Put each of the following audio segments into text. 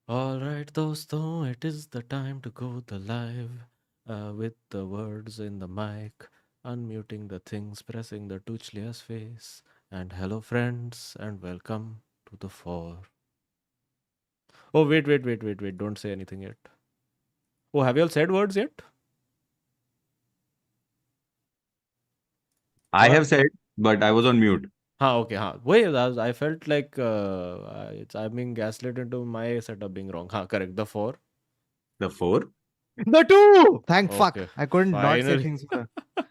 All right, doston, it is the time to go the live with the words in the mic, unmuting the things, pressing the Tuchlia's face, and hello, friends, and welcome to the four. Oh, wait, don't say anything yet. Oh, have you all said words yet? I Or have said, but I was on mute. okay, wait, I felt like I'm being gaslit into my setup being wrong. Correct, the four. The four. The two! Thank fuck. Okay, I couldn't not say finally. things for a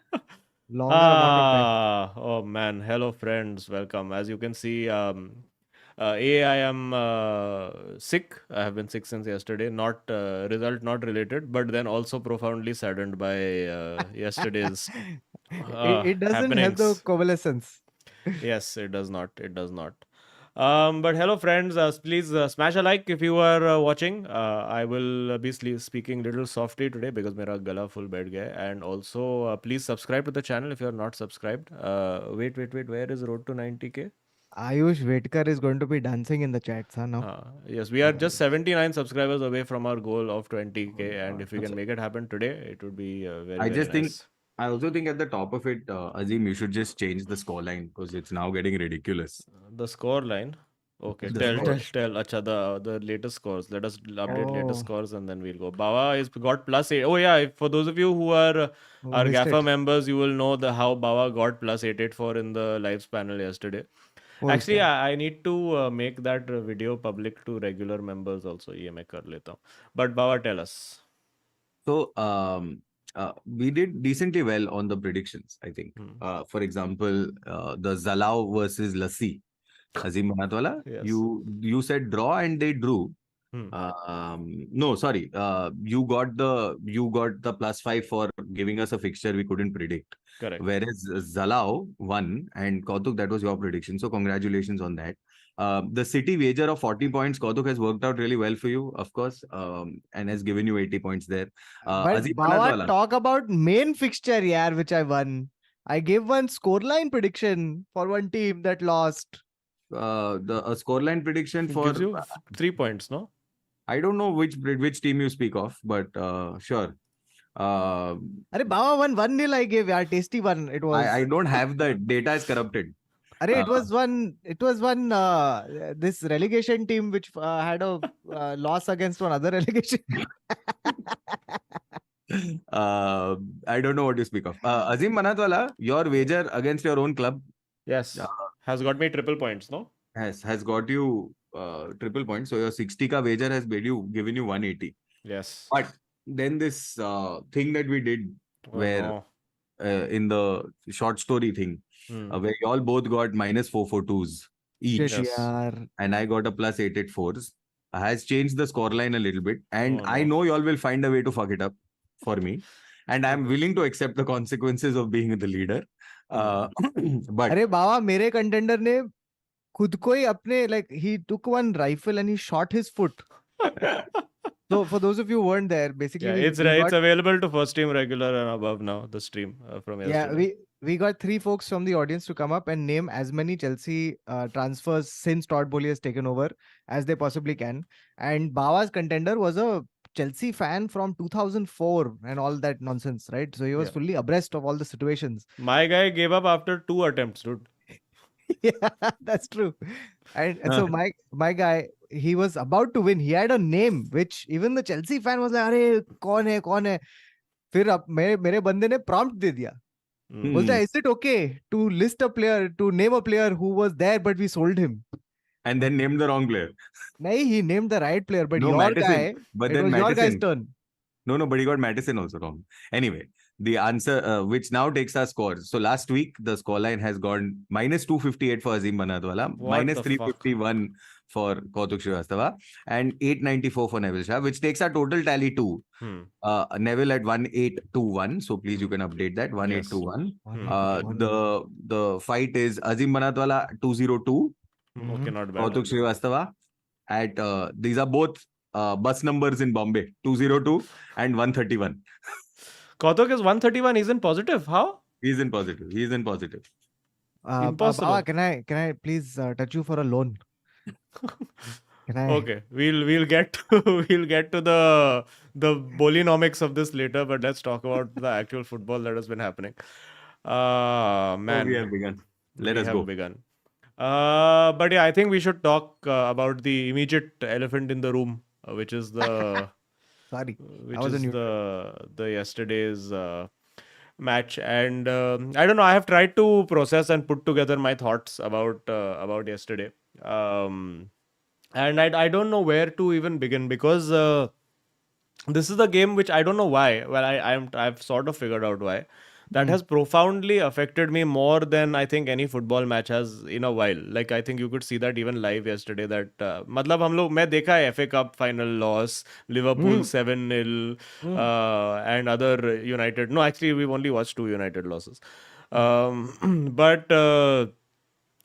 longer amount of time. Oh man, hello friends, welcome. As you can see, I am sick. I have been sick since yesterday. Not result not related, but then also profoundly saddened by yesterday's It doesn't help the happenings. convalescence. Yes, it does not. It does not. But hello, friends. Please smash a like if you are watching. I will be speaking little softly today because मेरा गला full बैठ गया है. And also, please subscribe to the channel if you are not subscribed. Wait. Where is Road to 90K? Ayush Vedkar is going to be dancing in the chats, huh, now? Yes, we are just 79 subscribers away from our goal of Oh 20K. my And god. if we can make it happen today, it would be very, I very just think, nice. I also think at the top of it, Azeem, you should just change the scoreline because it's now getting ridiculous. The score line. Okay, The tell, score. tell, tell. Acha, the latest scores. Let us update latest Oh, scores and then we'll go. Bawa is got +8. Oh yeah, for those of you who are who our missed Gaffer it? members, you will know the how Bawa got +884 in the lives panel yesterday. Boy, Actually, kya? I need to make that video public to regular members also. ये मैं कर लेता हूँ. But Bawa, tell us. So we did decently well on the predictions, I think. Hmm. For example, the Zalao versus Lassi, Azeem Banatwala, Yes. you said draw and they drew. Hmm. No, sorry. You got the +5 for giving us a fixture we couldn't predict. Correct. Whereas Zalao won, and Kautuk, that was your prediction. So congratulations on that. The City wager of 40 points, Kautuk, has worked out really well for you, of course, and has given you 80 points there. But Azeem Bawa, Banatwala, talk about main fixture, yeah, which I won. I gave one scoreline prediction for one team that lost. the scoreline prediction It gives for you 3 points, no? I don't know which team you speak of, but sure. Uh, Arey, Bawa won 1-0 I gave, yeah, tasty one. It was. I don't have the data is corrupted. Arey, Uh, it was one this relegation team which had a loss against one other relegation. uh, I don't know what you speak of. Azeem Manatwala, your wager against your own club Yes. uh, Has got me triple points, no? has got you triple points. So your 60 ka wager has given you 180. Yes. But then this thing that we did Oh where no. in the short story thing Hmm. where you all both got -442s Shit, each, Yes. yaar. and I got a +884s, has changed the scoreline a little bit. And Oh I no. know you all will find a way to fuck it up for me. And I'm Okay. willing to accept the consequences of being the leader. Uh, but अरे बाबा मेरे contender ने खुद को ही अपने like he took one rifle and he shot his foot. So for those of you who weren't there, basically Yeah, we it's we got available to first team regular and above now, the stream from yeah yesterday. we got three folks from the audience to come up and name as many Chelsea transfers since Todd Boehly has taken over as they possibly can. And Bawa's contender was a Chelsea fan from 2004 and all that nonsense, right? So he was Yeah. fully abreast of all the situations. My guy gave up after 2 attempts, dude. Yeah, that's true. And so my guy, he was about to win. He had a name which even the Chelsea fan was like, "अरे कौन है कौन है?" फिर अब मेरे बंदे ने prompt दे दिया. बोलता है, "Is it okay to list a player, to name a player who was there but we sold him?" and then name the wrong player. नहीं, he named the right player, but No, your Madison. guy, But it then was your guy's Madison. turn. No, but he got Madison also wrong. Anyway, the answer, which now takes our scores. So last week, the scoreline has gone -258 for Azeem Banatwala, What the fuck? -351 for Kautuk Srivastava, and 894 for Neville Shah, which takes our total tally to Hmm. Neville at 1821. So please, you Hmm. can update that, Yes. 1821. Hmm. The fight is Azeem Banatwala 202, Okay, not bad. Kautuk Srivastava at these are both bus numbers in Bombay, 202 and 131. Kautuk is 131. He's in positive. How? He's in positive. He's in positive. Impossible. Bawa, can I please touch you for a loan? Can I? Okay, we'll get to we'll get to the bolinomics of this later, but let's talk about the actual football that has been happening. Oh, we Man, have begun. Let we us have go. begun. But yeah, I think we should talk about the immediate elephant in the room, which is the Sorry, I which was on is neutral. the yesterday's match. And I don't know. I have tried to process and put together my thoughts about yesterday. Um, and I don't know where to even begin because this is the game which I don't know why. Well, I've sort of figured out why. That Hmm. has profoundly affected me more than I think any football match has in a while. Like I think you could see that even live yesterday. That मतलब हम लोग मैं देखा है FA Cup final loss, Liverpool Hmm. 7-0, Hmm. and other United. No, actually we've only watched two United losses. Hmm. But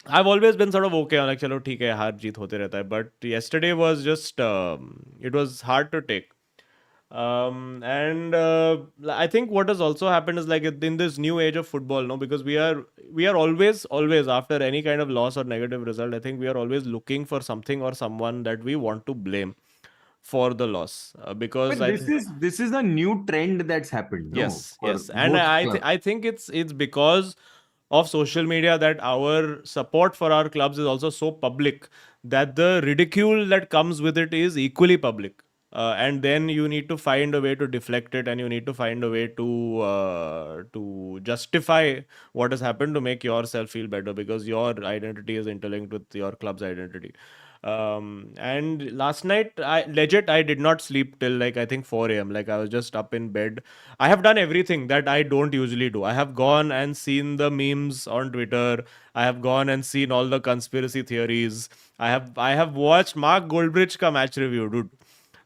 I've always been sort of okay. I'm like, चलो ठीक है हार जीत होते रहता है. But yesterday was just it was hard to take. And I think what has also happened is like in this new age of football, no, because we are always after any kind of loss or negative result. I think we are always looking for something or someone that we want to blame for the loss, because But I this think. is a new trend that's happened, no, Yes, for yes, and most I clubs. I think it's because of social media that our support for our clubs is also so public that the ridicule that comes with it is equally public. And then you need to find a way to deflect it, and you need to find a way to justify what has happened to make yourself feel better because your identity is interlinked with your club's identity. And last night, I did not sleep till like I think 4 a.m. Like I was just up in bed. I have done everything that I don't usually do. I have gone and seen the memes on Twitter. I have gone and seen all the conspiracy theories. I have watched Mark Goldbridge ka match review, dude.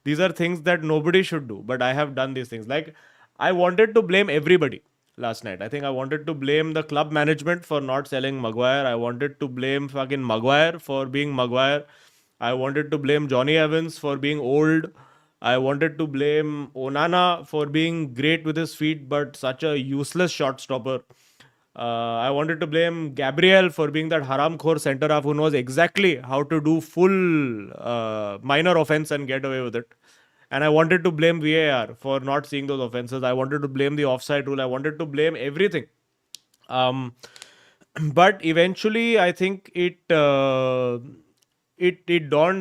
These are things that nobody should do, but I have done these things. Like I wanted to blame everybody last night. I think I wanted to blame the club management for not selling Maguire. I wanted to blame fucking Maguire for being Maguire. I wanted to blame Johnny Evans for being old. I wanted to blame Onana for being great with his feet but such a useless shot stopper. I wanted to blame Gabriel for being that haramkhor centre half who knows exactly how to do full minor offense and get away with it. And I wanted to blame VAR for not seeing those offenses. I wanted to blame the offside rule. I wanted to blame everything. Um, but eventually, I think it dawned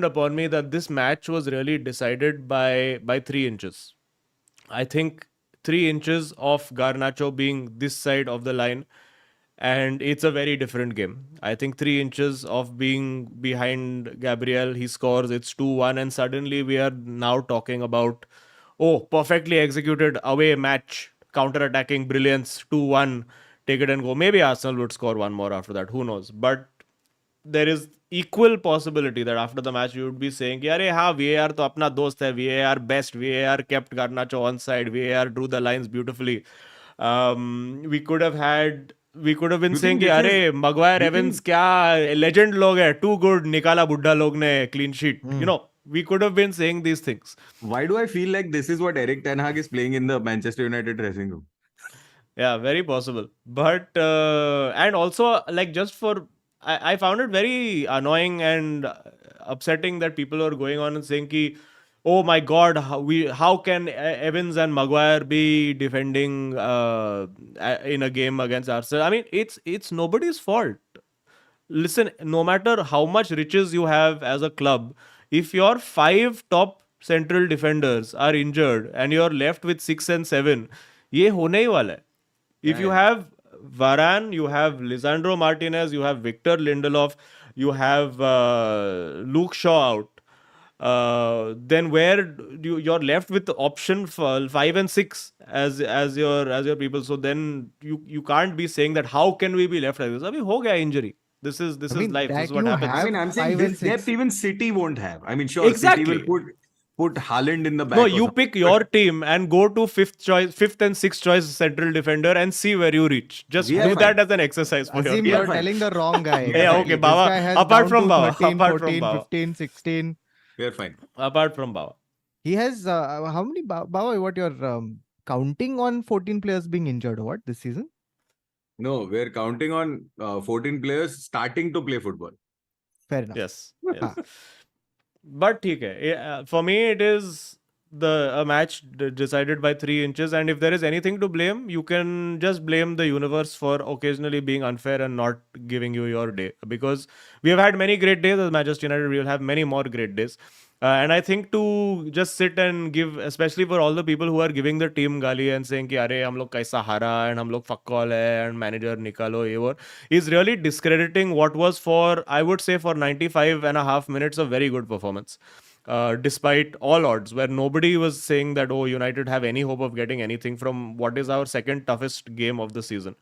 upon me that this match was really decided by 3 inches. I think 3 inches of Garnacho being this side of the line, and it's a very different game. I think 3 inches of being behind Gabriel, he scores, it's 2-1, and suddenly we are now talking about, oh, perfectly executed away match, counter attacking brilliance, 2-1, take it and go. Maybe Arsenal would score one more after that, who knows? But there is equal possibility that after the match you would be saying कि अरे हाँ VAR तो अपना दोस्त है, VAR best, VAR kept Garnacho on side, VAR drew the lines beautifully. We could have been You saying think कि this is? अरे Maguire You Evans think? क्या legend लोग है, too good, निकाला बुड्ढा लोग ने clean sheet. Hmm. We could have been saying these things. Why do I feel like this is what Eric Ten Hag is playing in the Manchester United dressing room? Yeah, very possible. But and also like just for I found it very annoying and upsetting that people are going on and saying ki, oh my god, how can Evans and Maguire be defending in a game against Arsenal? I mean, it's nobody's fault. Listen, no matter how much riches you have as a club, if your five top central defenders are injured and you're left with six and seven, ये होने ही वाला है. If Yeah, you yeah. have Varane, you have Lisandro Martinez, you have Victor Lindelof, you have Luke Shaw out. Then where you're left with the option for 5 and 6 as your people. So then you can't be saying that how can we be left like this? I mean, ho gaya injury. This is I this is mean life. This is that what you I happens. mean, have I'm saying five and this depth six. even City won't have. I mean, sure, City will Exactly. put Haaland in the No, back or you something. pick But your team and go to fifth and sixth choice central defender and see where you reach. we Just are do fine. that as an exercise for your Azim, We are you're club. fine. telling the wrong guy. Yeah, okay, Exactly. This Baba. guy has Apart down from to Baba, 13, apart from 14, Baba, 15, 16. We are fine. apart from Baba. He has how many Baba? What you're counting on 14 players being injured? Or what this season? No, we're counting on 14 players starting to play football. Fair enough. Yes, Ah, yes. But ठीक है. For me, it is a match decided by 3 inches, and if there is anything to blame, you can just blame the universe for occasionally being unfair and not giving you your day. Because we have had many great days as Manchester United, we will have many more great days. And I think to just sit and give, especially for all the people who are giving the team gali and saying कि अरे हम लोग कैसा हारा and हम लोग fuck all है and manager निकालो ये वो, is really discrediting what was, for I would say, for 95.5 minutes a very good performance. Despite all odds, where nobody was saying that, oh, United have any hope of getting anything from what is our second toughest game of the season.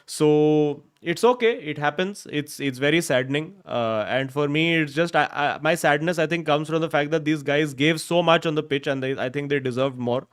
So it's okay, it happens. It's very saddening, and for me it's just my sadness, I think, comes from the fact that these guys gave so much on the pitch, and I think they deserved more.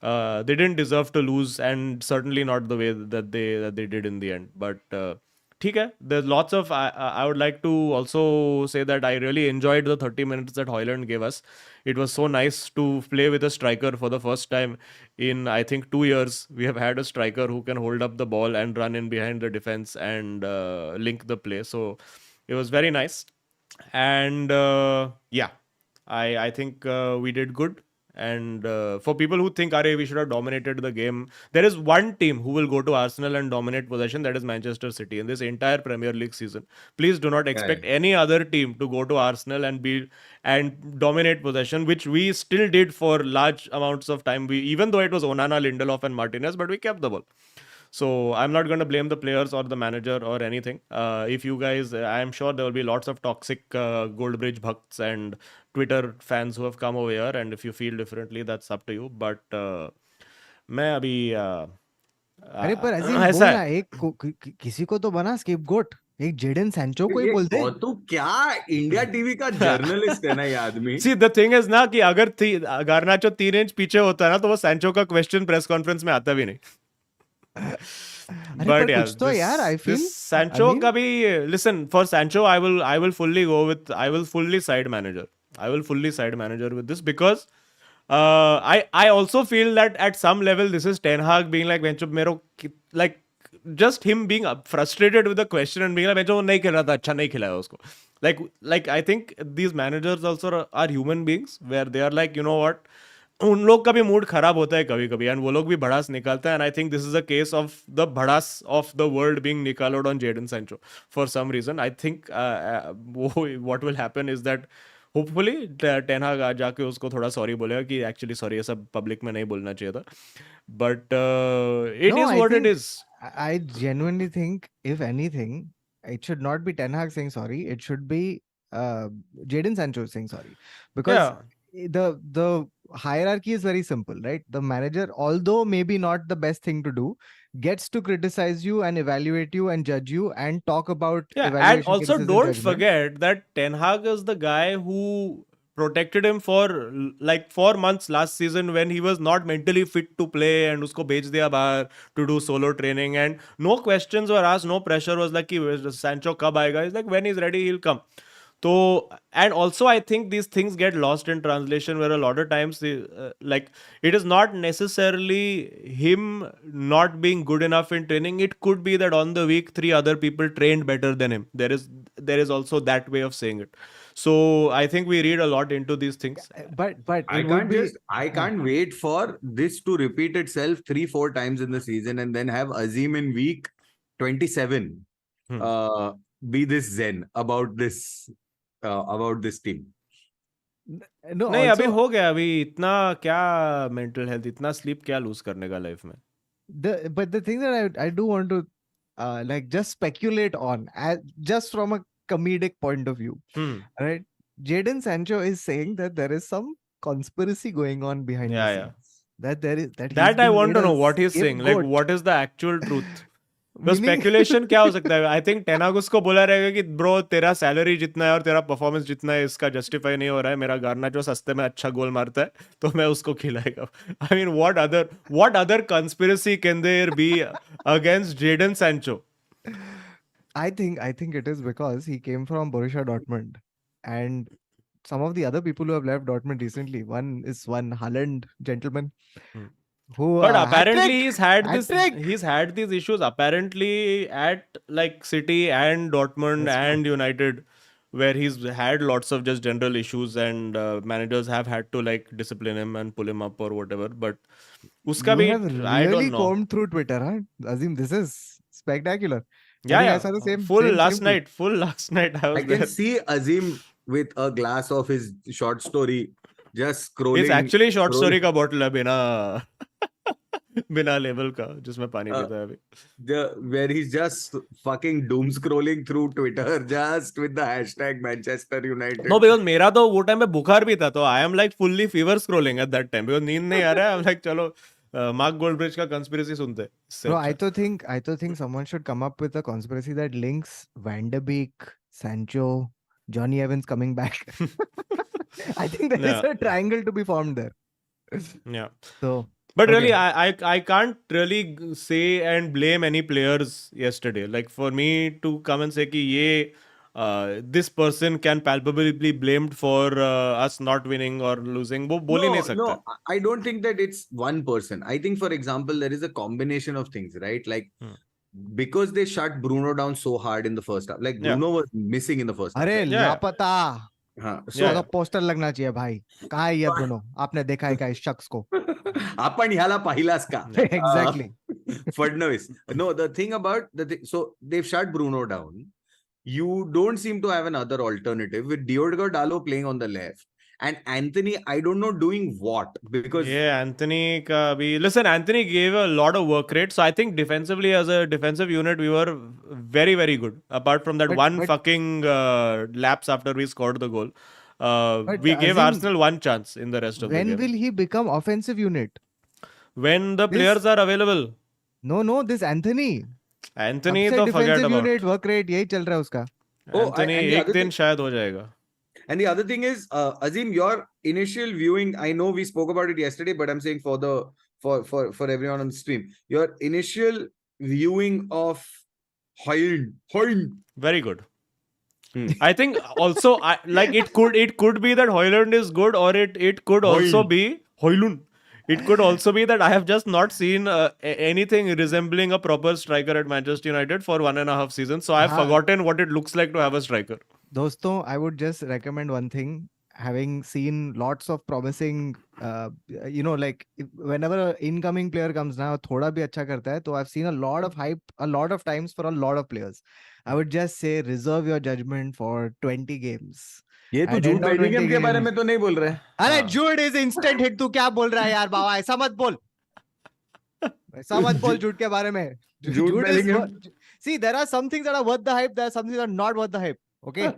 They didn't deserve to lose, and certainly not the way that they did in the end. But ठीक है, there's lots of I would like to also say that I really enjoyed the 30 minutes that Hoyland gave us. It was so nice to play with a striker for the first time in, I think, 2 years. We have had a striker who can hold up the ball and run in behind the defense and link the play. So it was very nice. And yeah, I think we did good. And for people who think, Are, we should have dominated the game, there is one team who will go to Arsenal and dominate possession, that is Manchester City in this entire Premier League season. Please do not Yeah, expect any other team to go to Arsenal and dominate possession, which we still did for large amounts of time. Even though it was Onana, Lindelof, and Martinez, but we kept the ball. So I'm not going to blame the players or the manager or anything. If you guys, I'm sure there will be lots of toxic Goldbridge Bhakts and Twitter fans who have come over here, and if you feel differently, that's up to you. But मैं अभी अरे पर अजीम बोल ऐसा ना, है. किसी को तो बना स्केपगोट, एक जेडन सैंचो को ही ये बोल दे. कौतुक क्या इंडिया टीवी का जर्नलिस्ट है ना ये आदमी. See, the thing is ना कि अगर गार्नाचो 3 इंच पीछे होता ना, तो वो सैंचो का क्वेश्चन प्रेस कॉन्फ्रेंस में आता भी नहीं. अरे But पर yeah, कुछ तो यार, आई this feel, Sancho I mean, kabhi, listen, for Sancho, I will fully go with, I will fully side manager. I will fully side manager with this, because I also feel that at some level this is Ten Hag being like, "Bencho, mero like just him being frustrated with the question and being like, "Bencho, वो नहीं खेल रहा था, अच्छा नहीं खिलाया उसको." Like I think these managers also are human beings, where they are like, you know what, उन लोग का भी मूड खराब होता है कभी कभी, एंड वो लोग भी भड़ास निकालते हैं. And I think this is a case of the भड़ास ऑफ द वर्ल्ड बीइंग निकालोड on Jadon Sancho for some reason. I think वो what will happen is that hopefully ten Hag जाके उसको थोड़ा सॉरी बोलेगा कि एक्चुअली सॉरी, ये सब पब्लिक में नहीं बोलना चाहिए था. But it no, is I what it think, is. I genuinely think, if anything, it should not be Ten Hag saying sorry. It should be Jadon Sancho saying sorry, because Yeah. the hierarchy is very simple, right? The manager, although maybe not the best thing to do, gets to criticize you and evaluate you and judge you and talk about Yeah, and evaluation, also criticism, don't judgment. forget that Ten Hag is the guy who protected him for like 4 months last season when he was not mentally fit to play, and usko bhej diya bahar to do solo training, and no questions were asked, no pressure was like कि Sancho कब आएगा. He's like, when he's ready, he'll come. So, and also I think these things get lost in translation, where a lot of times like it is not necessarily him not being good enough in training. It could be that on the week 3 other people trained better than him. There is also that way of saying it. So I think we read a lot into these things. But I it would can't be, just I can't wait for this to repeat itself 3-4 times in the season and then have Azeem in week 27 Hmm. be this zen about this team. no, नहीं, अभी also हो गया. अभी इतना क्या mental health, इतना sleep क्या loose करने का लाइफ में. but the thing that I do want to like just speculate on, just from a comedic point of view, Hmm. right? Jadon Sancho is saying that there is some conspiracy going on behind the Yeah, yeah. scenes, that there is, that he's That I been want made to know a what he's saying. Like, scapegoat. what is the actual truth? तो Meaning, speculation क्या हो सकता है? I think टेनाग उसको बोला रहेगा कि bro, तेरा सैलरी जितना है और तेरा परफॉर्मेंस जितना है, इसका जस्टिफाई नहीं हो रहा है. मेरा गार्ना जो सस्ते में अच्छा गोल मारता है, तो मैं उसको खिलाएगा. I mean, what other conspiracy can there be against Jadon Sancho? I think it is because he came from Borussia Dortmund, and some of the other people who have left Dortmund recently. One is one Haaland gentleman who But hat apparently trick, he's had hat this trick. he's had these issues apparently at like City and Dortmund That's true. and United, where he's had lots of just general issues and managers have had to like discipline him and pull him up or whatever. But uska You bhi, have I really don't know. combed through Twitter, huh? Azim, this is spectacular. I Yeah, think I yeah. saw the same. Full same last tweet. night. Full last night. I I was can there. see Azeem with a glass of his short story, just scrolling. It's actually short scroll- story का bottle है बिना बिना label का जिसमें पानी Uh, पीता है अभी. where he's just fucking doom scrolling through Twitter just with the hashtag Manchester United. No, because मेरा तो वो टाइम पे बुखार भी था तो I am like fully fever scrolling at that time because नींद नहीं आ रहा है. I'm like चलो मार्क गोल्डब्रिज का conspiracy सुनते हैं. इससे Bro, अच्छा. I think someone should come up with a conspiracy that links Van de Beek, Sancho, Johnny Evans coming back. I think there is Yeah. a triangle to be formed there. Yeah. So, But really, okay. I can't really say and blame any players yesterday. Like for me to come and say कि ये this person can palpably be blamed for us not winning or losing, वो बोल ही नहीं सकता. No, I don't think that it's one person. I think, for example, there is a combination of things, right? Like, because they shut Bruno down so hard in the first half. Like, Bruno was missing in the first half. अरे Right? Yeah. लापता हाँ, Yeah. तो poster लगना चाहिए भाई. कहाँ है ये दोनों? आपने देखा है क्या इस शख्स को? आपण ह्याला पाहिलास का? Exactly. Fadnavis. No, the thing about so they've shut Bruno down. You don't seem to have another alternative with Diogo Dalot playing on the left and Anthony. I don't know doing what because Yeah, Anthony का भी listen. Anthony gave a lot of work rate, so I think defensively as a defensive unit we were very very good. Apart from that one fucking lapse after we scored the goal, we gave Azeem, Arsenal one chance in the rest of the when game. will he become offensive unit? When the players are available. No, this Anthony. Anthony अब से तो forget defensive about. unit work rate यही चल रहा है उसका. Anthony and the एक other दिन thing- शायद हो जाएगा. And the other thing is, Azeem, your initial viewing, I know we spoke about it yesterday, but I'm saying for everyone on the stream, your initial viewing of Hoyland. Very good. I think also like it could be that Højlund is good or it could also be Højlund. It could also be that I have just not seen anything resembling a proper striker at Manchester United for 1.5 seasons. So I have forgotten what it looks like to have a striker. दोस्तों, I would just recommend one thing. Having seen lots of promising, like whenever an incoming player comes now, थोड़ा भी अच्छा करता है, तो I've seen a lot of hype, a lot of times for a lot of players. I would just say reserve your judgment for 20 games. ये तो Jude Bellingham के बारे में तो नहीं बोल रहे हैं. अरे जूड इज इंस्टेंट हिट. तू क्या बोल रहा है यार बाबा? ऐसा मत बोल. ऐसा मत बोल जूड के बारे में. Jude Bellingham. See, there are some things that are worth the hype. There are some things that are not worth the hype. Okay,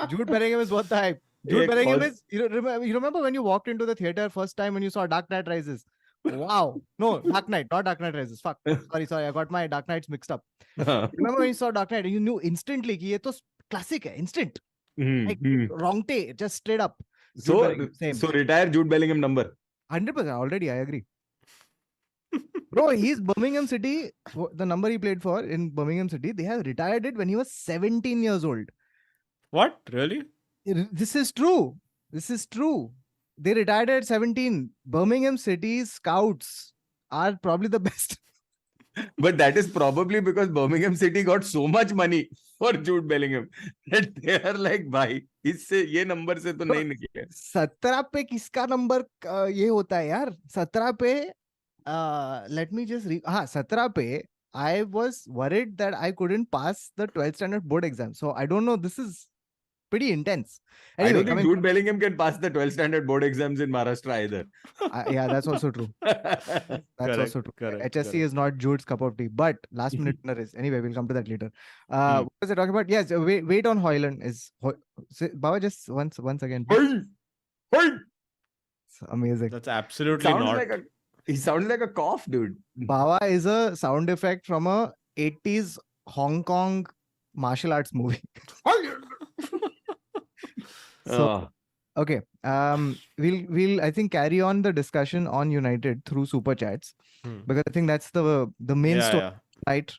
Jude Bellingham is worth the hype. Jude Bellingham is. You remember when you walked into the theater first time when you saw Dark Knight Rises? Wow. No, Dark Knight, not Dark Knight Rises. Fuck. Sorry. I got my Dark Knights mixed up. Remember when you saw Dark Knight and you knew instantly कि ये तो classic है, instant. Like wrongte, just straight up. So retire Jude Bellingham number. 100%. Already, I agree. Bro, he's Birmingham City. The number he played for in Birmingham City, they have retired it when he was 17 years old. What? Really? This is true. They retired at 17. Birmingham City's scouts are probably the best. But that is probably because Birmingham City got so much money for Jude Bellingham that they are like, भाई इससे ये number से तो नहीं निकले. 17 पे किसका number ये होता है यार? 17 पे let me just 17 पे I was worried that I couldn't pass the 12th standard board exam. So I don't know, this is pretty intense. Anyway, I don't think Jude Bellingham can pass the 12th standard board exams in Maharashtra either. Yeah, that's also true. Also true. HSC is not Jude's cup of tea, but last minute winner is. Anyway, we'll come to that later. What was I talking about? Yes, wait on Højlund is. Baba, just once again. It's amazing. That's absolutely not. He sounds like a cough, dude. Baba is a sound effect from a 80s Hong Kong martial arts movie. So, okay. We'll I think carry on the discussion on United through super chats because I think that's the main story, right?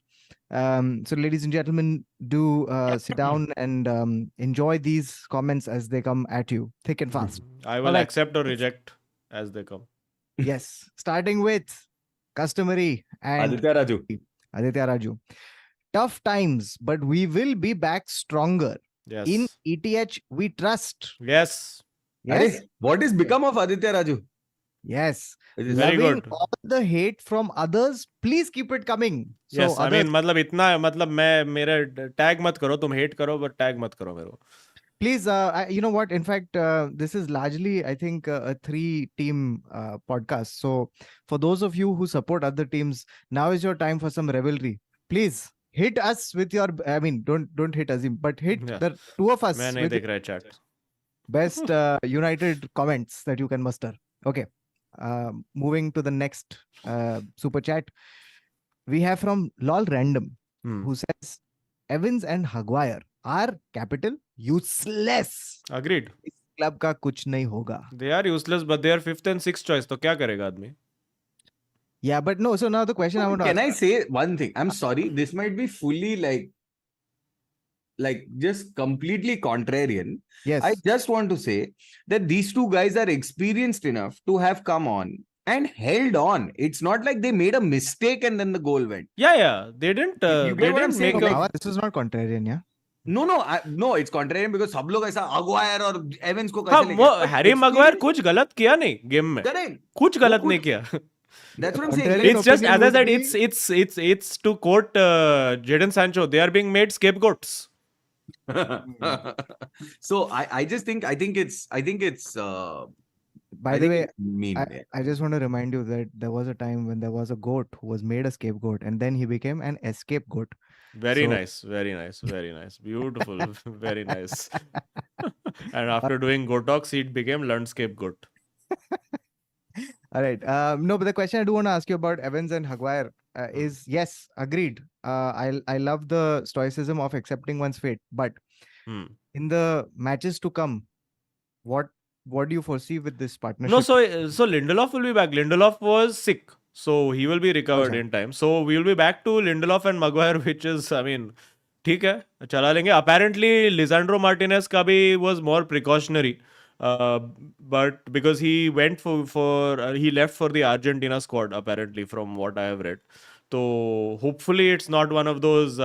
So ladies and gentlemen, do sit down and enjoy these comments as they come at you, thick and fast. I will accept or reject as they come. Yes, starting with customary and Aditya Raju. Tough times, but we will be back stronger. In Yes. ETH, we trust. Yes. Yes? What is Okay. become of Aditya Raju? Yes. It is- Very Loving good. all the hate from others, please keep it coming. So Yes. I others, mean, मतलब इतना मतलब मैं मेरे tag मत करो, तुम hate करो, but tag मत करो मेरे को. please, you know what? In fact, this is largely, I think, a three-team podcast. So for those of you who support other teams, now is your time for some revelry. Please hit us with your, I mean, don't hit Azeem, but hit Yeah. the two of मैं us नहीं with देख रहा chat. best united comments that you can muster. Okay. Moving to the next super chat. We have from LOL Random, who says Evans and Haguire are capital useless. Agreed. इस club का कुछ नहीं होगा. They are useless, but they are 5th and 6th choice. तो क्या करेगा आदमी? Yeah, but no. So now the question I want to Can ask. I say one thing? I'm sorry. This might be fully like just completely contrarian. Yes. I just want to say that these two guys are experienced enough to have come on and held on. It's not like they made a mistake and then the goal went. Yeah. They didn't. You get They what I'm didn't saying? make No, a. Bhava, this was not contrarian, yeah. No, it's contrarian because सब लोग ऐसा अगवायर और एवेंस को हाँ, कैसे लेके वो Harry Maguire कुछ गलत किया नहीं गेम में. करेक्ट कुछ गलत नहीं किया. That's what I'm saying. Contrarian It's just, opinion as I would said, be- it's to quote Jadon Sancho. They are being made scapegoats. So I just think it's By I the think way, it's mean. I just want to remind you that there was a time when there was a goat who was made a scapegoat, and then he became an escape goat. Very So- nice, very nice, very nice. Beautiful, very nice. And after doing Gotox, it became learned scapegoat. All right. No, but the question I do want to ask you about Evans and Haguire is yes, agreed. I love the stoicism of accepting one's fate, but Hmm. in the matches to come, what do you foresee with this partnership? No, so Lindelof will be back. Lindelof was sick, so he will be recovered Acha. in time. So we will be back to Lindelof and Maguire, which is, I mean, ठीक है, चला लेंगे. Apparently, Lisandro Martinez का भी was more precautionary, but because he went he left for the Argentina squad apparently, from what I have read. So hopefully it's not one of those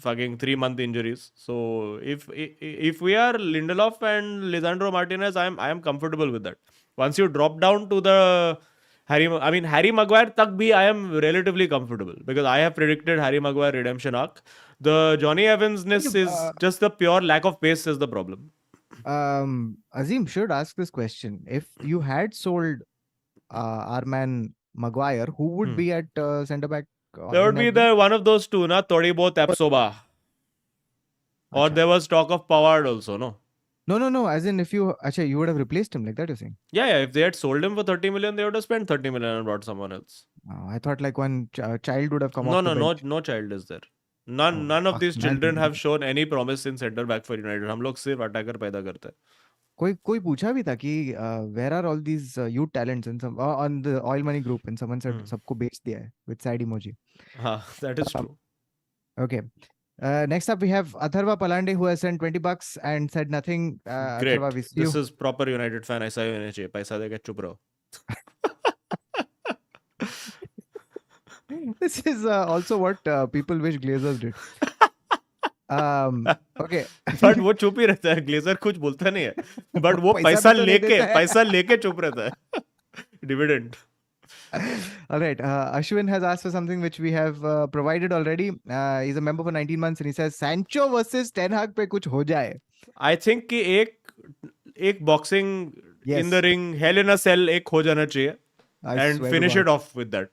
fucking 3-month injuries. So if we are Lindelof and Lisandro Martinez, I am comfortable with that. Once you drop down to the Harry Maguire tak bhi I am relatively comfortable because I have predicted Harry Maguire redemption arc. The Johnny Evans-ness is just the pure lack of pace is the problem. Azeem should ask this question. If you had sold our man Maguire, who would be at centre back? There would be one of those two, na Thodi both Epsoba. Or there was talk of Pavard also, no? No. As in, if you would have replaced him, like that you're saying? Yeah. If they had sold him for 30 million, they would have spent 30 million and brought someone else. I thought like one child would have come off. No child is there. None of these children have shown any promise in centre back for United. हम लोग सिर्फ attacker पैदा करते हैं. कोई पूछा भी था कि where are all these youth talents and some on the oil money group, and someone said सबको बेच दिया है with sad emoji. That is true. Okay. Next up we have Atharva Palande, who has sent $20 and said nothing. Great. Atharva, This is proper United fan. ऐसा ही होना चाहिए. पैसा देके चुप रहो. This is also what people wish Glazers did. Okay. But वो चुप ही रहता है. Glazer कुछ बोलता नहीं है. But वो पैसा लेके चुप रहता है. Dividend. All right. Ashwin has asked for something which we have provided already. He's a member for 19 months and he says Sancho versus Ten Hag पे कुछ हो जाए. I think कि एक boxing in the ring, Hell in a Cell एक हो जाना चाहिए. And finish it off with that.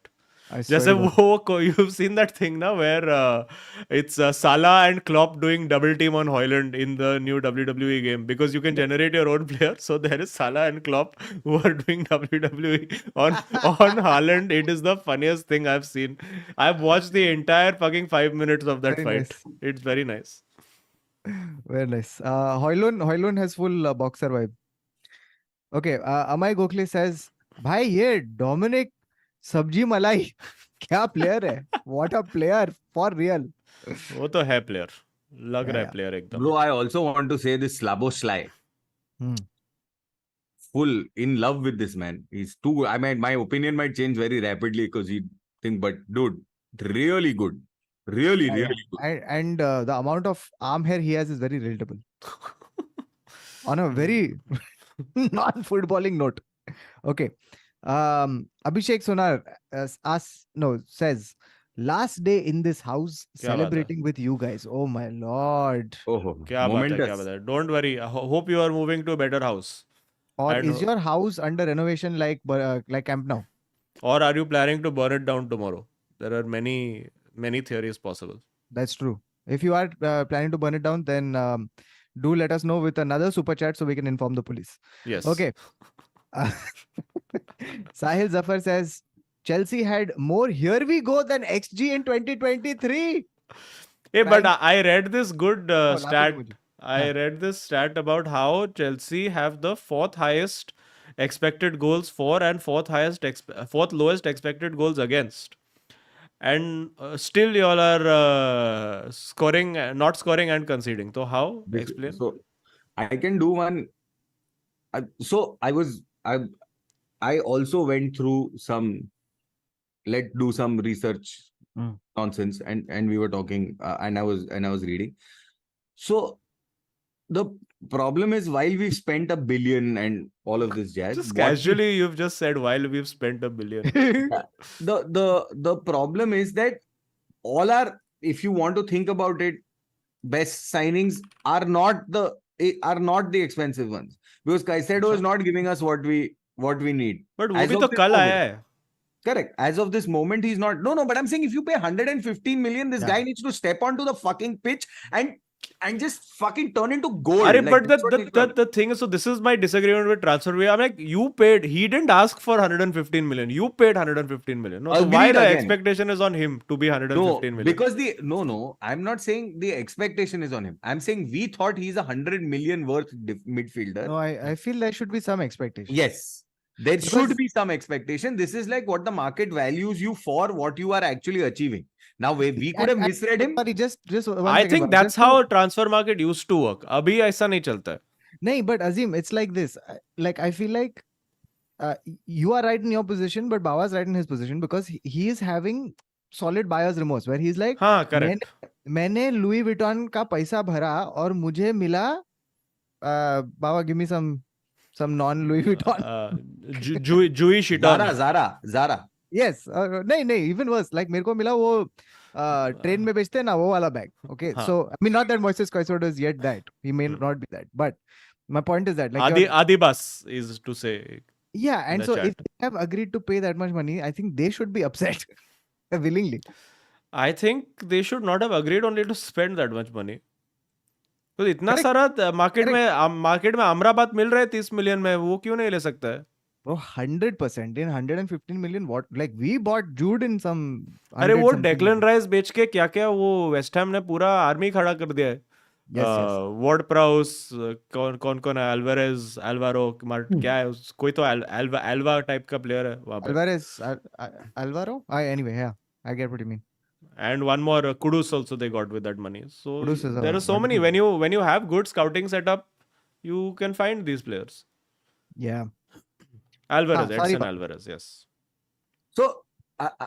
जैसे वो you've seen that thing na where it's Salah and Klopp doing double team on Højlund in the new WWE game because you can generate your own player. So there is Salah and Klopp who are doing WWE on Haaland. It is the funniest thing I've seen. I've watched the entire fucking 5 minutes of that fight. Nice. It's very nice. Very nice. Højlund has full boxer vibe. Okay. Amay Gokhale says, भाई ये Dominic सब्जी मलाई क्या player है what a player for real वो तो है player लग रहा है प्लेयर एकदम Bro, I also want to say this Slabosly. Full in love with this man. He's too. I mean, my opinion might change very rapidly because he think, but dude, really good. Really, Yeah, really good. and the amount of arm hair he has is very relatable. On a very non-footballing note. Okay. Abhishek Sonar says, last day in this house क्या बात है? celebrating with you guys. Oh my lord. Oh, क्या बात है? क्या momentous. बात है? Don't worry. Hope you are moving to a better house. Or And is your house under renovation like Camp Now? or are you planning to burn it down tomorrow? There are many theories possible. That's true. If you are planning to burn it down, then do let us know with another super chat so we can inform the police. Yes. Okay. Sahil Zafar says, Chelsea had more here we go than XG in 2023. Hey, but Trying- I read this good laughing stat. emoji. I Yeah. read this stat about how Chelsea have the fourth highest expected goals for and fourth lowest expected goals against, and still y'all are scoring, not scoring and conceding. So how? Explain. So I can do one. So I also went through some. Let's do some research nonsense, and we were talking, and I was reading. So the problem is, while we've spent $1 billion and all of this jazz, Just what we- casually, you've just said while we've spent $1 billion. Yeah. The problem is that all our, if you want to think about it, best signings are not the expensive ones, because Caicedo is not giving us what we need. But वो As भी of तो this कल moment. आया है. Correct. As of this moment, he's not. No, but I'm saying if you pay 115 million, this Yeah. guy needs to step onto the fucking pitch and just fucking turn into gold. Arey, Like, but that's what he's got. the thing is, so this is my disagreement with transfer. I'm like, you paid. He didn't ask for 115 million. You paid 115 million. No, so why Agreed the again. expectation is on him to be 115 million? Because I'm not saying the expectation is on him. I'm saying we thought he's 100 million worth midfielder. No, I feel there should be some expectation. Yes, there Because- should be some expectation. This is like what the market values you for, what you are actually achieving. Now, we could have misread him. Sorry, just one I second, think Baba. that's Just to- how transfer market used to work. अभी ऐसा नहीं चलता है. No, but Azeem, it's like this. Like, I feel like you are right in your position, but Baba's right in his position because he is having solid buyer's remorse where he's like, हाँ, correct. मैंने Louis Vuitton का पैसा भरा और मुझे मिला बाबा give me some non Louis Vuitton. Jewish Shiton. Zara. Yes, नहीं even worse, like मेरे को मिला वो ट्रेन में बेचते हैं ना वो वाला बैग. Okay, हाँ. so I mean not that Moises Caicedo is yet that, he may not be that, but my point is that like Adibas is to say. yeah, and the so chat. if they have agreed to pay that much money, I think they should be upset willingly. I think they should not have agreed only to spend that much money. तो इतना Correct. सारा market में अमराबाद मिल रहा है 30 million में, वो क्यों नहीं ले सकता है? Bro, 100% in 115 million. What, like we bought Jude in some. अरे 100 वो something डेक्लन million. राइस बेच के क्या क्या वो वेस्ट हैम ने पूरा आर्मी खड़ा कर दिया है. Yes. वॉर्ड प्राउस, कौन है, अल्वारेज, अल्वारो, क्या है, कोई तो एल्वा टाइप का प्लेयर है वहां पे. Alvaro? Anyway, yeah, I get what you mean. And one more, Kudus also they got with that money. So Kudus is there a are so many. When you have good scouting setup, you can find these players. Yeah. Alvarez, sorry, Edson but- Alvarez, yes. So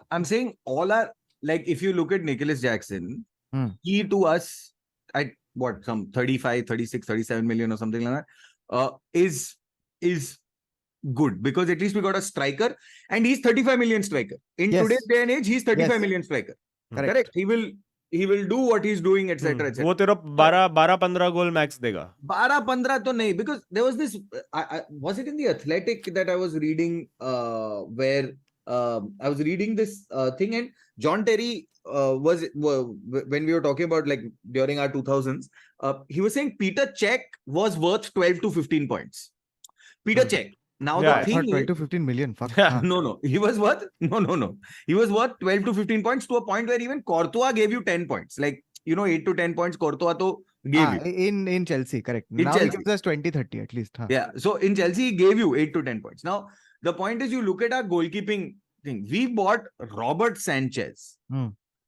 I'm saying all are like, if you look at Nicholas Jackson, he to us at what, some 35, 36, 37 million or something like that, is good because at least we got a striker and he's 35 million striker. In Yes. today's day and age, he's 35 Yes. million striker. Correct. He will do what he's doing, etc. वो तेरा 12-15 गोल max देगा. 12-15 तो नहीं, because there was this, was it in the Athletic that I was reading, where I was reading this thing, and John Terry when we were talking about like during our 2000s, he was saying Peter Cech was worth 12 to 15 points. Peter Cech. Now Yeah, I the thought thing 12 is, to 15 million. Fuck. Yeah. no, he was worth he was worth 12 to 15 points, to a point where even Courtois gave you 10 points. Like, 8 to 10 points Courtois to gave you. In Chelsea, correct. In Now Chelsea. he gives us 20-30 at least. Huh? Yeah. So in Chelsea, he gave you 8 to 10 points. Now, the point is, you look at our goalkeeping thing. We bought Robert Sanchez.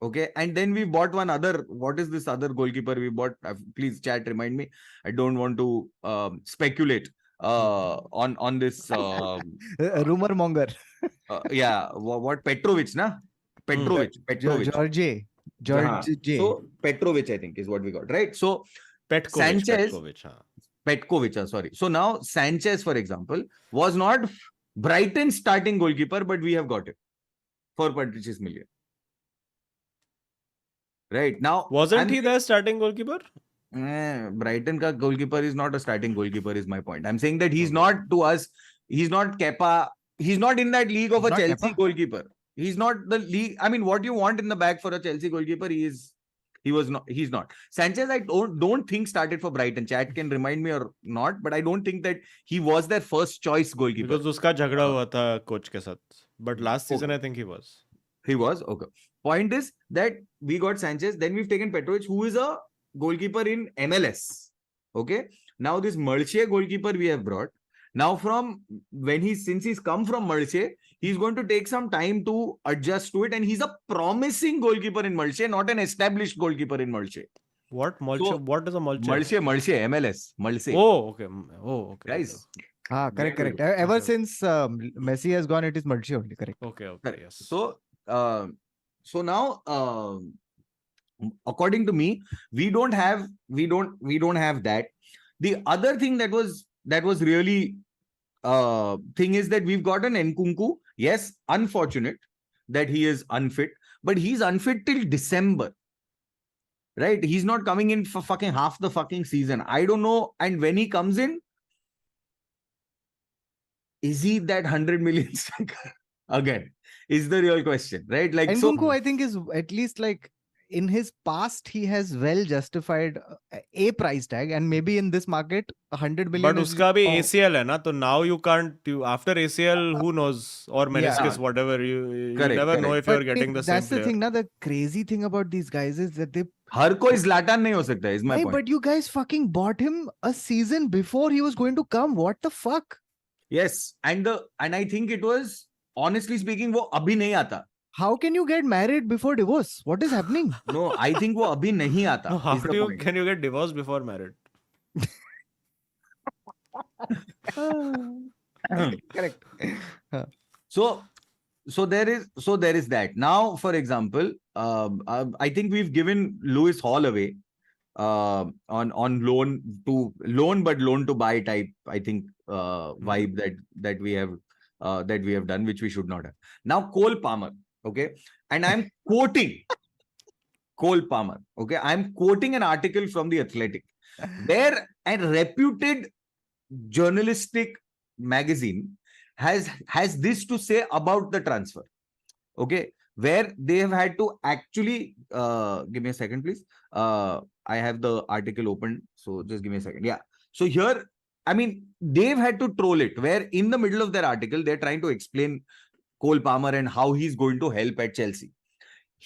Okay. And then we bought one other. What is this other goalkeeper we bought? Please, chat, remind me. I don't want to speculate on this. Rumor monger. Yeah. What Petrovic, na? Petrovic. George. George J. So Petrovic, I think, is what we got, right? So Petkovic, Sanchez, Petkovic, हाँ. Petkovic, sorry. So now Sanchez, for example, was not Brighton's starting goalkeeper, but we have got it for 26 million. Right now, Wasn't he the starting goalkeeper? Brighton ka goalkeeper is not a starting goalkeeper, is my point. I'm saying that he's Okay. not, to us, he's not Kepa. He's not in that league of a Not Chelsea Kepa. goalkeeper. He's not the league. I mean, what you want in the bag for a Chelsea goalkeeper, he's not. Sanchez, I don't think started for Brighton. Chat can remind me or not, but I don't think that he was their first choice goalkeeper. Because उसका झगड़ा हुआ था coach के साथ. But last season, Okay. I think he was. He was? Okay. Point is that we got Sanchez, then we've taken Petrovic, who is a goalkeeper in MLS. Okay. Now this Mercier goalkeeper we have brought. Now since he's come from Mercier, he's going to take some time to adjust to it. And he's a promising goalkeeper in Mercier, not an established goalkeeper in Mercier. What Molche? So, what is a Molche? Mercier, MLS. Mercier. Oh, okay. Oh, okay. Guys. Correct. Correct. Ever Okay. since Messi has gone, it is Mercier only. Correct. Okay. Correct. Yes. So now, according to me, we don't have that. The other thing that was really thing is that we've got an Nkunku. Yes, unfortunate that he is unfit, but he's unfit till December. Right? He's not coming in for fucking half the fucking season. I don't know. And when he comes in, is he that 100 million striker again? Is the real question, right? Like, Nkunku, I think, is at least like in his past, he has well justified a price tag, and maybe in this market, 100 million. But उसका भी ACL है ना, तो now you can't. After ACL, who knows? Or meniscus, whatever. You Correct, never know if you're getting the same That's the player. thing. Now the crazy thing about these guys is that they. हर कोई Zlatan नहीं हो सकता, is my Hey, point. but you guys fucking bought him a season before he was going to come. What the fuck? Yes, and I think it was, honestly speaking, वो अभी नहीं आता. How can you get married before divorce? What is happening? No, I think वो अभी नहीं आता. No, how is the point. can you get divorced before married? Correct. So there is that. Now, for example, I think we've given Lewis Hall away on loan to buy type, I think, vibe that we have done, which we should not have. Now Cole Palmer, okay, and I'm quoting Cole Palmer, okay, I'm quoting an article from The Athletic where a reputed journalistic magazine has this to say about the transfer, okay, where they have had to actually give me a second, please. I have the article open, so just give me a second. Yeah, so here, I mean, they've had to troll it, where in the middle of their article they're trying to explain Cole Palmer and how he's going to help at Chelsea.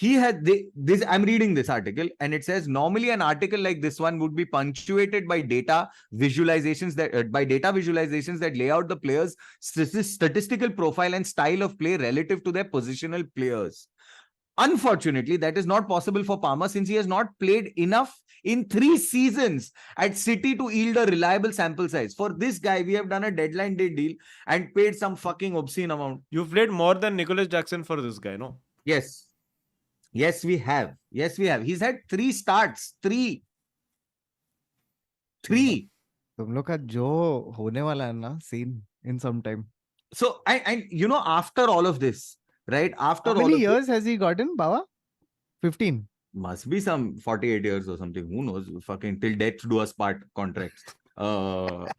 I'm reading this article, and it says normally an article like this one would be punctuated by data visualizations that lay out the player's statistical profile and style of play relative to their positional players. Unfortunately, that is not possible for Palmer, since he has not played enough in 3 seasons at City to yield a reliable sample size. For this guy, we have done a deadline day deal and paid some fucking obscene amount. You've played more than Nicholas Jackson for this guy, no? Yes, we have. He's had 3 starts. 3. तुम लोग का जो होने वाला है ना scene in some time. So, and you know, after all of this, right? After How all many of years has he gotten, Baba? 15. Must be some 48 years or something. Who knows? Fucking till death do us part contracts. So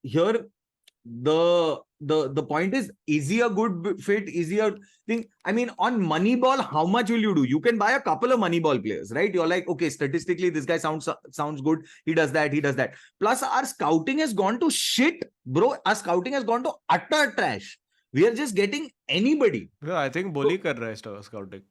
here the point is he a good fit? Is he a thing? I mean, on Moneyball, how much will you do? You can buy a couple of Moneyball players, right? You're like, okay, statistically, this guy sounds good. He does that. Plus, our scouting has gone to shit, bro. Our scouting has gone to utter trash. We are just getting anybody. Yeah, I think Boli कर रहा है scouting.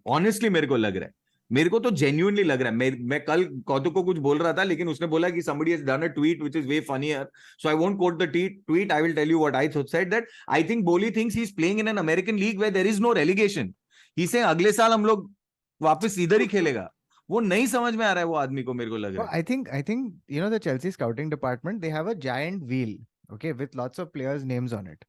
Honestly, मेरे को लग रहा है. मेरे को तो genuinely लग रहा है. मैं कल कौतुक को कुछ बोल रहा था, लेकिन उसने बोला कि somebody has done a tweet which is way funnier. So I won't quote the tweet. I will tell you what I said, that I think Boli thinks he's playing in an American league where there is no relegation. He's saying अगले साल हम लोग वापस इधर ही खेलेगा. वो नहीं समझ में आ रहा है वो आदमी को, मेरे को लग रहा है. I think you know the Chelsea scouting department, they have a giant wheel, okay, with lots of players' names on it.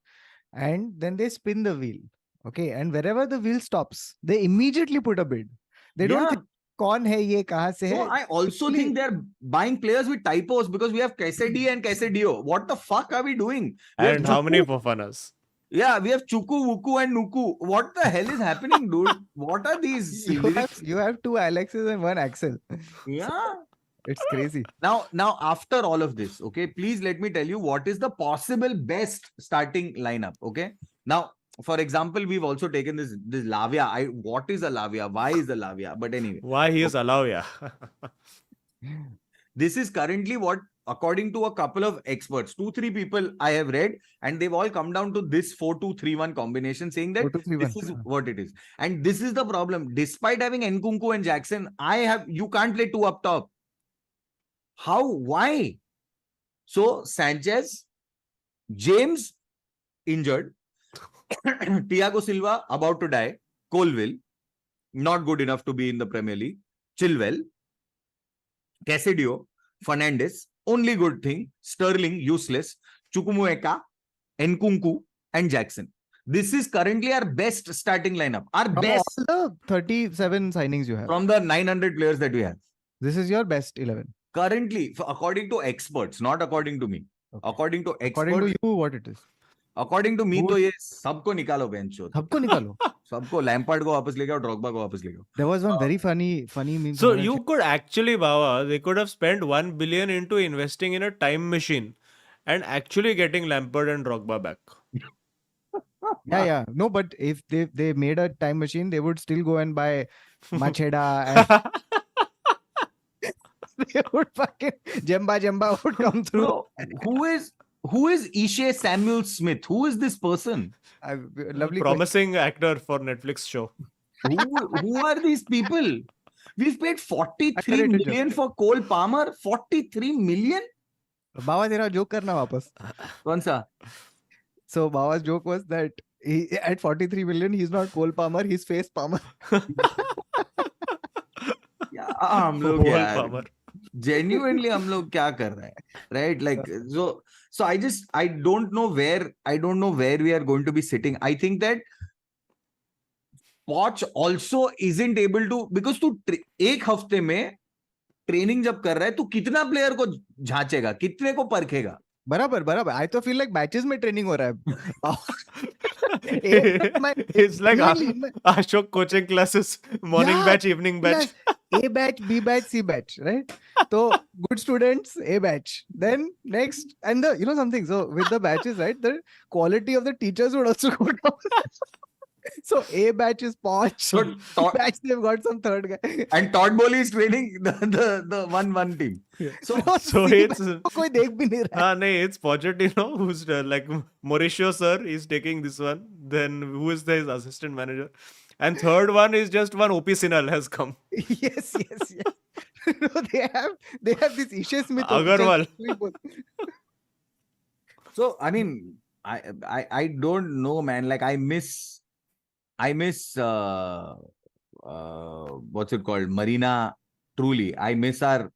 And then they spin the wheel. Okay, and wherever the wheel stops, they immediately put a bid. They don't Yeah. think कौन है ये कहाँ से So है. I also Simply- think they're buying players with typos because we have Quesadi and Quesadio. What the fuck are we doing? We have And how many Chuku. Fofanas? Yeah, we have Chuku, Wuku, and Nuku. What the hell is happening, dude? What are these lyrics? you have two Alexes and one Axel. Yeah. It's crazy. Now, after all of this, okay, please let me tell you what is the possible best starting lineup. Okay. Now, for example, we've also taken this Lavia. What is a Lavia? Why is a Lavia? But anyway, Why he is Alawia? this is currently what, according to a couple of experts, 2-3 people I have read, and they've all come down to this 4-2-3-1 combination, saying that 4-2-3-1. this is what it is. And this is the problem. Despite having Nkunku and Jackson, you can't play two up top. How? Why? So Sanchez, James injured, Thiago Silva about to die, Colville not good enough to be in the Premier League, Chilwell, Casadio, Fernandes, only good thing, Sterling useless, Chukwuemeka, Nkunku, and Jackson. This is currently our best starting lineup. Our From best all the 37 signings you have, from the 900 players that we have. this is your best 11. Currently, according to experts, not according to me. Okay. According to experts, According to you, what it is? according to me, Who- तो ये सबको निकालो bench show. सबको निकालो. सबको Lampard को वापस लेके आओ, ड्रॉगबा को वापस लेके आओ. There was one very funny meme. So someone you had could actually, Bawa, they could have spent 1 billion into investing in a time machine and actually getting Lampard and Drogba back. shared. Yeah. No, but if they made a time machine, they would still go and buy Macheda and they would fucking Jemba would come through. Bro, who is Ishe Samuel Smith? Who is this person? Lovely question. Promising actor for Netflix show. Who are these people? We've paid 43 Underrated million for Cole Palmer. 43 million? Bawa तेरा joke करना वापस. कौन सा? So Bawa's joke was that at 43 million, he's not Cole Palmer, he's Face Palmer. Yeah, हम लोग Cole यार, Palmer. genuinely हम लोग क्या कर रहे हैं, right? Like so I don't know where we are going to be sitting. I think that Poch also isn't able to, because तू एक हफ्ते में ट्रेनिंग जब कर रहा है, तू कितना प्लेयर को झांचेगा, कितने को परखेगा? बराबर I तो feel like batches में training हो रहा है. It's like Genuinely, Ashok coaching classes, morning Yeah, batch, evening batch. A batch, B batch, C batch, right? So good students, A batch. Then next, and the something. So with the batches, right, the quality of the teachers would also go down. So A batch is Poch. So B Todd, batch they've got some third guy. and Todd Bowley is training the 1-1 team. So Bro, So C it's batch को कोई देख भी नहीं रहा है. nahin, it's Pochettino who's like Mauricio sir is taking this one. Then who is his assistant manager? And third one is just one OP Sinal has come. Yes. No, they have this Ishe Smith. Agarwal. So I mean, I don't know, man. Like I miss what's it called? Marina. Truly, I miss our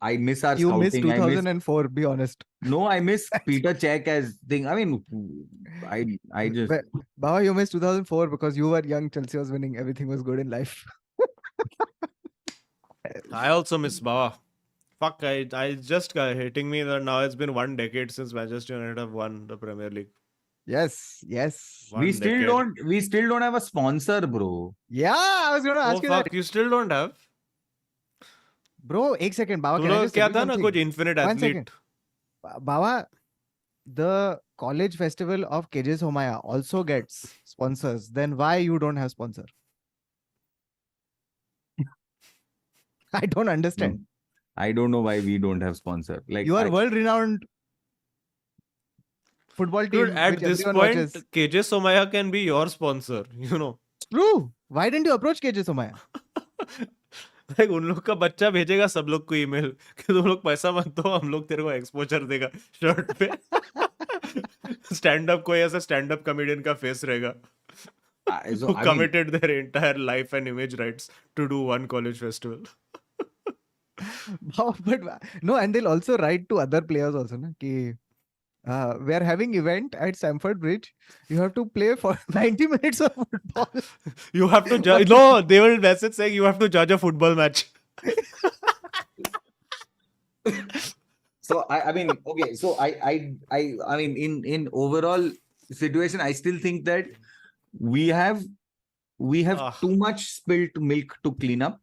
You scouting. missed 2004. Be honest. No, I miss Peter Cech as thing. I mean, I just Baba, you missed 2004 because you were young. Chelsea was winning. Everything was good in life. I also miss Bawa. Fuck, I just hitting me that now it's been 1 decade since Manchester United have won the Premier League. Yes. we still don't have a sponsor, bro. Yeah, I was going to ask Oh you that. fuck, you still don't have? Bro, एक second. Baba, तुम can I लोग just क्या tell you था ना something? कुछ infinite One athlete. second. Baba, the college festival of KJ Somaya also gets sponsors. Then why you don't have sponsor? I don't understand. I don't know why we don't have sponsor. Like You are world-renowned football team. Dude, at which this everyone point, watches. KJ Somaya can be your sponsor, you know. True. Why didn't you approach KJ Somaya? Like उन लोग का बच्चा भेजेगा सब लोग को email कि तुम लोग पैसा मत दो, हम लोग तेरे को एक्सपोजर देगा शर्ट पे. स्टैंड अप कोई ऐसा स्टैंड अप कॉमेडियन का फेस रहेगा who committed their entire life and image rights to do one college festival. But no, and they'll also write to other players also, na, कि we are having event at Stamford Bridge. You have to play for 90 minutes of football. You have to judge. No, they will message saying you have to judge a football match. So I mean, okay. So I mean, in overall situation, I still think that we have Ah. too much spilt milk to clean up.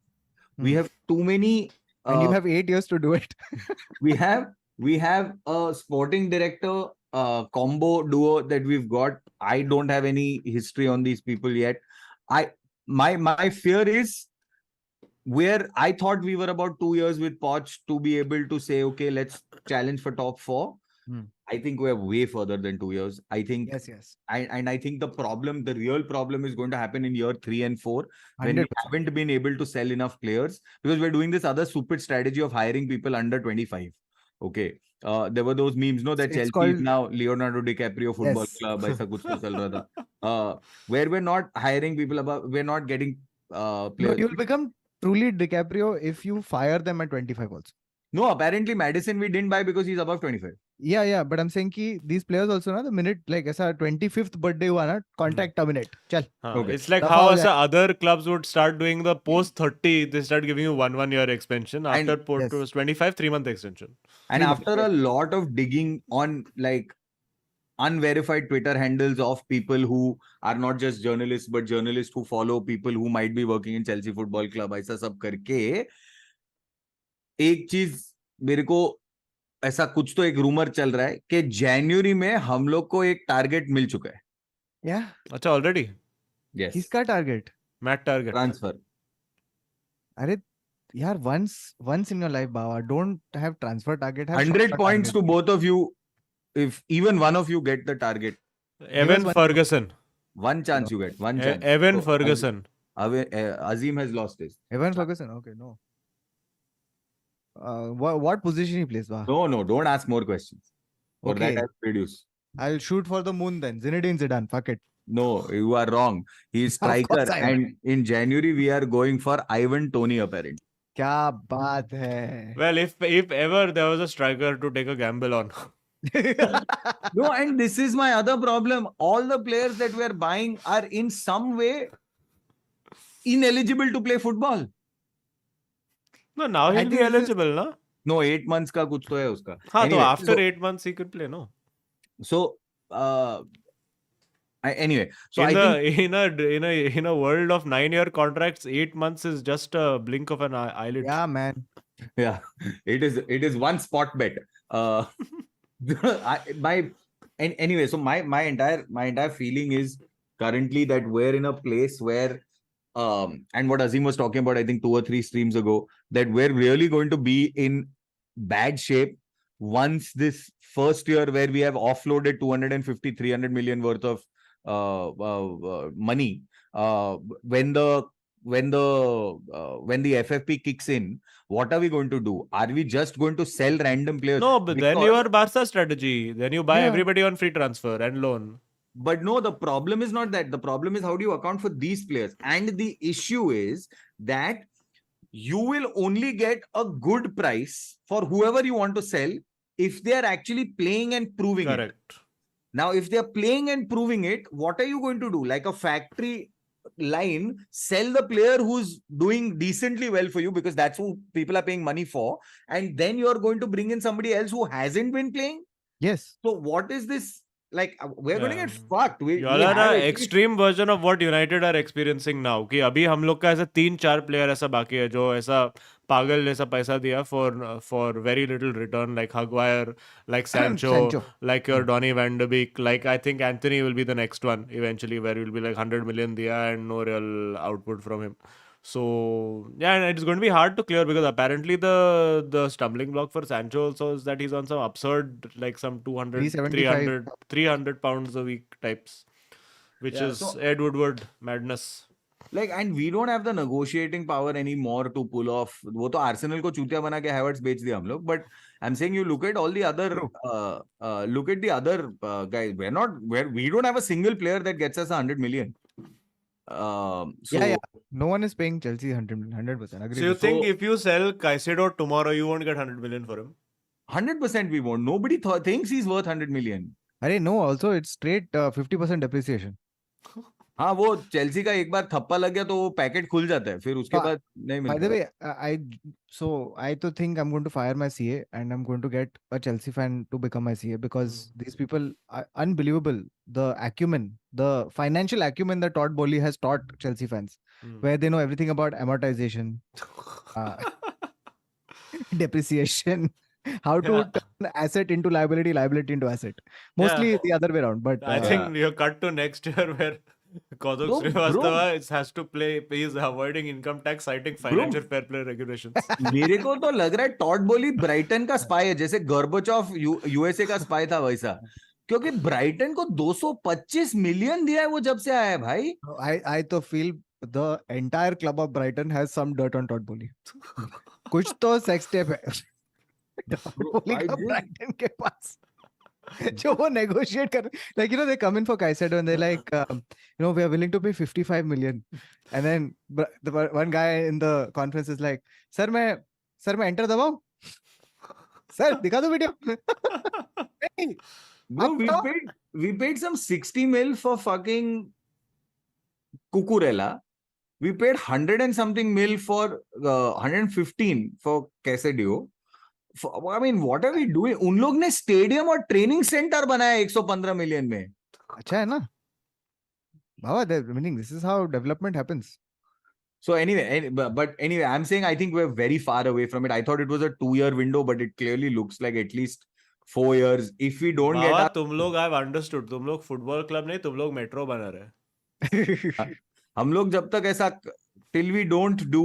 We Hmm. have too many. And you have 8 years to do it. we have a sporting director combo duo that we've got. I don't have any history on these people yet. My fear is where I thought we were about 2 years with Poch to be able to say, okay, let's challenge for top four. Hmm. I think we're way further than 2 years. I think, Yes. and I think the real problem is going to happen in year 3 and 4 when we 100%. haven't been able to sell enough players because we're doing this other stupid strategy of hiring people under 25. Okay. There were those memes, no, that It's Chelsea is called, now Leonardo DiCaprio football yes. club, aisa kuch to chal raha tha. Where we're not hiring people above, we're not getting No, players. you'll become truly DiCaprio if you fire them at 25 also. No, apparently Madison we didn't buy because he's above 25. Yeah, but I'm saying ki these players also na the minute like ऐसा 25th birthday हुआ ना contract terminate. चल. Okay. It's like Dafa how ho as other clubs would start doing the post 30, they start giving you 1 year extension. And- After Port Yes. was 25, 3 month extension. And 3 months, after a yes. lot of digging on like unverified Twitter handles of people who are not just journalists, but journalists who follow people who might be working in Chelsea Football Club, ऐसा सब करके एक चीज मेरे को ऐसा कुछ तो एक रूमर चल रहा है कि जनवरी में हम लोग को एक टारगेट मिल चुका है. Yeah. Acha, already? Yes. किसका target? Matt target. Transfer. अरे यार once in your life Baba don't have transfer target. Have 100 short-term points target. to both of you if even one of you get the target. Evan one- Ferguson. One chance you get. One chance. Evan So, Ferguson. Azeem has lost his. Evan Ferguson. Okay, no. What position he plays? Bah? No, don't ask more questions. For Okay. that, I'll reduce. I'll shoot for the moon then. Zinedine Zidane. Fuck it. No, you are wrong. He is Of course striker. I am. And in January, we are going for Ivan Toney, apparently. क्या बात है? Well, if ever there was a striker to take a gamble on. No, and this is my other problem. All the players that we are buying are in some way ineligible to play football. No, now I he'll think be this is- eligible, no? No, 8 months का कुछ तो है उसका. हाँ, Anyway, so after so- 8 months he could play, no? So, anyway, so in I the think in a world of 9 year contracts, 8 months is just a blink of an eyelid. Yeah, man. yeah, it is one spot bet. Anyway, so my entire feeling is currently that we're in a place where and what Azeem was talking about, I think 2 or 3 streams ago, that we're really going to be in bad shape once this first year where we have offloaded 250-300 million worth of money, when the FFP kicks in, what are we going to do? Are we just going to sell random players? No, but then Because- your Barca strategy. Then you buy Yeah. everybody on free transfer and loan. But no, the problem is not that. The problem is how do you account for these players? And the issue is that you will only get a good price for whoever you want to sell if they are actually playing and proving it. Correct. Now, if they are playing and proving it, what are you going to do? Like a factory line, sell the player who's doing decently well for you because that's who people are paying money for. And then you're going to bring in somebody else who hasn't been playing. Yes. So what is this? Like, we're going to get Yeah. fucked. We Y'all have are at an least- extreme version of what United are experiencing now. कि अभी हम लोग का ऐसा 3-4 player ऐसा बाकी है जो ऐसा पागल जैसा पैसा दिया for very little return, like Maguire, like Sancho, Sancho. like your Donny van de Beek. Like I think Anthony will be the next one eventually, where it will be like 100 million diya and no real output from him. So yeah, and it's going to be hard to clear because apparently the stumbling block for Sancho also is that he's on some absurd like some 200, 375. 300 pounds a week types, which Yeah, is so- Ed Woodward madness. Like, and we don't have the negotiating power anymore to pull off. वो तो Arsenal को चूतिया बना के Havertz बेच दिया हम लोग. But I'm saying you look at all the other, look at the other guys. We don't have a single player that gets us 100 million. So Yeah. No one is paying Chelsea 100%. Agree. So you with think So- if you sell Caicedo tomorrow, you won't get 100 million for him? 100% we won't. Nobody thinks he's worth 100 million. अरे no, also it's straight 50% depreciation. हाँ, वो Chelsea का एक बार थप्पा लग गया तो वो packet खुल जाता है, फिर उसके But बाद नहीं by the मिलता. way, I to think I'm going to fire my CA and I'm going to get a Chelsea fan to become my CA because these people are unbelievable. The acumen, the financial acumen that Todd Bowley has taught Chelsea fans, where they know everything about amortization, uh, depreciation, how to Yeah. turn asset into liability, liability into asset. Mostly Yeah. the other way around, but I think you cut to next year where Kaustubh Bro, Srivastava has to play. He's avoiding income tax, citing financial fair play regulations. मेरे को तो लग रहा है Tod बोली Brighton का spy है, जैसे गर्बचॉफ यूएसए का स्पाई था वैसा, क्योंकि ब्राइटन को 225 मिलियन दिया है वो जब से आया है भाई. I तो feel the entire club of Brighton has some dirt on Todd Bowley. कुछ तो sex tape है Todd Bowley I का just- Brighton के पास जो वो negotiate कर, like you know they come in for Caicedo and they're like you know we are willing to pay 55 million and then the one guy in the conference is like sir मैं enter दबाऊं sir दिखा दो video नहीं Bro, आप बताओ we paid some 60 mil for fucking Cucurella. We paid 100 and something mil for 115 for Casadio. I mean, what are we doing? उन लोग ने stadium और ट्रेनिंग सेंटर बनाया 115 मिलियन में. अच्छा है ना बाबा meaning this is how development happens. So anyway, but anyway, I'm saying I think we're very far away from it. I thought it was a 2-year window, but it clearly looks like at least 4 years. If we don't get Baba our, तुम लोग I've understood. तुम लोग football club नहीं, तुम लोग metro बना रहे. हम लोग जब तक ऐसा till we don't do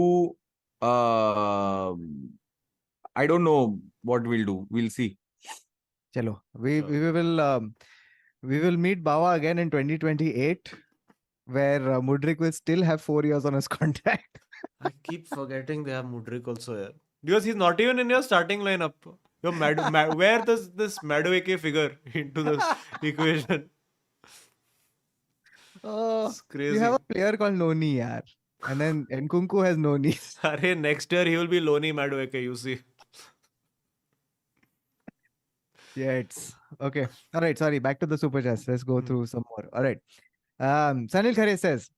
I don't know what we'll do. We'll see. चलो we will meet Bawa again in 2028 where Mudrik will still have 4 years on his contract. I keep forgetting they have Mudrik also here. Because he's not even in your starting lineup. Your where does this Madueke figure into this equation? Oh, It's crazy. you have a player called Noni, yaar. And then Nkunku has Noni. Arey, next year he will be Loni Madueke, you see. Yeah, it's okay. All right, sorry. Back to the super chats. Let's go through some more. All right. Sanil Khare says,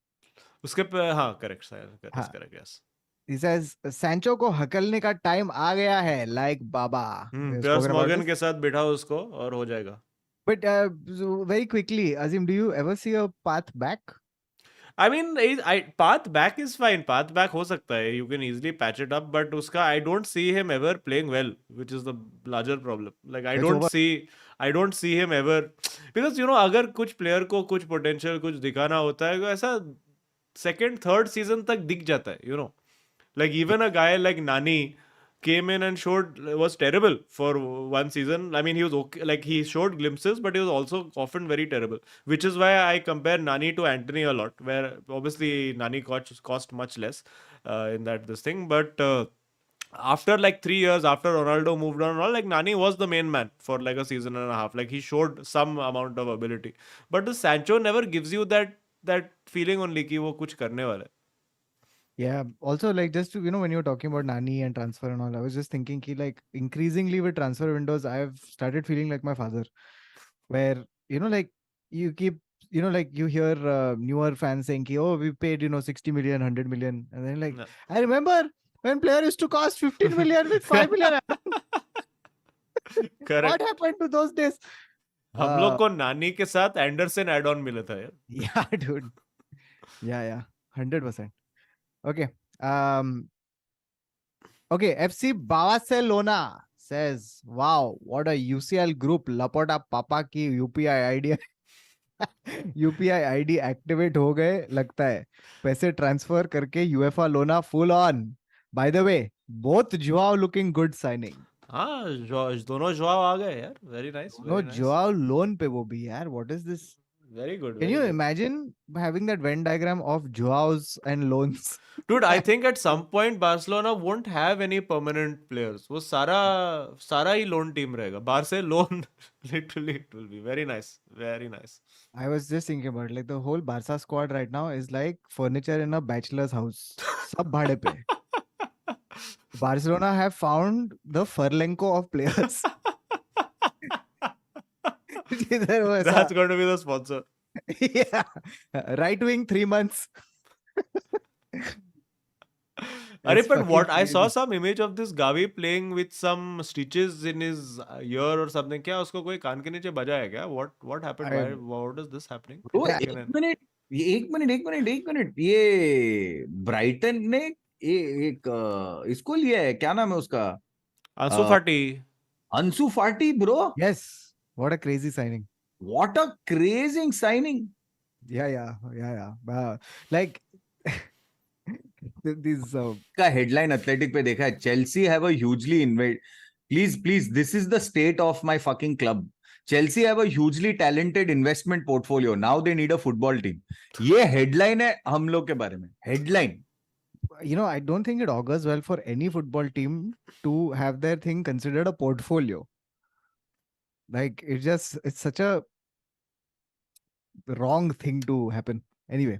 उसके पे हाँ correct हाँ. correct yes. he says Sancho को हकलने का time आ गया है like Baba. We have Piers spoken about Morgan this. के साथ बिठाओ उसको और हो जाएगा. But so very quickly, Azeem, do you ever see a path back? I mean, path back is fine. Path back हो सकता है. You can easily patch it up. But उसका I don't see him ever playing well, which is the larger problem. Like I It's don't over. see him ever because you know अगर कुछ player को कुछ potential कुछ दिखाना होता है तो ऐसा second third season तक दिख जाता है. You know, like even a guy like Nani came in and showed was terrible for one season. I mean, he was okay, like he showed glimpses, but he was also often very terrible. Which is why I compare Nani to Anthony a lot. Where obviously Nani cost much less in this thing, but. After like 3 years after Ronaldo moved on, like Nani was the main man for like a season and a half. Like he showed some amount of ability, but the Sancho never gives you that feeling only कि वो कुछ करने वाला है. Yeah. Also, like just to, you know, when you were talking about Nani and transfer and all, I was just thinking ki, like increasingly with transfer windows, I've started feeling like my father, where you know, like you keep, you know, like you hear newer fans saying ki, oh, we paid 60 million, 100 million, and then like No. I remember when player used to cost 15 million with 5 million. Correct. What happened to those days? हम लोग को नानी के साथ Anderson add on मिला था यार. Yeah, dude. Yeah, 100%. Okay. Okay, FC Barcelona says, wow, what a UCL group. Lapota Papa की UPI ID UPI ID activate हो गए लगता है. पैसे ट्रांसफर करके UEFA लोना full on. By the way, both Joao looking good signing. हाँ दोनों जोआव आ गए यार. Very nice. No, Joao loan पे वो भी यार. What is this? Very good. Can you imagine having that Venn diagram of Joaos and loans? Dude, I think at some point Barcelona won't have any permanent players. वो सारा ही loan team रहेगा. बाहर से loan literally it will be very nice. Very nice. I was just thinking about it, like the whole Barca squad right now is like furniture in a bachelor's house. सब भाड़े पे. Barcelona have found the Furlenco of players. जिधर वो ऐसा That's going to be the sponsor. yeah, right wing 3 months. Arey, It's but fucking what I saw crazy. some image of this Gavi playing with some stitches in his ear or something. क्या उसको कोई कान के नीचे बजा है क्या? What happened? I What is this happening? Bro, that, एक minute, ये एक मिनट, ये ब्राइटन ने एक इसको लिया है, क्या नाम है उसका? Ansu Fati. अंसु फाटी, bro. yes, what a crazy signing. What a crazy signing. Yeah. Like these का हेडलाइन एथलेटिक पे देखा है, Chelsea have a hugely InvIT, please this is the state of my fucking club. Chelsea have a hugely talented investment portfolio, now they need a football team. ये headline है हम लोग के बारे में, headline. I don't think it augurs well for any football team to have their thing considered a portfolio. Like it's such a wrong thing to happen. Anyway,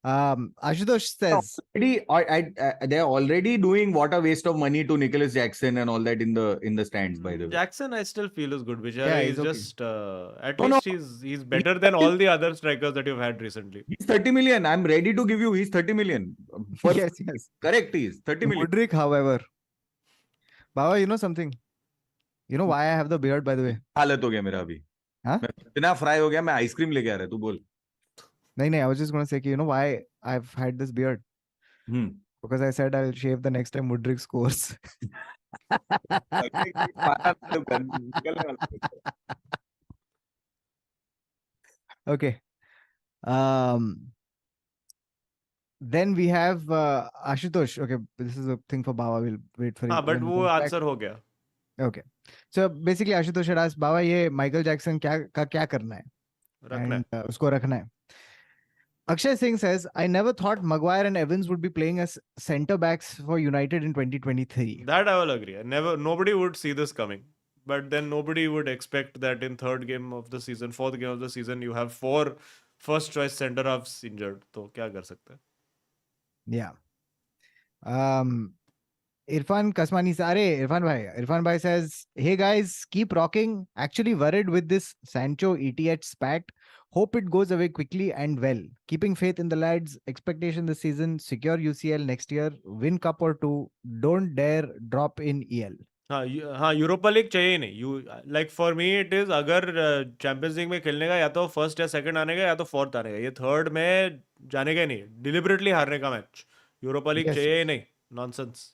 Ashutosh says They're already doing what a waste of money to Nicholas Jackson and all that in the stands, by the way. Jackson, I still feel is good. Bichara yeah, is he's okay. just at No, least he's better than all the other strikers that you've had recently. he's 30 million. I'm ready to give you. He's 30 million. Yes. Correct. He's 30 million. Mudrik, however, Baba, you know something? You know why I have the beard, by the way? हालत हो गया मेरा अभी. हाँ? मैं इतना fry हो गया, मैं आइसक्रीम लेके आ रहा है, तू बोल. No, I was just gonna say, you know why I've had this beard? Because I said I'll shave the next time Mudrik scores. Okay. Then we have Ashutosh. Okay, this is a thing for Baba. We'll wait for हाँ, it. but when he वो comes back. answer हो गया. Okay. So basically, Ashutosh had asked, Baba, ये Michael Jackson का क्या करना है? रखना है. And उसको रखना है. Akshay Singh says, I never thought Maguire and Evans would be playing as centre backs for United in 2023. That I will agree. Nobody would see this coming. But then nobody would expect that in third game of the season, fourth game of the season, you have 4 first choice centre halves injured. तो क्या कर सकते हैं? Yeah. Irfan Kasmani Irfan Bhai says, hey guys, keep rocking. Actually worried with this Sancho ETH spat. Hope it goes away quickly and well. Keeping faith in the lads. Expectation this season. Secure UCL next year. Win cup or two. Don't dare drop in EL. हाँ Europa league चाहिए ही नहीं. Like for me it is, अगर champions league में खेलने का या तो first या सेकंड आने का या तो फोर्थ आने का, ये थर्ड में जाने का ही नहीं, डिलिबरेटली हारने का मैच. यूरोपा लीग चाहिए ही नहीं. Nonsense.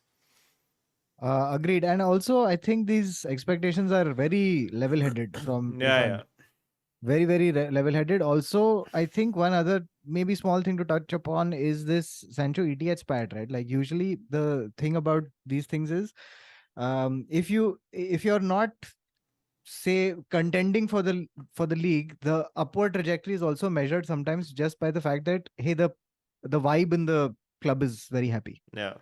Agreed. And also, I think these expectations are very level-headed from Irfan. Very, very level-headed. Also, I think one other maybe small thing to touch upon is this Sancho ETH spat, right? Like usually the thing about these things is if you're not say contending for the league, the upward trajectory is also measured sometimes just by the fact that hey, the vibe in the club is very happy. Yeah.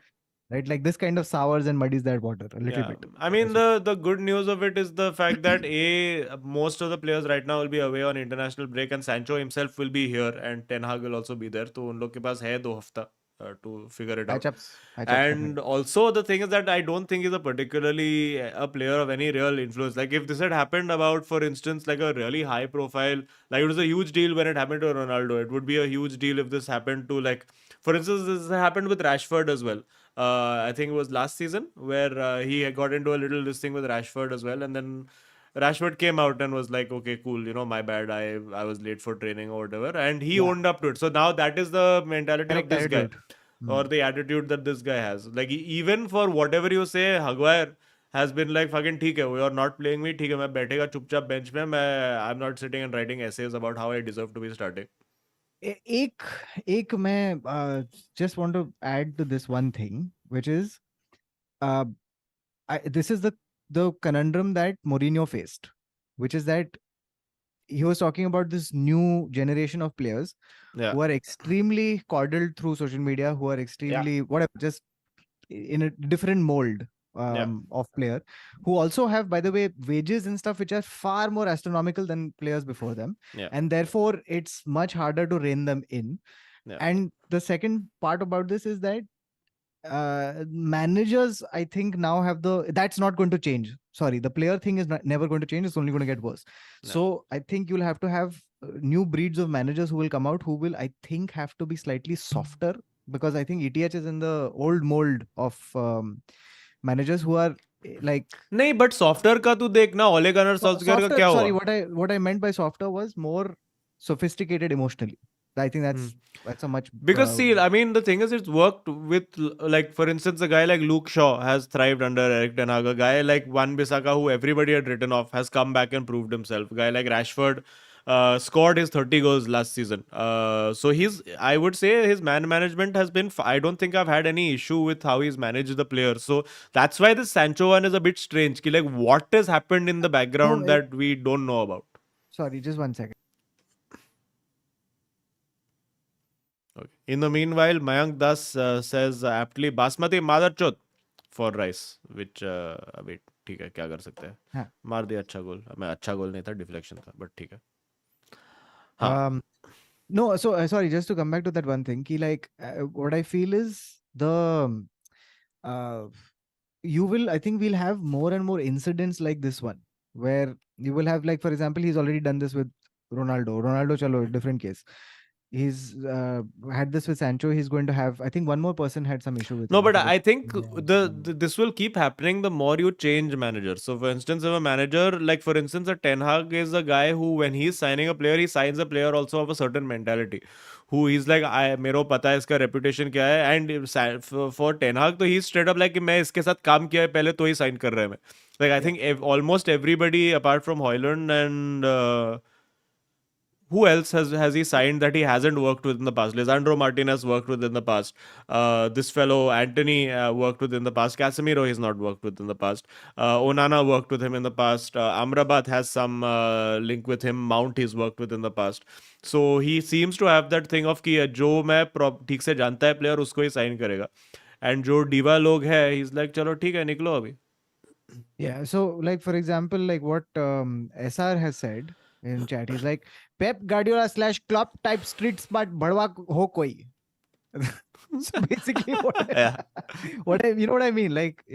Right, like this kind of sours and muddies that water a little bit. I mean, the good news of it is the fact that most of the players right now will be away on international break, and Sancho himself will be here, and Ten Hag will also be there. तो उन लोग के पास है 2 हफ्ता to figure it out. Matchups And also the thing is that I don't think he's a particularly a player of any real influence. Like if this had happened about, for instance, like a really high profile, like it was a huge deal when it happened to Ronaldo. It would be a huge deal if this happened to, like, for instance, this happened with Rashford as well. I think it was last season where he got into a little this thing with Rashford as well, and then Rashford came out and was like, okay, cool, my bad, I was late for training or whatever, and he owned up to it. So now that is the mentality of this guy, or the attitude that this guy has. Like even for whatever you say, Maguire has been like, fucking ठीक है, you're not playing me, ठीक है, मैं बैठेगा चुपचाप bench में, I'm not sitting and writing essays about how I deserve to be starting. एक मैं just want to add to this one thing, which is this is the conundrum that Mourinho faced, which is that he was talking about this new generation of players who are extremely coddled through social media, who are extremely whatever, just in a different mold of player, who also have, by the way, wages and stuff which are far more astronomical than players before them, and therefore it's much harder to rein them in. And the second part about this is that managers, I think now have that's not going to change. Sorry, the player thing is never going to change. It's only going to get worse. Yeah. So I think you'll have to have new breeds of managers who will come out, who will, I think, have to be slightly softer, because I think ETH is in the old mold of managers who are like नहीं but software का तू देख ना, ओले gunner सोल्सकेयर का softer. क्या Sorry, हुआ? what I meant by softer was more sophisticated emotionally. I think that's a much Because see, I mean, the thing is, it's worked with, like, for instance, a guy like Luke Shaw has thrived under Eric Ten Hag. A guy like Wan Bissaka, who everybody had written off, has come back and proved himself. A guy like Rashford scored his 30 goals last season. So I would say his man management has been, I don't think I've had any issue with how he's managed the players. So that's why this Sancho one is a bit strange. Ki, like, what has happened in the background that we don't know about? Sorry, just 1 second. Okay. In the meanwhile, Mayank Das says aptly Basmati Madachot for rice, which wait, ठीक है, क्या कर सकते हैं? हाँ. मार दिया अच्छा गोल. मैं अच्छा गोल नहीं था, डिफ्लेक्शन था, but ठीक है. हाँ. No, so sorry, just to come back to that one thing, like what I feel is I think we'll have more and more incidents like this one, where you will have, like, for example, he's already done this with Ronaldo. Chalo, different case. He's had this with Sancho. He's going to have, I think, one more person had some issue with No, him. but I think this will keep happening the more you change managers. So, for instance, if a manager, like for instance, a Ten Hag is a guy who, when he's signing a player, he signs a player also of a certain mentality. Who he's like, मेरे को पता है इसका reputation क्या है, and for Ten Hag, तो he's straight up like कि मैं इसके साथ काम किया है पहले तो ही sign कर रहा है मैं. Like I think almost everybody apart from Højlund and who else has he signed that he hasn't worked with in the past? Lisandro Martinez worked with in the past. This fellow Anthony worked with in the past. Casemiro he's not worked with in the past. Onana worked with him in the past. Amrabat has some link with him. Mount he's worked with in the past. So he seems to have that thing of कि जो मैं ठीक से जानता है player उसको ही sign करेगा. And जो diva लोग है, he's like चलो ठीक है निकलो अभी. Yeah, so like for example, like what SR has said in chat, he's like Pep Guardiola / Klopp type street smart badwa ho koi. So basically, what I, you know what I mean, like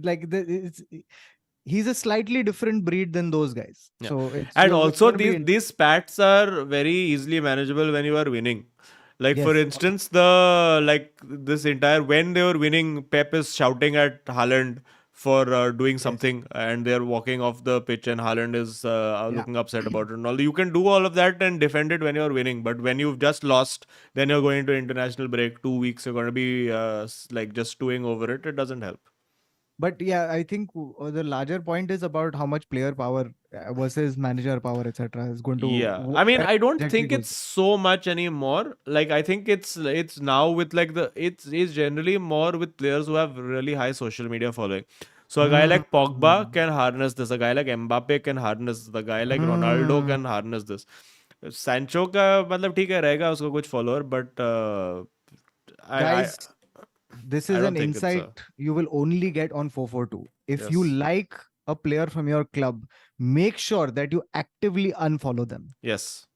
like he's a slightly different breed than those guys. Yeah. So and also these spats are very easily manageable when you are winning. Like for instance, this entire, when they were winning, Pep is shouting at Haaland for doing something, and they're walking off the pitch, and Haaland is looking upset about it. And all, you can do all of that and defend it when you're winning, but when you've just lost, then you're going to international break, 2 weeks, you're going to be like just stewing over it. It doesn't help. But yeah, I think the larger point is about how much player power versus manager power, etc., is going to. Yeah, I mean, I don't think it's so much anymore. Like, I think it's now with like it's generally more with players who have really high social media following. So a guy like Pogba can harness this. A guy like Mbappe can harness. The guy like Ronaldo can harness this. Sancho का मतलब ठीक है रहेगा उसको कुछ follower, but guys, this is an insight you will only get on 442. If you like a player from your club, make sure that you actively unfollow them. Yes.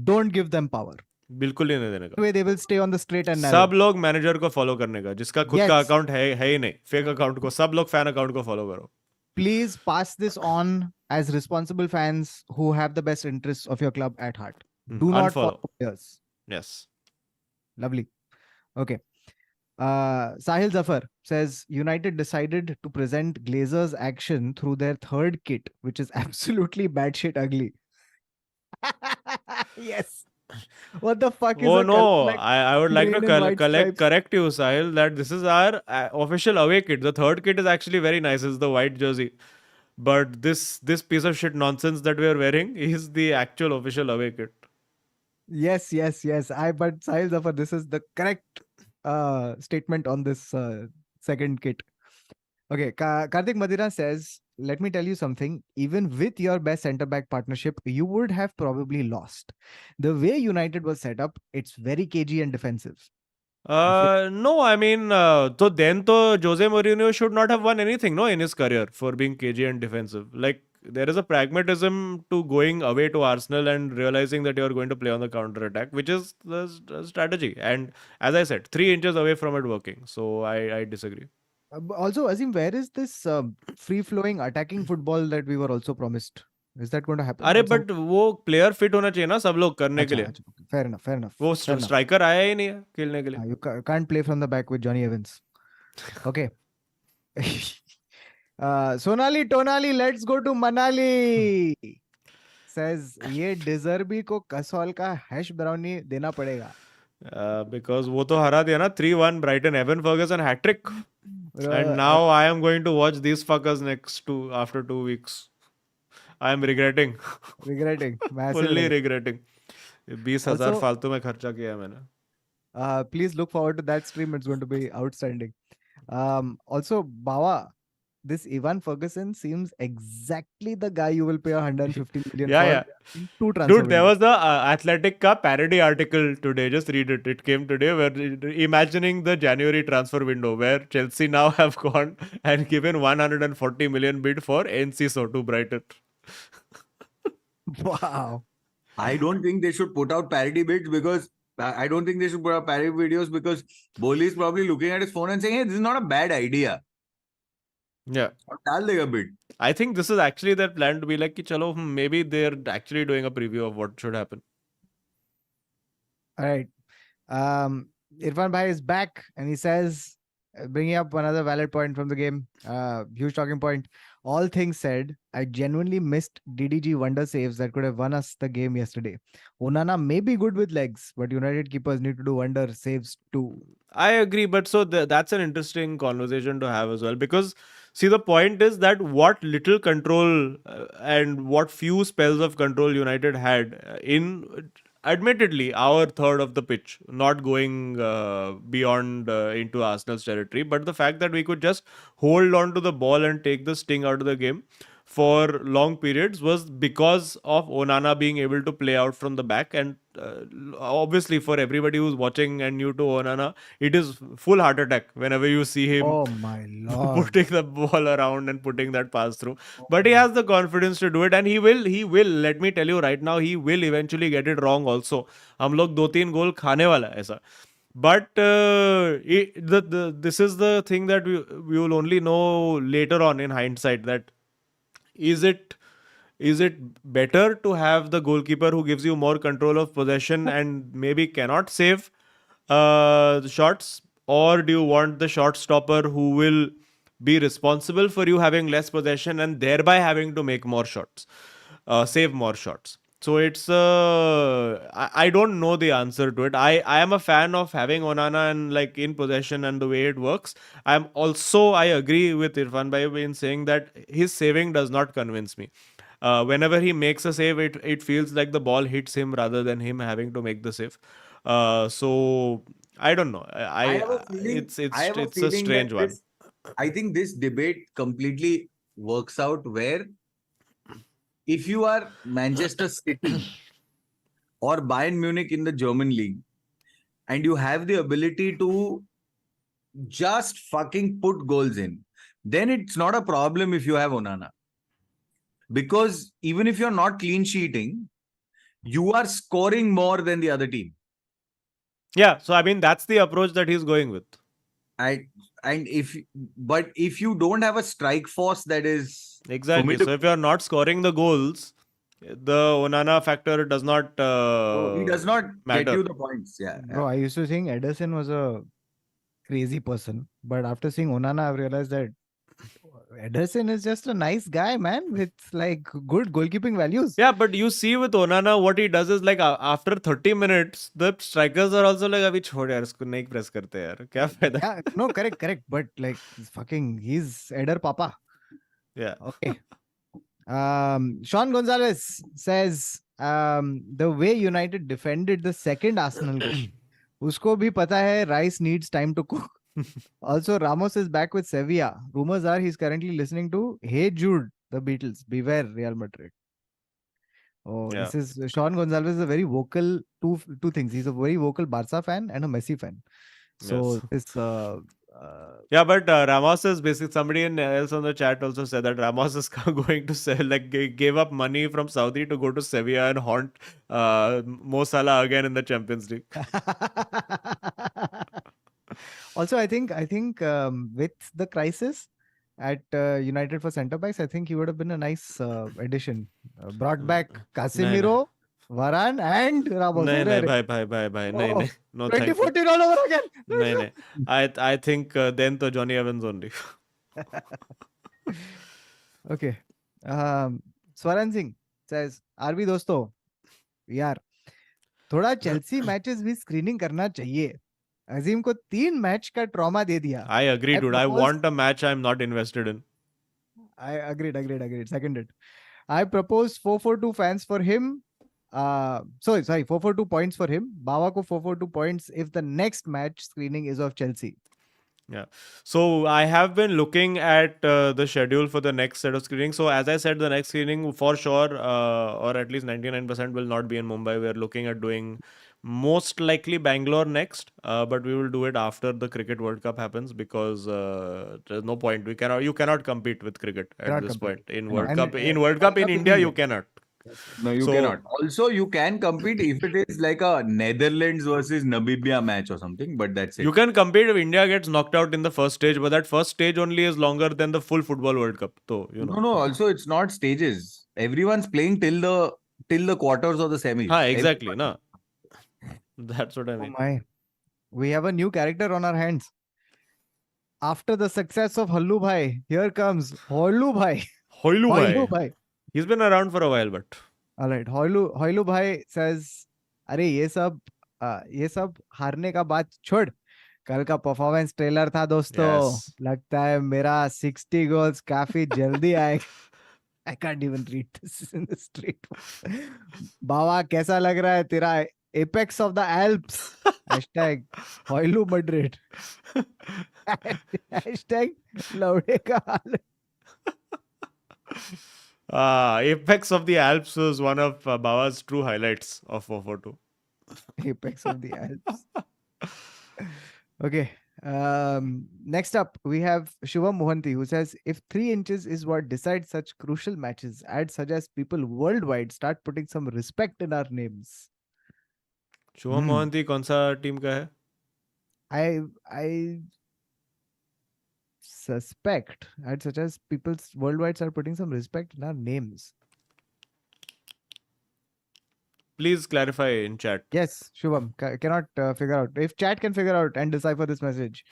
Don't give them power. बिल्कुल ही नहीं देने का. Way they will stay on the straight and narrow. सब लोग manager को follow करने का, जिसका खुद का अकाउंट है ही नहीं, फेक अकाउंट को सब लोग फैन अकाउंट को फॉलो करो. Please pass this on as responsible fans who have the best interests of your club at heart. Do not follow players. Yes. Lovely. Okay. Sahil Zafar says United decided to present Glazers' action through their third kit, which is absolutely batshit ugly. Yes. What the fuck is? Oh no! I would like to correct you, Sahil, that this is our official away kit. The third kit is actually very nice. It's the white jersey, but this piece of shit nonsense that we are wearing is the actual official away kit. Yes. But Sahil Zafar, this is the correct statement on this second kit. Okay, Karthik Madira says, let me tell you something. Even with your best centre-back partnership, you would have probably lost. The way United was set up, it's very cagey and defensive. No, I mean, so then Jose Mourinho should not have won anything, no, in his career for being cagey and defensive. Like, there is a pragmatism to going away to Arsenal and realizing that you are going to play on the counter attack, which is the strategy. And as I said, 3 inches away from it working. So I disagree. Also, Azim, where is this free-flowing attacking football that we were also promised? Is that going to happen अरे at some? But वो player fit होना चाहिए ना सब लोग करने के अच्छा, लिए. अच्छा, okay. Fair enough, fair enough, वो fair enough. स्ट्राइकर आया ही नहीं है खेलने के लिए. You can't play from the back with Johnny Evans. Okay. Sonali Tonali, let's go to Manali. Says ये डिजर्बी को कसौल का हैश ब्राउनी देना पड़ेगा. Because वो तो हरा दिया ना 3-1 Brighton. Evan Ferguson hat trick. And now I am going to watch these fuckers after 2 weeks. I am regretting. regretting. Fully regretting. 20,000 Also, फालतू में खर्चा किया है मैंने. please look forward to that stream. It's going to be outstanding. Also, Bawa, this Evan Ferguson seems exactly the guy you will pay 150 million Yeah, for yeah. in 2 transfer Dude, there windows. was the Athletic ka parody article today. Just read it. It came today where imagining the January transfer window where Chelsea now have gone and given 140 million bid for NC to Brighton. Wow. I don't think they should put out parody bids because I don't think they should put out parody videos because Boli is probably looking at his phone and saying, hey, this is not a bad idea. Yeah. और डाल देगा bid. I think this is actually their plan to be like, ki chalo, maybe they're actually doing a preview of what should happen. All right. Irfan Bhai is back and he says, bringing up another valid point from the game, huge talking point. All things said, I genuinely missed DDG wonder saves that could have won us the game yesterday. Onana may be good with legs, but United keepers need to do wonder saves too. I agree, but so that's an interesting conversation to have as well because see the point is that what little control and what few spells of control United had in admittedly our third of the pitch, not going beyond into Arsenal's territory, but the fact that we could just hold on to the ball and take the sting out of the game for long periods was because of Onana being able to play out from the back. And obviously for everybody who's watching and new to Onana, it is full heart attack whenever you see him Oh my lord. putting the ball around and putting that pass through. But he has the confidence to do it and he will, let me tell you right now, he will eventually get it wrong also. हम लोग 2-3 गोल खाने वाला है ऐसा. But this is the thing that we will only know later on in hindsight that is it better to have the goalkeeper who gives you more control of possession and maybe cannot save the shots, or do you want the shot stopper who will be responsible for you having less possession and thereby having to make more shots, save more shots? So it's I don't know the answer to it. I am a fan of having Onana and like in possession and the way it works. I agree with Irfan Bhai in saying that his saving does not convince me. Whenever he makes a save, it feels like the ball hits him rather than him having to make the save. So I don't know. I have a feeling. I have a it's a feeling strange that one. I think this debate completely works out where if you are Manchester City or Bayern Munich in the German league and you have the ability to just fucking put goals in, then it's not a problem if you have Onana. Because even if you're not clean sheeting, you are scoring more than the other team. Yeah, so I mean that's the approach that he's going with. But if you don't have a strike force that is exactly, so if you're not scoring the goals, the Onana factor does not he does not matter. get you the points. Yeah, Bro, I used to think Ederson was a crazy person, but after seeing Onana, I've realized that Ederson is just a nice guy, man, with like good goalkeeping values. Yeah, but you see with Onana, what he does is like after 30 minutes, the strikers are also like, "Abhi chhod yaar, isko nahi press karte yaar. Kya fayda?" Yeah, no, correct. But like, he's Eder Papa. Yeah. Okay. Sean Gonzalez says, the way United defended the second Arsenal goal, usko bhi pata hai Rice needs time to cook. Also, Ramos is back with Sevilla. Rumors are he's currently listening to Hey Jude, the Beatles. Beware Real Madrid. Oh, Yeah. this is Sean Gonzalez is a very vocal two things. He's a very vocal Barca fan and a Messi fan. So Yes. this Yeah, but Ramos is basically somebody else on the chat also said that Ramos is going to sell, like gave up money from Saudi to go to Sevilla and haunt Mo Salah again in the Champions League. Also, I think with the crisis at United for centre backs, I think he would have been a nice addition. Brought back नहीं Casemiro, Varane, and Ramos. नहीं नहीं Arre, भाई भाई भाई भाई नहीं oh, नहीं no thank you 2014 all over again. नहीं नहीं I think then to Johnny Evans only. Okay. Swaran Singh says, "RB दोस्तों, यार थोड़ा चेल्सी मैचेस भी स्क्रीनिंग करना चाहिए। अजीम को 3 मैच का ट्रॉमा दे दिया। I agree, I dude. I proposed want a match I'm not invested in. I agreed. Seconded. I proposed 442 fans for him. Sorry, 442 points for him. Bawa ko 442 points if the next match screening is of Chelsea. Yeah. So I have been looking at the schedule for the next set of screenings. So as I said, the next screening for sure, or at least 99% will not be in Mumbai. We are looking at doing most likely Bangalore next, but we will do it after the Cricket World Cup happens because there's no point. You cannot compete with cricket at Cannot this compete. point in Cannot. World And Cup. In World Cup in India, you cannot. No, you So- cannot. Also, you can compete if it is like a Netherlands versus Namibia match or something, but that's it. You can compete if India gets knocked out in the first stage, but that first stage only is longer than the full Football World Cup. So, you know. No. Also, it's not stages. Everyone's playing till the quarters or the semis. Ha, exactly. Na. That's what I mean. oh my, we have a new character on our hands. After the success of Hallu Bhai, here comes Hoilu Bhai. Hoilu Hoilu bhai. Bhai. He's been around for a while, but All right. Hoilu Bhai says, अरे ये सब हारने का बात छोड़, कल का performance trailer था दोस्तों। Yes. लगता है मेरा 60 गोल्स काफी जल्दी आएगा। I can't even read this in the straight. बावा कैसा लग रहा है तेरा apex of the Alps? Hashtag Hoilu Madrid. Hashtag लौड़े का हाल। Apex of the Alps was one of Bawa's true highlights of 442. Apex of the Alps. Okay. Next up, we have Shivam Mohanty, who says, if 3 inches is what decides such crucial matches, I'd suggest people worldwide start putting some respect in our names. Shubham Mohanty कौन सा team का है? I suspect I'd suggest people worldwide start putting some respect in our names. Please clarify in chat. Yes, Shubham, cannot figure out. If chat can figure out and decipher this message,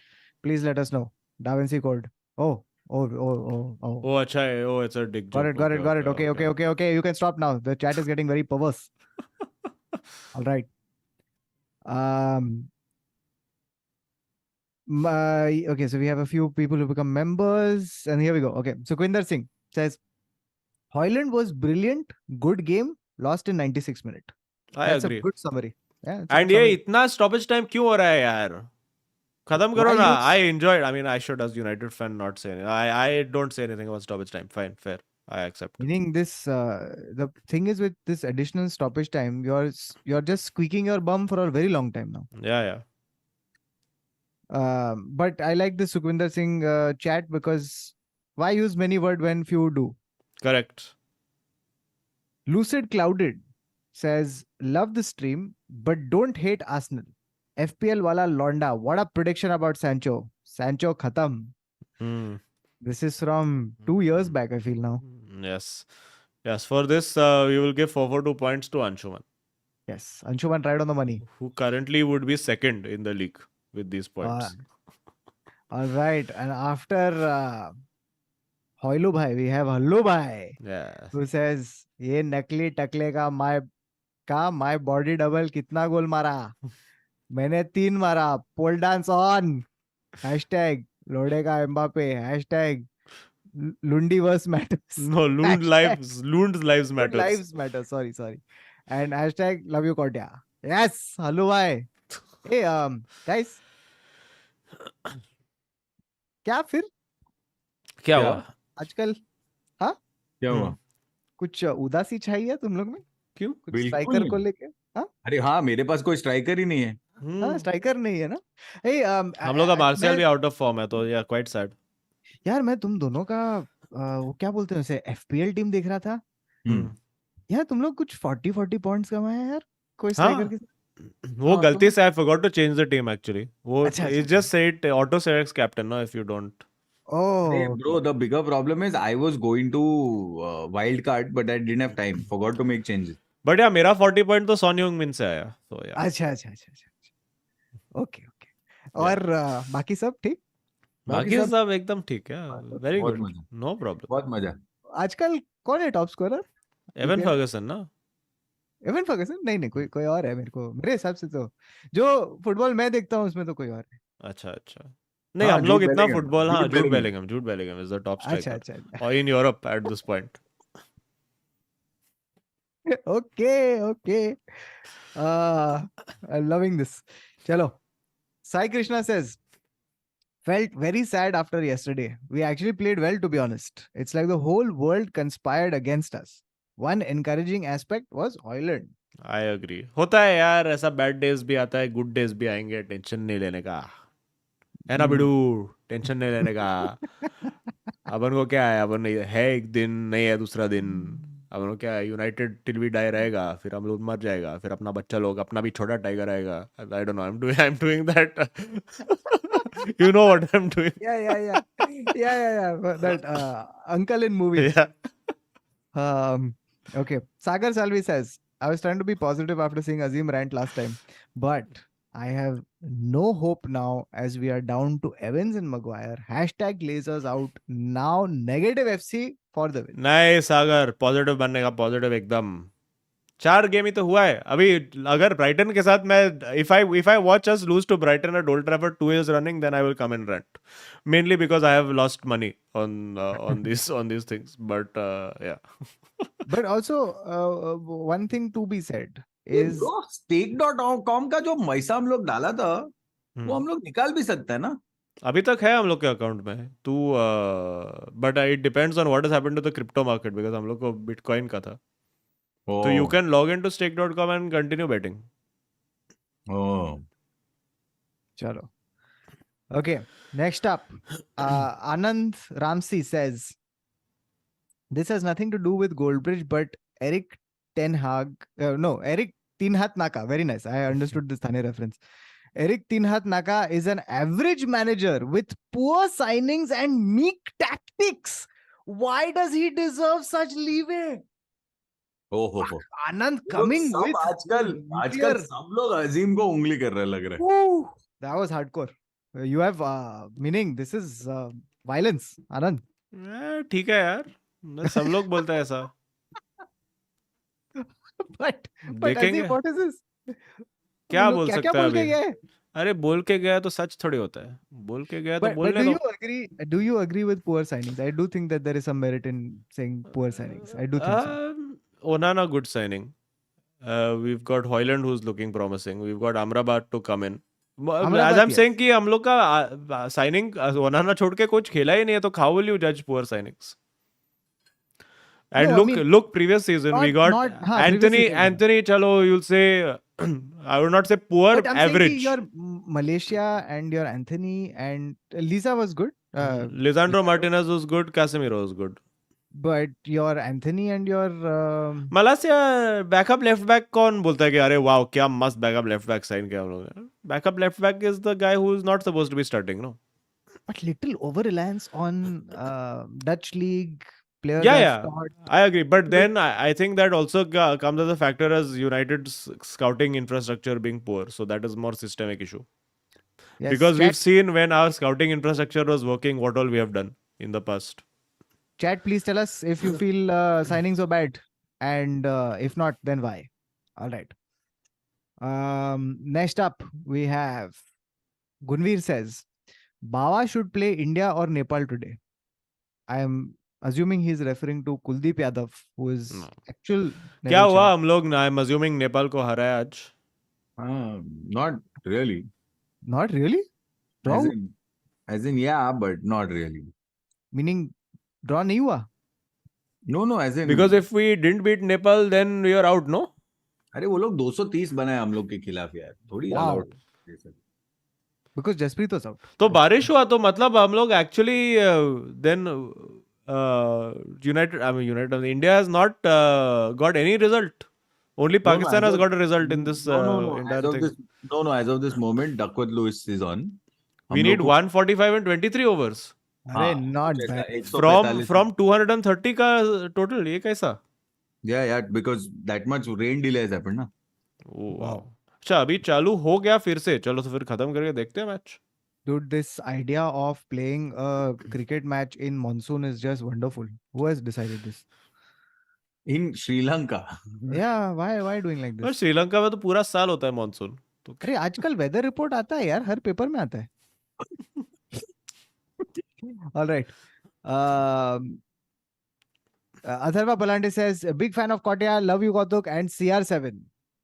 please let us know. Da Vinci Code. Oh. Oh, acha hai. Oh, it's a dick Got joke. it. Okay. You can stop now. The chat is getting very perverse. All right. Okay, so we have a few people who become members, and here we go. Okay, so Kwinder Singh says, Hoyland was brilliant, good game, lost in 96 minutes. I That's agree. a good summary. Yeah, it's a And good ये summary. इतना stoppage time क्यों हो रहा है यार? खत्म करो Why ना. use- I enjoyed. I mean, I should as United fan not say anything. I don't say anything about stoppage time. Fine, fair. I accept. Meaning this, the thing is with this additional stoppage time, you're just squeaking your bum for a very long time now. Yeah. But I like the Sukhwinder Singh chat because why use many word when few do? Correct. Lucid Clouded says, love the stream, but don't hate Arsenal. FPL wala Londa. What a prediction about Sancho. Sancho khatam. Hmm. This is from 2 years back, I feel now. Yes. For this, we will give 442 points to Anshuman, Yes, Anshuman right on the money. who currently would be second in the league with these points. All right. And after Hoilu Bhai, we have Hallu Bhai, Yes. who says, ये नकली टकले का my body double कितना गोल मारा? मैंने 3 मारा. Pole dance on. Hashtag Lode का Mbappe. Hashtag Lundiverse matters. No, Loon's lives matters. Lives matter. Sorry. And hashtag love you Kotya. Yes, Hallu Bhai. Hey, guys. क्या फिर क्या क्या? हुआ? आजकल क्या हुआ? कुछ उदासी छाई है तुम लोग में? क्यों? कुछ बिल्कुल स्ट्राइकर को नहीं। लेके? हाँ? अरे हाँ, मेरे पास कोई स्ट्राइकर ही नहीं है. हम्म स्ट्राइकर नहीं है ना. Hey, हम लोग का मार्शियल मैं भी आउट ऑफ फॉर्म है तो या क्वाइट सैड. यार मैं तुम दोनों का वो क्या बोलते हैं उसे एफपीएल टीम देख रहा था. हम्म. यार तुम लोग कुछ 40 पॉइंट्स कमाए हैं यार कोई स्ट्राइकर हाँ के साथ. वो हाँ, गलती तुम. से I forgot to change the team actually. वो अच्छा अच्छा इट अच्छा. Just said auto selects captain ना if you don't. Hey, oh bro, the bigger problem is I was going to wild card, but I didn't have time. Forgot to make changes. But या मेरा 40 point तो sworn Jung मिन से आया तो या. अच्छा अच्छा अच्छा अच्छा. Okay okay. या और बाकी सब ठीक. बाकी बाकी सब सब एकदम ठीक है. वेरी बहुत गुड. मजा. No problem. बहुत मजा. आजकल कौन है टॉप स्कोरर एवन ईपीएल में. फर्गसन ना. एवन फर्गसन नहीं नहीं कोई कोई और है मेरे हिसाब से तो जो फुटबॉल मैं देखता हूँ उसमें तो कोई और है. अच्छा अच्छा. नहीं हाँ, हम जूट लोग इतना बेलिंगम. फुटबॉल. हाँ jute Bellingham. Jute Bellingham is the top अच्छा स्ट्राइकर अच्छा अच्छा. और in Europe at this point. Okay okay. Loving this. चलो. Sai Krishna says, felt very sad after yesterday. We actually played well, to be honest. It's like the whole world conspired against us. One encouraging aspect was Hoyland. I agree. होता है यार ऐसा. Bad days भी आता है good days भी आएंगे. Tension नहीं लेने का है ना बिडू. टेंशन नहीं लेने का. अपन को क्या है. अपन नहीं है एक दिन नहीं है दूसरा दिन. अपन को क्या है यूनाइटेड टिल वी डाई रहेगा. फिर हम लोग मर जाएगा. फिर अपना बच्चा लोग अपना भी छोटा टाइगर आएगा. I don't know I am doing that. You know what I am doing. Yeah. That uncle in movie. या Okay. Sagar Salvi says, I was trying to be positive after seeing Azeem rant last time, but I have no hope now as we are down to Evans and Maguire. Hashtag lasers out. Now negative FC for the win. नहीं सागर positive बनने का. Positive एकदम. 4 game ही तो हुआ है अभी. अगर Brighton के साथ मैं if I watch us lose to Brighton at Old Trafford 2 years running, then I will come and rant. Mainly because I have lost money on these things. But yeah. But also, one thing to be said is bro stake.com का जो पैसा हम लोग डाला था वो हम लोग निकाल भी सकते हैं ना. अभी तक है हम लोग के अकाउंट में तू. But it depends on what has happened to the crypto market because हम लोग को बिटकॉइन का था. तो you can log in to stake.com and continue betting. Oh. chalo. Okay, next up, Anand Ramsey says, this has nothing to do with Goldbridge, but Eric Ten Hag, Eric Tinhat Naka. Very nice. I understood this Thane reference. Eric Tinhat Naka is an average manager with poor signings and meek tactics. Why does he deserve such leeway? हो. Anand coming सब with आजकल nuclear. सब लोग अजीम को उंगली कर रहे लग रहे. Woo! That was hardcore. You have meaning. This is violence, Anand. ठीक है यार. सब लोग बोलते हैं ऐसा. but देखेंगे Azeem, what is this? क्या लोग बोल क्या-क्या सकता है बोल के अभी. गए? अरे बोल के गया तो सच थोड़ी होता है. बोल के गया तो But बोलने do दो. you agree? Do you agree with poor signings? I do think that there is some merit in saying poor signings. I do think so. Onana good signing. We've got Hoyland who's looking promising. We've got Amrabat to come in. As Amrabat, I'm saying yes. कि हम लोग का signing ओनाना छोड़ के कुछ खेला ही नहीं है तो how will you judge poor signings? And No, I mean, look previous season we got previous season. Anthony chalo you'll say I would not say poor, But I'm saying average. your Malaysia and your Anthony and Lisa was good. Lisandro Martinez was good. Casemiro was good. But your Anthony and your मलासिया backup left back कौन बोलता है कि अरे wow क्या मस्त backup left back sign किया हम लोगों ने. Backup left back is the guy who is not supposed to be starting no. but little over reliance on Dutch league players. Yeah, I agree. But then I think that also comes as a factor as United's scouting infrastructure being poor. So that is more systemic issue. Yes, Because we've seen when our scouting infrastructure was working, what all we have done in the past. Chat, please tell us if you feel signings are bad, and if not, then why? All right. Next up, we have Gunveer says, Bawa should play India or Nepal today. I am assuming he's referring to Kuldeep Yadav, who is actual. क्या हुआ हम लोग ना I'm assuming Nepal को हराया आज. Not really. Not really? Draw? As in yeah, but not really. Meaning draw नहीं हुआ? No, as in Because if we didn't beat Nepal, then we are out, no? अरे वो लोग 230 बनाए हम लोग के खिलाफ यार. थोड़ी Wow. allowed. because Jasprit was out. तो बारिश हुआ तो मतलब हम लोग actually then United India has not got any result. Only No, no, Pakistan as has of got a result in this no, no, no. As entire of thing. this, no, no. As of this moment, Duckworth Lewis is on. We हम लोग need को 145 and 23 overs. अरे हाँ not कुछ ऐसा bad. 145 From 230 का total. ये कैसा? yeah, because that much rain delay has happened ना. Oh, wow. अच्छा अभी चालू हो गया फिर से. चलो तो फिर खत्म करके देखते हैं match. Dude, this idea of playing a cricket match in monsoon is just wonderful. Who has decided this? In Sri Lanka. Yeah, why doing like पर this? श्रीलंका में तो पूरा साल होता है मॉनसून. तो अरे आजकल वेदर रिपोर्ट आता है यार, हर पेपर में आता है. All right. Atharva Palande says, a big fan of Kotia, love you Kautuk and CR7.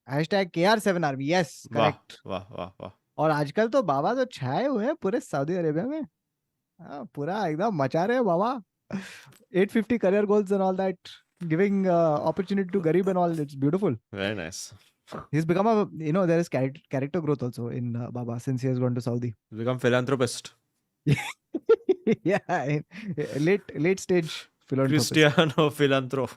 Hashtag KR7 Army. Yes, वाह correct. वाह वाह वाह. और आजकल तो बाबा तो छाए हुए हैं पूरे सऊदी अरेबिया में. पूरा एकदम मचा रहे हैं बाबा. 850 career goals and all that, giving opportunity to Garib and all. It's beautiful. Very nice. He's become a, there is character growth also in Baba since he has gone to Saudi. He's become philanthropist. Yeah, late stage philanthropist. Cristiano Philanthrop.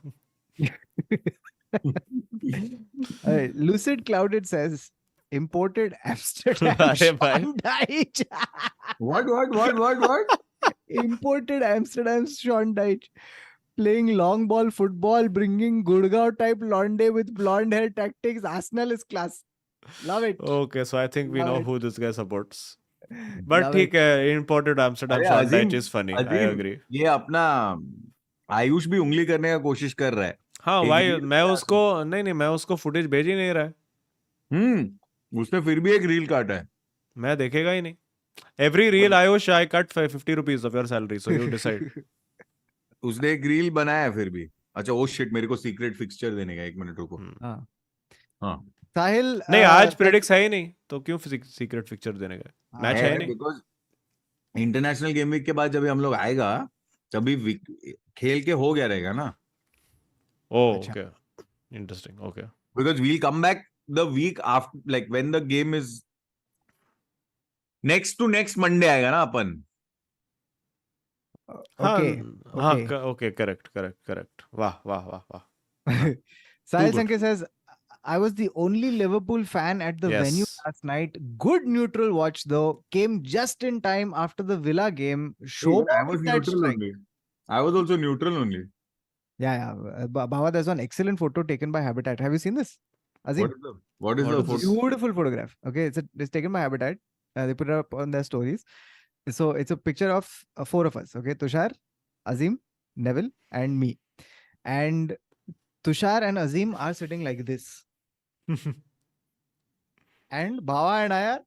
Lucid Clouded says, imported Amsterdam अरे भाई. Sean Dyche. What? Imported Amsterdam Sean Dyche. Playing long ball football, bringing Gurgaon type Londe with blonde hair tactics. Arsenal is class. Love it. Okay, so I think we Love know it. who this guy supports. But Love ठीक है, imported Amsterdam अरे Sean Azeem Dyche is funny. I Azeem agree. ये अपना आयुष भी उंगली करने का कोशिश कर रहा है. हाँ एक भाई reel मैं बना उसको नहीं मैं उसको फुटेज भेज ही नहीं रहा है. उसने फिर भी एक रील काटा है. मैं देखेगा ही नहीं. Every reel Ayush I cut 50 rupees of your salary, so you decide. उसने एक रील बनाया है फिर भी. अच्छा ओ शिट मेरे को सीक्रेट फिक्सचर देने का. 1 मिनट रुको. हाँ Sahil. नहीं आज प्रेडिक्स है ही नहीं तो क्यों सीक्रेट पिक्चर देने का. मैच है ही नहीं. बिकॉज इंटरनेशनल गेम वीक के बाद जब हम लोग आएगा तभी खेल के हो गया रहेगा ना. Oh, अच्छा. okay. Interesting. Okay. Because we'll come back the week after, like when the game is next to next Monday आएगा ना अपन. Okay. Correct. वाह. Sahil good. Sankhe says, I was the only Liverpool fan at the venue Yes. last night. Good neutral watch though. Came just in time after the Villa game. Show I was neutral only. I was also neutral only. Yeah. Baba, there's one excellent photo taken by Habitat. Have you seen this? Azeem? What is What the is this? photo? Beautiful photograph. Okay, it's taken by Habitat. They put it up on their stories. So it's a picture of 4 of us. Okay, Tushar, Azeem, Neville, and me. And Tushar and Azeem are sitting like this. And Baba and I are.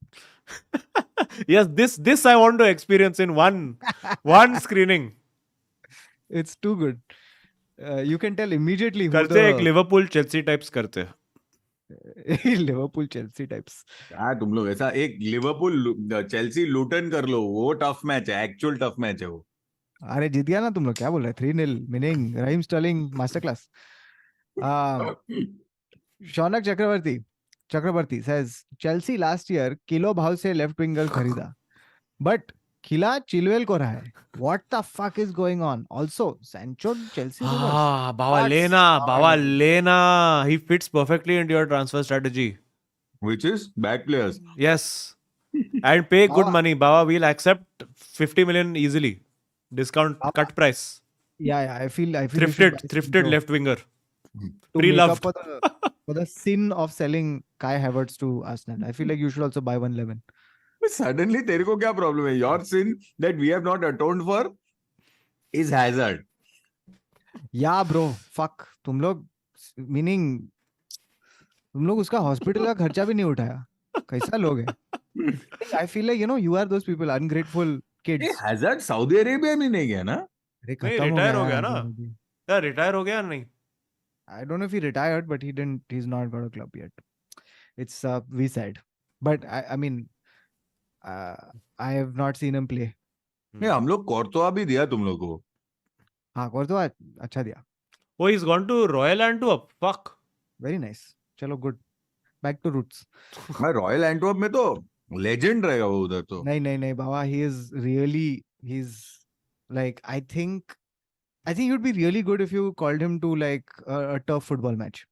Yes, this I want to experience in one screening. It's too good. You can tell immediately who करते हैं एक Liverpool Chelsea types करते हैं. Liverpool Chelsea types. यार तुम लोग ऐसा एक लिवरपूल चेल्सी लूटन कर लो. वो टफ मैच है. एक्चुअल टफ मैच है वो. अरे जीत गया ना तुम लोग. क्या बोल रहे हैं? 3-0 meaning Raheem Sterling master class. Shaunak Chakraborty says Chelsea last year किलो भाव से लेफ्ट विंगर खरीदा बट खिला चिलवेल को रहा है. What the fuck is going on? Also, Sancho Chelsea rumors. Bawa Lena. He fits perfectly into your transfer strategy. Which is back players. Yes. And pay good Bawa- money. Bawa will accept 50 million easily. Discount Bawa- cut price. Yeah. I feel you should buy Thrifted Sancho left winger. to pre-loved. make up for the sin of selling Kai Havertz to Arsenal. I feel like you should also buy 111. Suddenly तेरे को क्या problem है? Your sin that we have not atoned for is hazard. Yeah, bro. Fuck. तुम लोग meaning तुम लोग उसका hospital का खर्चा भी नहीं उठाया. कैसा लोग है? I feel like you are those people, ungrateful kids. ये hazard सऊदी अरेबिया में नहीं गया ना? अरे नहीं, खत्म retire हो यार गया ना? अभी. Yeah, retire हो गया नहीं? I don't know if he retired, but he's not got a club yet. It's we said. But I mean, I have not seen him play. नहीं हम लोग कोर्तोआ भी दिया तुम लोग को. हाँ कोर्तो अच्छा दिया. Oh, he's gone to Royal Antwerp. Fuck. Very nice. चलो good. Back to roots. मैं रॉयल एंटवर्प में तो Legend रहेगा वो उधर तो. नहीं बाबा, he's like, I think you'd be really good if you called him to like a tough football match.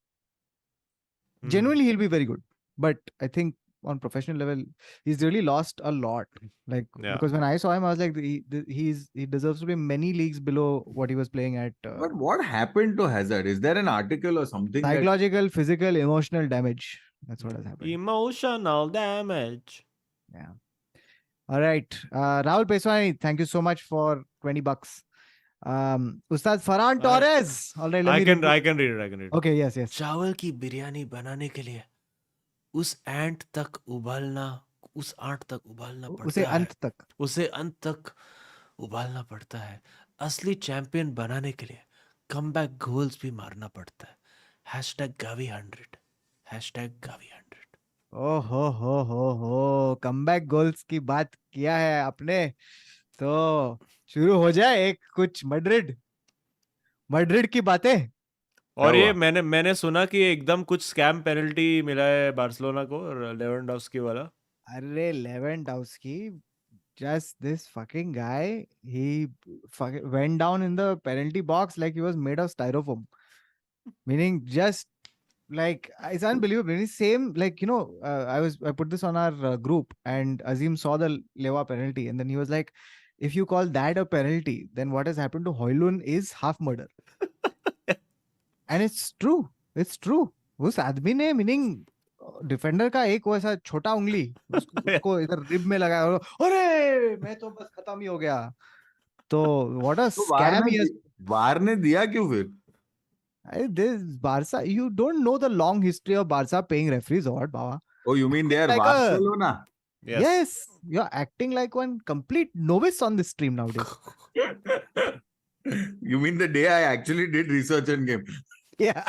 Genuinely, he'll be very good. But I think on professional level, he's really lost a lot. Like, Yeah. because when I saw him, I was like, he deserves to be many leagues below what he was playing at. But what happened to Hazard? Is there an article or something that Psychological, physical, emotional damage. That's what has happened. Emotional damage. Yeah. All right. Rahul Peswani, thank you so much for $20. Ustad Farhan Torres. All right, let I me can read. I can read it. I can read it. Okay, yes. चावल की बिरयानी बनाने के लिए उस एंट तक उबालना उस aunt तक उबालना उसे पड़ता है अंत तक. उसे अंत तक उबालना पड़ता है असली चैंपियन बनाने के लिए कमबैक गोल्स भी मारना पड़ता है हैशटैग गावी 100 हैशटैग गावी 100 ओ हो कमबैक गोल्स की बात किया है आपने, तो शुरू हो जाए एक कुछ मैड्रिड की बातें. और क्या ये हुआ? मैंने सुना कि एकदम कुछ स्कैम पेनल्टी मिला है बार्सिलोना को लेवेंडोव्स्की वाला. अरे Lewandowski, just this fucking guy, he went down in the penalty box like he was made of styrofoam. Meaning, just like, it's unbelievable. It's same, like, I put this on our group, and Azeem saw the Lewa penalty, and then he was like, if you call that a penalty, then what has happened to Hoylund is half murder. And it's true. उस आदमी ने, meaning defender का एक वैसा छोटा उंगली उसको इधर रिब में लगाया और अरे मैं तो बस खत्म ही हो गया. तो व्हाट अ तो वार स्कैम. ने वार ने दिया क्यों फिर? This Barca, you don't know the long history of Barca paying referees or what, Baba. Oh, you mean they are Like Barcelona? yes, you're acting like one complete novice on this stream nowadays. You mean the day I actually did research and game? Yeah.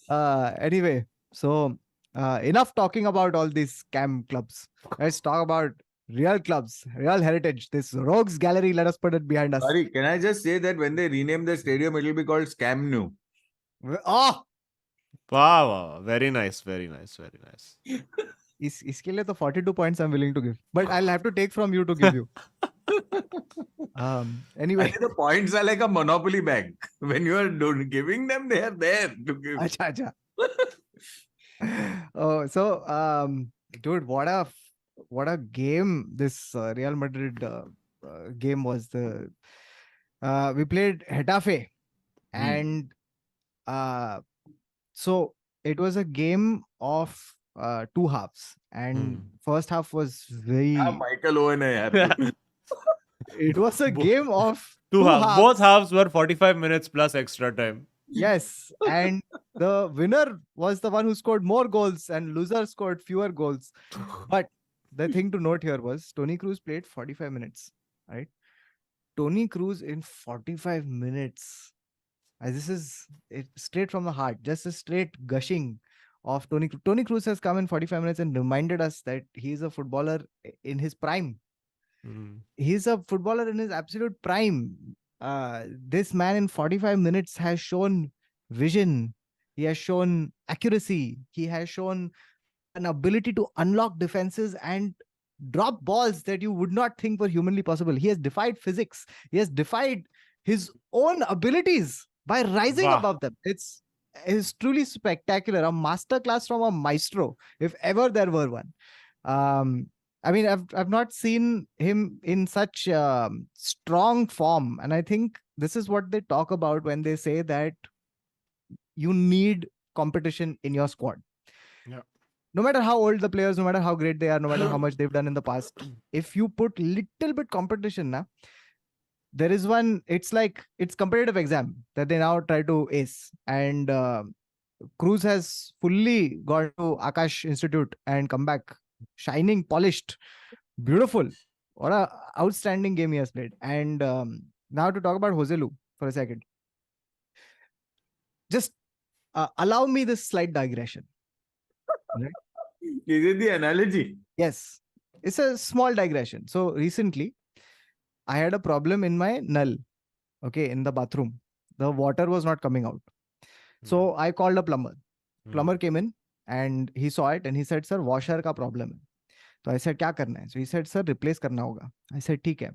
Anyway, so enough talking about all these scam clubs. Let's talk about real clubs, real heritage. This rogues gallery, let us put it behind us. Sorry, can I just say that when they rename the stadium, it will be called Scam New. Oh, wow, very nice. इसके लिए तो 42 points I'm willing to give, but I'll have to take from you to give you. Anyway, the points are like a monopoly bank. When you are giving them, they are there to give. Acha. Oh, so dude, what a game this Real Madrid game was. We played Getafe, and so it was a game of two halves, and first half was very. Michael Owen hai yaar. It was a game of two halves. Both halves were 45 minutes plus extra time. Yes, and the winner was the one who scored more goals, and loser scored fewer goals. But the thing to note here was Toni Kroos played 45 minutes, right? Toni Kroos in 45 minutes. This is it, straight from the heart, just a straight gushing of Toni. Toni Kroos has come in 45 minutes and reminded us that he is a footballer in his prime. He's a footballer in his absolute prime. This man in 45 minutes has shown vision. He has shown accuracy. He has shown an ability to unlock defenses and drop balls that you would not think were humanly possible. He has defied physics. He has defied his own abilities by rising above them. It's truly spectacular. A masterclass from a maestro, if ever there were one. I mean, I've not seen him in such strong form, and I think this is what they talk about when they say that you need competition in your squad. Yeah. No matter how old the players, no matter how great they are, no matter how much they've done in the past, if you put little bit competition, there is one. It's like it's competitive exam that they now try to ace, and Kroos has fully gone to Akash Institute and come back shining, polished, beautiful. What a outstanding game he has played. And now to talk about Joselu for a second. Just allow me this slight digression. Right? Is it the analogy? Yes. It's a small digression. So recently, I had a problem in my null, okay, in the bathroom. The water was not coming out. So I called a plumber. Plumber came in. and he saw it and he said, sir, washer का problem है. तो I said, क्या करना है? So he said, sir, replace करना होगा. I said, ठीक है.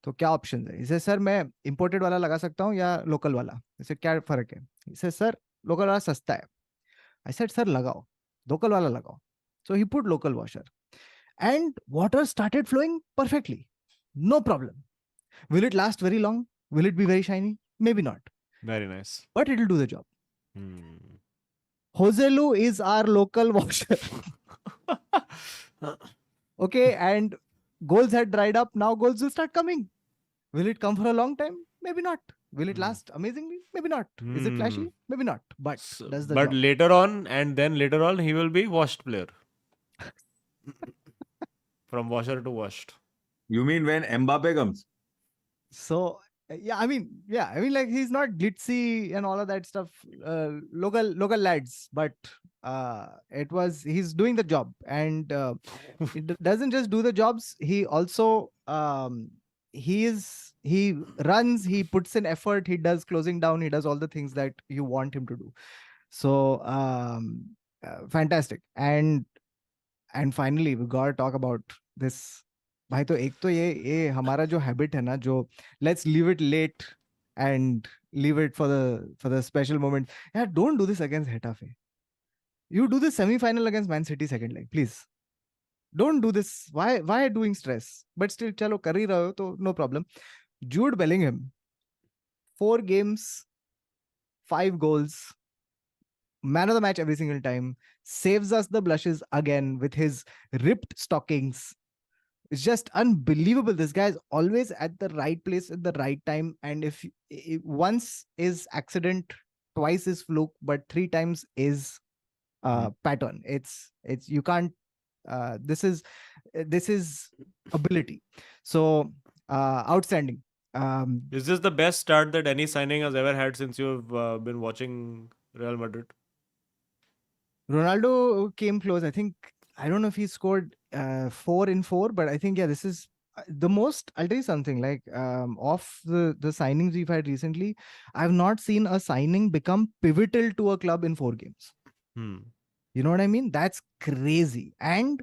तो क्या ऑप्शन है? He said, सर मैं imported वाला लगा सकता हूँ या local वाला? I said, क्या फर्क है? He said, सर local वाला सस्ता है. I said, sir, लगाओ. Local वाला लगाओ. So he put local washer and water started flowing perfectly. No problem. Will it last very long? Will it be very shiny? Maybe not. Very nice. But it'll do the job. Hmm. Hoselu is our local washer. Okay, and goals had dried up. Now goals will start coming. Will it come for a long time? Maybe not. Will it last amazingly? Maybe not. Is it flashy? Maybe not. But does the But job. later on, and then later on, he will be washed player. From washer to washed. You mean when Mbappe comes? So yeah, I mean, like he's not glitzy and all of that stuff. Local lads, but he's doing the job, and it doesn't just do the jobs. He also he runs, he puts in effort, he does closing down, he does all the things that you want him to do. So fantastic. And finally we got to talk about this. भाई तो एक तो ये हमारा जो habit है ना, जो let's leave it late and leave it for the special moment. यार don't do this against Getafe. You do this semi-final against Man City second leg, please. Don't do this. Why doing stress? But still, chalo कर ही रहे हो तो no problem. Jude Bellingham, 4 games, 5 goals, man of the match every single time, saves us the blushes again with his ripped stockings. It's just unbelievable. This guy is always at the right place at the right time. And if once is accident, twice is fluke, but 3 times is pattern. It's you can't. This is ability. So outstanding. Is this the best start that any signing has ever had since you've been watching Real Madrid? Ronaldo came close. I think, I don't know if he scored 4 in 4, but I think this is the most. I'll tell you something, like of the signings we've had recently, I've not seen a signing become pivotal to a club in 4 games. You know what I mean? That's crazy. And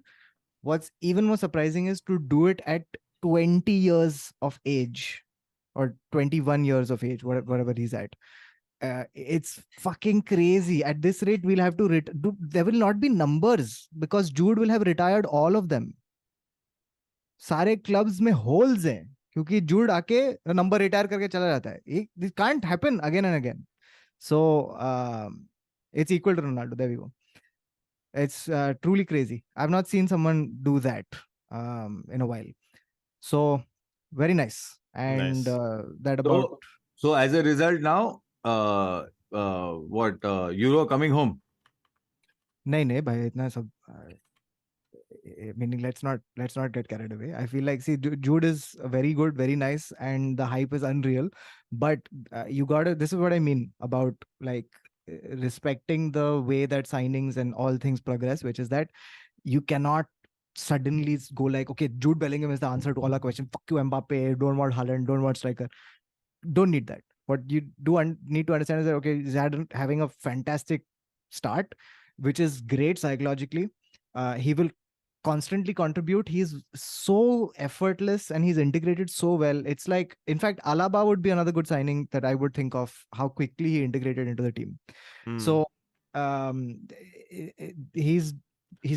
what's even more surprising is to do it at 20 years of age or 21 years of age, whatever he's at. It's fucking crazy. At this rate, we'll have to there will not be numbers because Jude will have retired all of them. सारे clubs में holes हैं क्योंकि जूड आके number retire करके चला जाता है. This can't happen again and again. So it's equal to Ronaldo. There we go. It's truly crazy. I've not seen someone do that in a while. So very nice. And Nice. that about. So as a result now, what Euro coming home? नहीं भाई इतना सब. Meaning, let's not get carried away. I feel like, see, Jude is very good, very nice, and the hype is unreal. But you gotta. This is what I mean about like respecting the way that signings and all things progress, which is that you cannot suddenly go like, okay, Jude Bellingham is the answer to all our questions. Fuck you, Mbappe. Don't want Haaland. Don't want striker. Don't need that. What you do need to understand is that, okay, he's having a fantastic start, which is great psychologically. He will constantly contribute. He's so effortless and he's integrated so well. It's like, in fact, Alaba would be another good signing that I would think of, how quickly he integrated into the team. So he's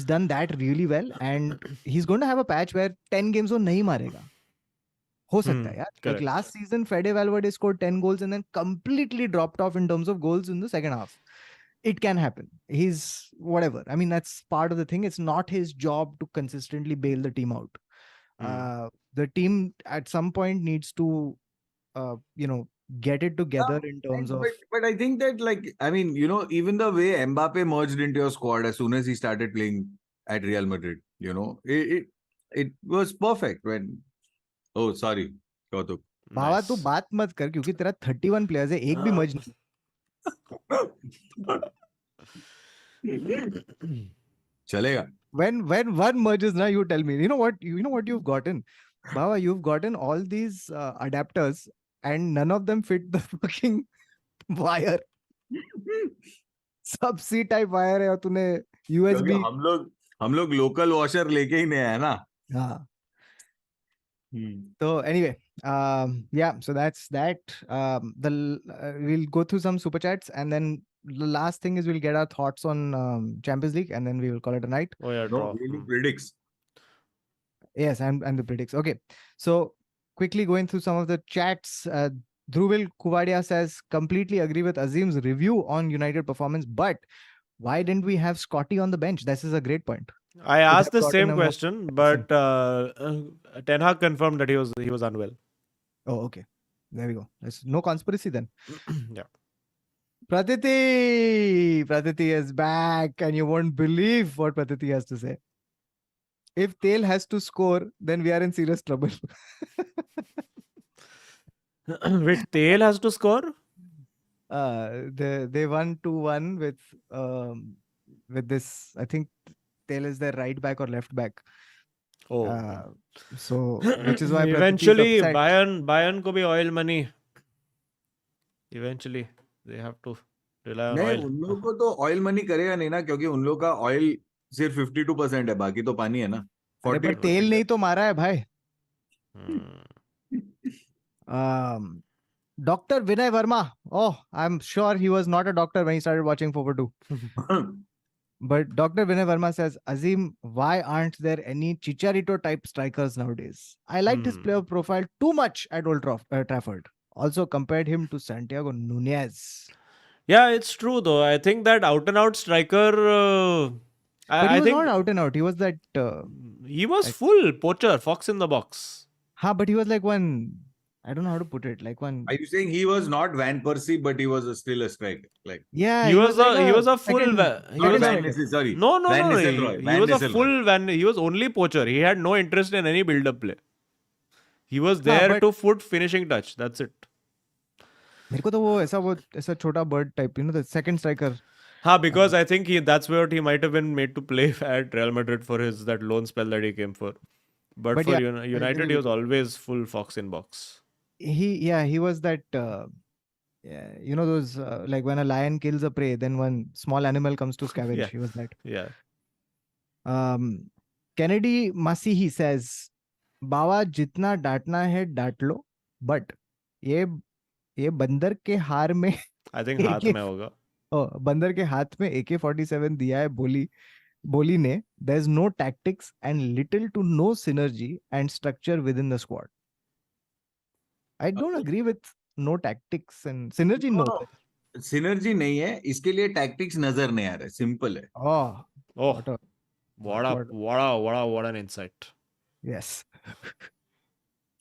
done that really well, and he's going to have a patch where 10 games वो नहीं मारेगा. हो सकता है यार. Like last season, Fede Valverde scored 10 goals and then completely dropped off in terms of goals in the second half. It can happen. He's whatever. I mean, that's part of the thing. It's not his job to consistently bail the team out. The team at some point needs to, get it together in terms of. But I think that, like, I mean, even the way Mbappe merged into your squad as soon as he started playing at Real Madrid, it was perfect when. Oh, sorry, Kautuk. बाबा तू बात मत कर क्योंकि तेरा 31 players है, एक भी मर्ज नहीं. चलेगा. When one merges, now you tell me. You know what you've gotten, Baba. You've gotten all these adapters, and none of them fit the fucking wire. सब C type wire है और तूने क्योंकि USB. हम लोग लोकल वॉशर लेके ही नहीं आए ना. हाँ. Hmm. So anyway, yeah. So that's that. We'll go through some super chats, and then the last thing is we'll get our thoughts on Champions League, and then we will call it a night. Oh yeah, No, draw. really predicts. Yes, and the predicts. Okay, so quickly going through some of the chats. Dhruvil Kuvadia says completely agree with Azeem's review on United performance, but why didn't we have Scotty on the bench? This is a great point. I Could asked have the gotten same a more question, action. but Ten Hag confirmed that he was unwell. Oh, okay. There we go. There's no conspiracy then. Yeah. Pratiti is back, and you won't believe what Pratiti has to say. If Tail has to score, then we are in serious trouble. Wait, Tail has to score? They won 2-1 with this. I think Tail is their right back or left back. Oh. So which is why Pratiti is Eventually, upset. Bayern को भी oil money. Eventually, they have to rely on नहीं, oil. उन लोगों को तो oil money करेगा नहीं ना, क्योंकि उन लोग का ऑयल सिर्फ 52% है, बाकी तो पानी है ना. अरे पर 40% तेल नहीं तो मारा है भाई. Hmm. Dr. Vinay Verma. Oh, I'm sure he was not a doctor when he started watching 442. But Dr. Vinay Verma says, Azeem, why aren't there any Chicharito type strikers nowadays? I liked his player profile too much at Old Trafford. Also compared him to Santiago Nunez. Yeah, it's true though. I think that out and out striker. But he I was think not out and out. He was that. he was like- full poacher, fox in the box. But he was like one. I don't know how to put it. Like one. Are you saying he was not Van Persie, but he was still a striker? Like, Yeah, He was like he was a full. second- He not was Van striker. Nistelrooy, sorry. no. Van Nistelrooy. He Van was a Nistelrooy. full Van. He was only poacher. He had no interest in any build-up play. He was हाँ, there but- to foot finishing touch. That's it. मेरे को तो वो ऐसा छोटा bird type, the second striker. Because I think that's where he might have been made to play at Real Madrid for his that loan spell that he came for. But for yeah, United, he was always full fox in box. He was that those like when a lion kills a prey, then one small animal comes to scavenge. Yeah. He was that. Yeah. Kennedy Masihi says, बाबा जितना डांटना है डांट लो, but ये बंदर के हार में I think हाथ में होगा. बंदर के हाथ में AK-47 दिया है बोली ने. There's no tactics and little to no synergy and structure within the squad. I don't agree with no tactics and synergy. No. Synergy नहीं है, इसके लिए टैक्टिक्स नजर नहीं आ रहे. सिंपल है. Oh, what an insight. Yes.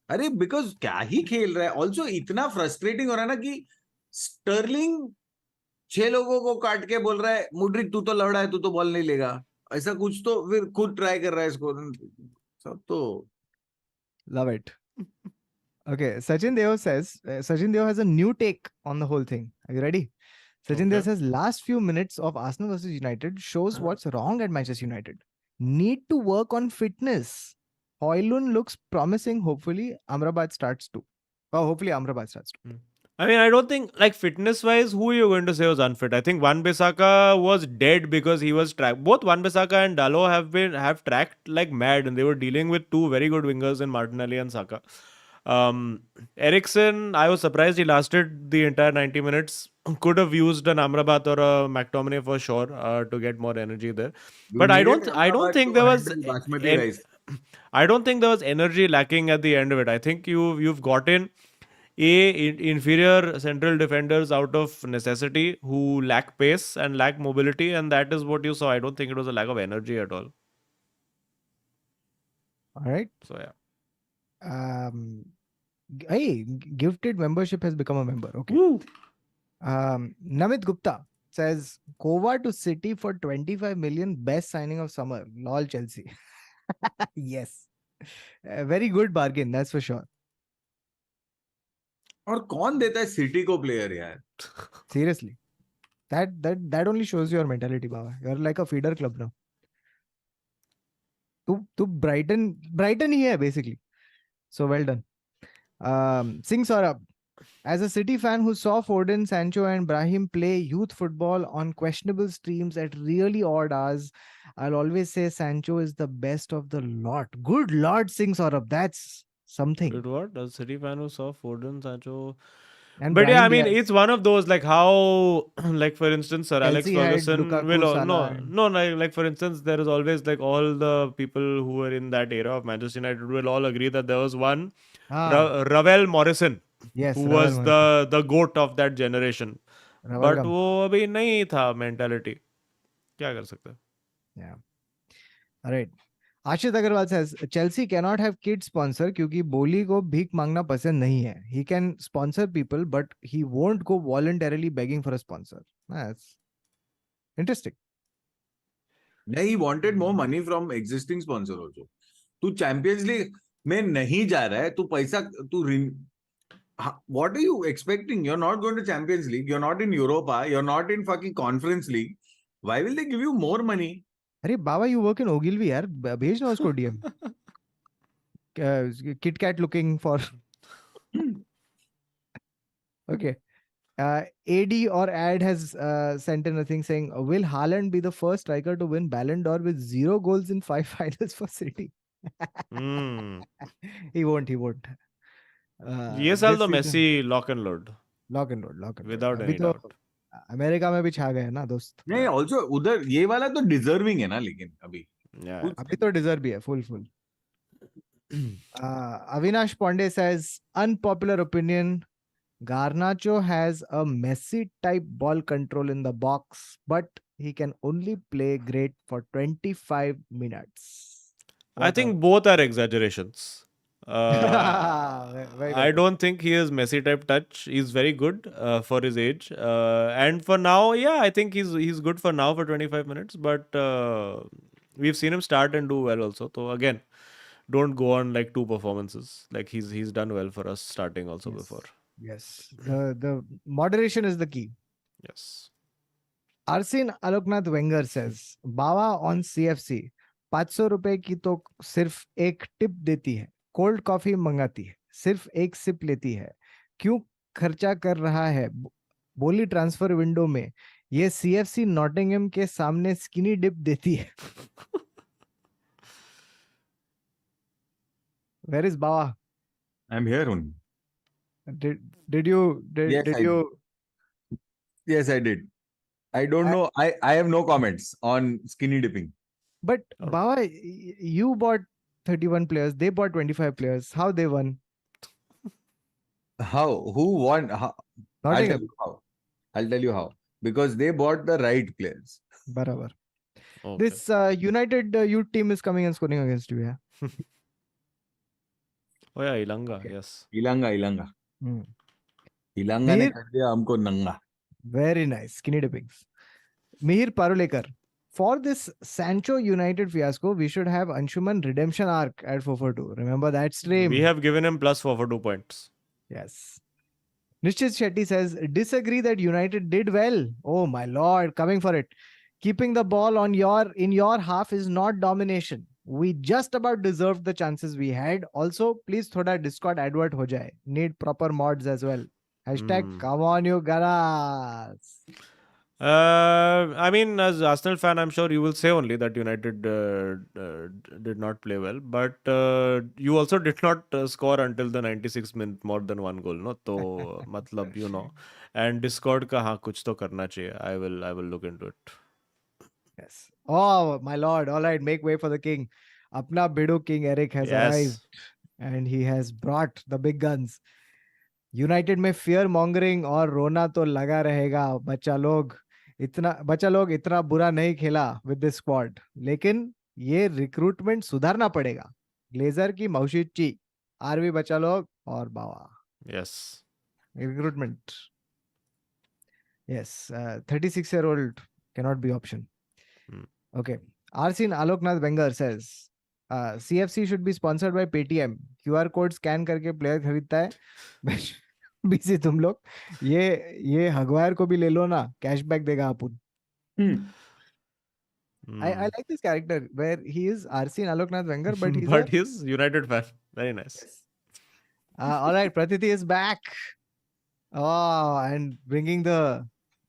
अरे बिकॉज क्या ही खेल रहा है. ऑल्सो इतना फ्रस्ट्रेटिंग हो रहा है ना कि स्टर्लिंग 6 लोगों को काट के बोल रहा है, मुड्रिक तू तो लौड़ा है, तू तो बॉल नहीं लेगा. ऐसा कुछ तो फिर खुद ट्राई कर रहा है इसको. सब तो Love it. Okay, Sachin Deo says, Sachin Deo has a new take on the whole thing. Are you ready? Sachin Deo says, last few minutes of Arsenal versus United shows what's wrong at Manchester United. Need to work on fitness. Hoylund looks promising. Hopefully, Amrabat starts too. Hopefully, Amrabat starts too. I mean, I don't think, like, fitness-wise, who are you going to say was unfit? I think Wan-Bissaka was dead because he was tracked. Both Wan-Bissaka and Dalot have tracked like mad, and they were dealing with two very good wingers in Martinelli and Saka. Eriksen, I was surprised he lasted the entire 90 minutes. Could have used an Amrabat or a McTominay for sure to get more energy there. But I don't think there was I don't think there was energy lacking at the end of it. I think you've gotten inferior central defenders out of necessity who lack pace and lack mobility, and that is what you saw. I don't think it was a lack of energy at all. All right. So yeah. Hey, gifted membership has become a member. Okay. Woo. Namit Gupta says, Kova to City for 25 million, best signing of summer. Lol Chelsea. Yes. Very good bargain, that's for sure. और कौन देता है city को player यार? Seriously. That only shows your mentality, Baba. You're like a feeder club now. To Brighton ही है basically. So well done. Singh Saurabh. As a City fan who saw Foden, Sancho, and Brahim play youth football on questionable streams at really odd hours, I'll always say Sancho is the best of the lot. Good Lord, Singh Saurabh, that's something. It what? A City fan who saw Foden, Sancho. And But yeah, Brahim I mean, Diaz. it's one of those like how, like for instance, Sir Alex Chelsea had Ferguson will Lukaku, Salah, no and no like for instance, there is always like all the people who were in that era of Manchester United will all agree that there was one ah, Ravel Morrison who yes, Ravel was Morrison, the goat of that generation. But Ravalgam. वो अभी नहीं था mentality. क्या कर सकते हैं? Yeah. All right. Ashit Agarwal says Chelsea cannot have kid sponsor क्योंकि बोली को भीख मांगना पसंद नहीं है. He can sponsor people, but he won't go voluntarily begging for a sponsor. That's interesting. Yeah, he wanted more money from existing sponsor also. तू champions league में नहीं जा रहा है, तू पैसा तू what are you expecting? You're not going to Champions League. You're not in Europa. You're not in fucking Conference League. Why will they give you more money? अरे बाबा यू वर्क इन ओगिलवी यार भेज ना उसको DM KitKat looking for okay AD or ad has sent in a thing saying, will Haaland be the first striker to win Ballon d'Or with 0 goals in 5 finals for City? He won't. ये साल This तो season, Messi lock and load lock and load. without अभी any तो doubt. America में भी छा गए ना दोस्त. नहीं, also उधर ये वाला तो डिजर्विंग है ना, लेकिन अभी Yeah. अभी तो डिजर्व भी है full. Avinash Pandey says, unpopular opinion, Garnacho has a Messi type ball control in the box, but he can only play great for 25 minutes. I think both are exaggerations. Very I well. don't think he is Messi type touch. He's very good for his age, and for now, yeah, I think he's good for now for 25 minutes. But we've seen him start and do well also. So again, don't go on like two performances. Like he's done well for us starting also before. Yes. The moderation is the key. Yes. Arsene Aloknath Wenger says, Bawa on CFC 500 रुपए की तो सिर्फ एक tip देती है, cold coffee मंगाती है, सिर्फ एक सिप लेती है, क्यों खर्चा कर रहा है बोली ट्रांसफर विंडो में, ये CFC नॉटिंघम के सामने स्किनी डिप देती है. Where is Bawa? I'm here only. Did you Yes, I did. I don't know. I have no comments on skinny dipping. But Oh. Bawa, you bought 31 players, they bought 25 players. How they won? How? Who won? How? I'll tell Nottingham. you how. I'll tell you how. Because they bought the right players. Barabar. Okay. This United youth team is coming and scoring against you, yeah? Oh yeah, Ilanga. Yes. Ilanga. Hmm. Ilanga ने Mihir- कर दिया हमको नंगा. Very nice. Skinny dippings. Mihir Parulekar. For this Sancho United fiasco, we should have Anshuman redemption arc at 442. Remember that stream? We have given him plus 4 for 2 points. Yes. Nishchit Shetty says, disagree that United did well. Oh my lord, coming for it. Keeping the ball in your half is not domination. We just about deserved the chances we had. Also, please thoda Discord advert ho jaye. Need proper mods as well. Hashtag come on you garas. I mean, as Arsenal fan, I'm sure you will say only that United did not play well, but you also did not score until the 96th minute more than one goal, no? तो मतलब you know, and Discord का हाँ कुछ तो करना चाहिए. I will look into it. Yes. Oh my lord! All right, make way for the king. Apna Bidu King Eric has arrived, and he has brought the big guns. United में fear mongering और रोना तो लगा रहेगा. बच्चा लोग इतना बुरा नहीं खेला विद दिस स्क्वाड, लेकिन ये रिक्रूटमेंट सुधारना पड़ेगा. ग्लेजर की मौशिची, आरवी बच्चा लोग और बावा. Yes. Recruitment. Yes, 36-year-old cannot be option. Okay. Arsene Aloknath Wenger says, CFC should be sponsored by Paytm. QR code scan करके player खरीदता है. बीसी तुम लोग ये हगवायर को भी ले लो ना, कैशबैक देगा अपन. I like this character where he is Arsene Aloknath Wenger, but he's he's United fan. Very nice. All right, Pratiti is back. Oh, and bringing the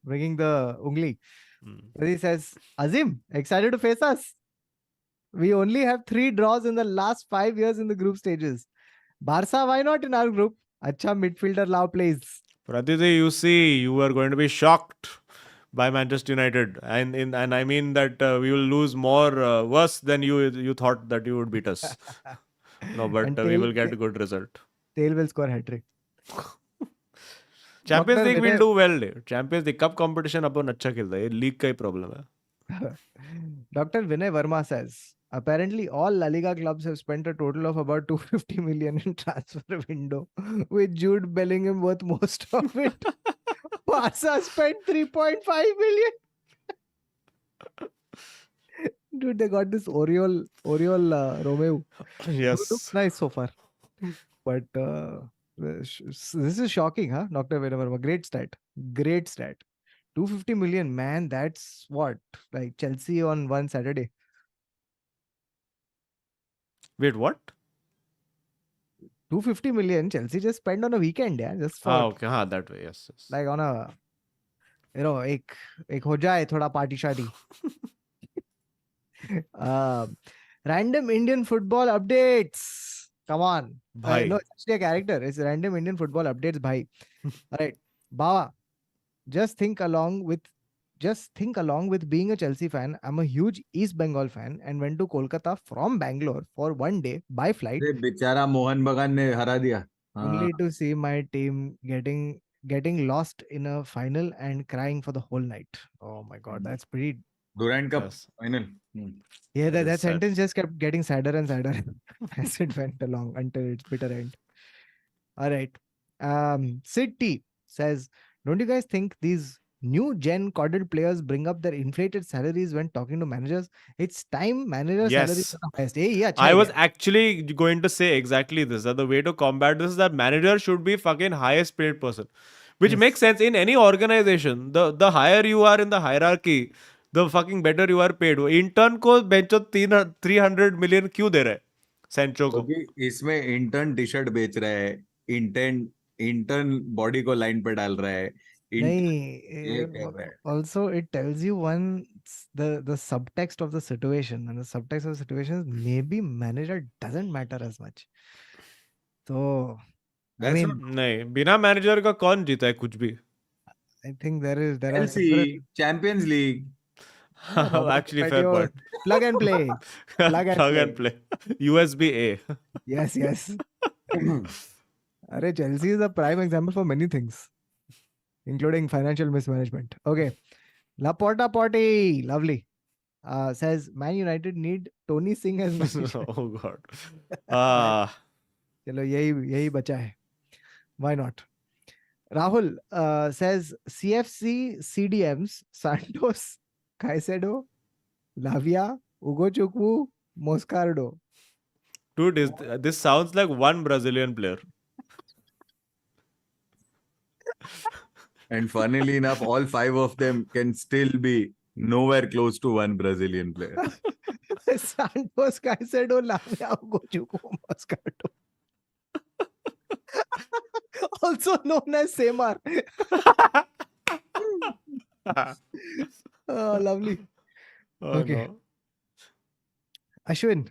ungli. Mm. He says, Azim, excited to face us? We only have 3 draws in the last 5 years in the group stages. Barca, why not in our group? Acha midfielder Lao plays. Pratiti, you see, you are going to be shocked by Manchester United, and I mean that we will lose more worse than you thought that you would beat us. No, but And we will get a good result. Tail will score hat-trick. Champions Dr. League will Vinay, do well. Champions League cup competition अपन अच्छा खेलता है, ये लीग का ही problem है. Dr. Vinay Verma says, apparently all La Liga clubs have spent a total of about 250 million in transfer window, with Jude Bellingham worth most of it. Barca spent 3.5 million. Dude, they got this Oriol Romeu, who looks Yes. nice so far. But this is shocking, huh? Dr. Vinay Verma, great stat. Great stat. 250 million, man, that's what? Like Chelsea on one Saturday. Wait, what? 250 million Chelsea just spent on a weekend, yeah, just for Okay, हाँ, that way, yes. like on a एक हो जाए थोड़ा party शादी. Random Indian football updates. Come on. भाई. No, it's actually a character. It's random Indian football updates, bhai. All right. Bawa, just think along with being a Chelsea fan. I'm a huge East Bengal fan and went to Kolkata from Bangalore for one day by flight अरे बेचारा मोहन बगान ने हरा दिया. only to see my team getting lost in a final and crying for the whole night. Oh my god, that's pretty. Durant Cup Yes. final. Yeah, That is that sad. sentence just kept getting sadder and sadder as it went along until its bitter end. All right. Sid T says, don't you guys think these new gen coded players bring up their inflated salaries when talking to managers? It's time manager salaries Yes. are the highest. Hey, yeah, I was idea. actually going to say exactly this. That the way to combat this is that manager should be fucking highest paid person. Which Yes. makes sense in any organization. The higher you are in the hierarchy, the fucking better you are paid. Intern को बेंचो 300 million क्यों दे रहा है Sancho को? क्योंकि इसमें intern T shirt बेच रहा है, इंटर्न इंटर्न बॉडी को लाइन पे डाल रहा है, इंटर्न ये कर रहा है. Also, it tells you the subtext of the situation, and the subtext of the situation is maybe manager doesn't matter as much. So, I That's not mean, नहीं, बिना मैनेजर का कौन जीता है कुछ भी? I think there are several. Chelsea, Champions League. Robert Actually, fair Patio, point. plug and play. Plug and Plug play. and play. USB A. Yes, yes. Arey, Chelsea is a prime example for many things, including financial mismanagement. Okay. Laporta Potty, lovely. Says Man United need Tony Singh as manager. Oh God. Ah. चलो यही बचा है. Why not? Rahul says CFC CDMs Santos, Caicedo, Lavia, Ugo Chukwu, Moscardo. Dude, this sounds like one Brazilian player. And funnily enough, all 5 of them can still be nowhere close to one Brazilian player. Santos, Caicedo, Lavia, Ugo Chukwu, Moscardo. Also known as Semar. Oh, lovely. Oh, Okay. no. Ashwin,